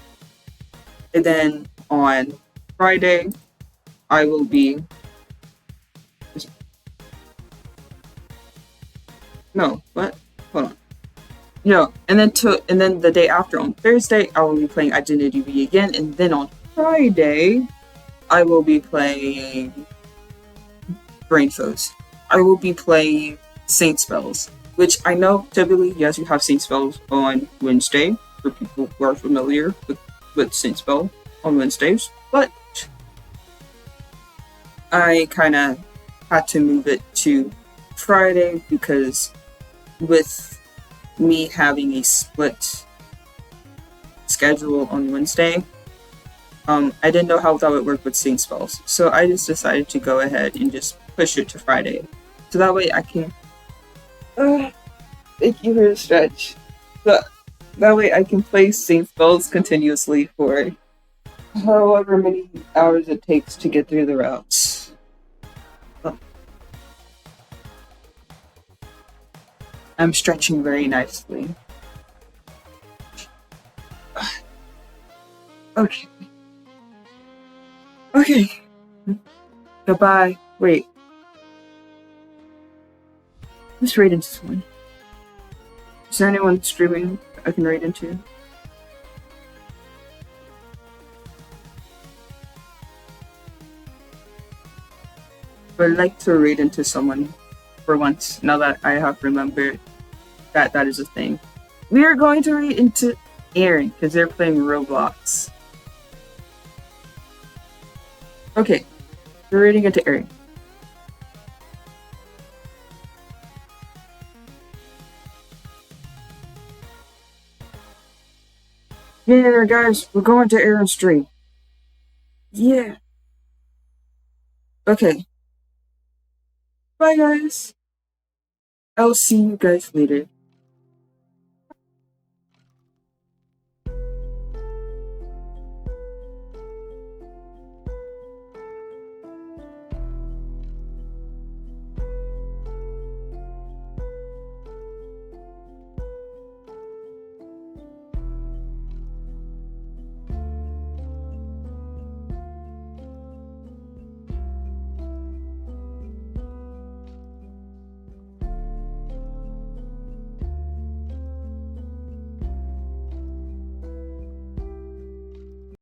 And then on Friday, I will be... No, what? Hold on. No, and then the day after on Thursday, I will be playing Identity V again, and then on Friday, I will be playing Brain Foes. I will be playing Saint Spells, which I know typically, yes, you have Saint Spells on Wednesday, for people who are familiar with Saint Spell on Wednesdays, but I kind of had to move it to Friday because with me having a split schedule on Wednesday, I didn't know how that would work with Saint Spells. So I just decided to go ahead and just push it to Friday. So that way I can... thank you for the stretch. So that way I can play Saint Spells continuously for however many hours it takes to get through the routes. I'm stretching very nicely. Okay. Okay. Goodbye. Wait. Let's raid into someone. Is there anyone streaming I can raid into? I'd like to raid into someone for once, now that I have remembered that that is a thing. We are going to raid into Aaron, because they're playing Roblox. Okay, we're raiding into Aaron. Yeah, guys, we're going to Aaron's stream. Yeah. Okay. Bye, guys. I'll see you guys later.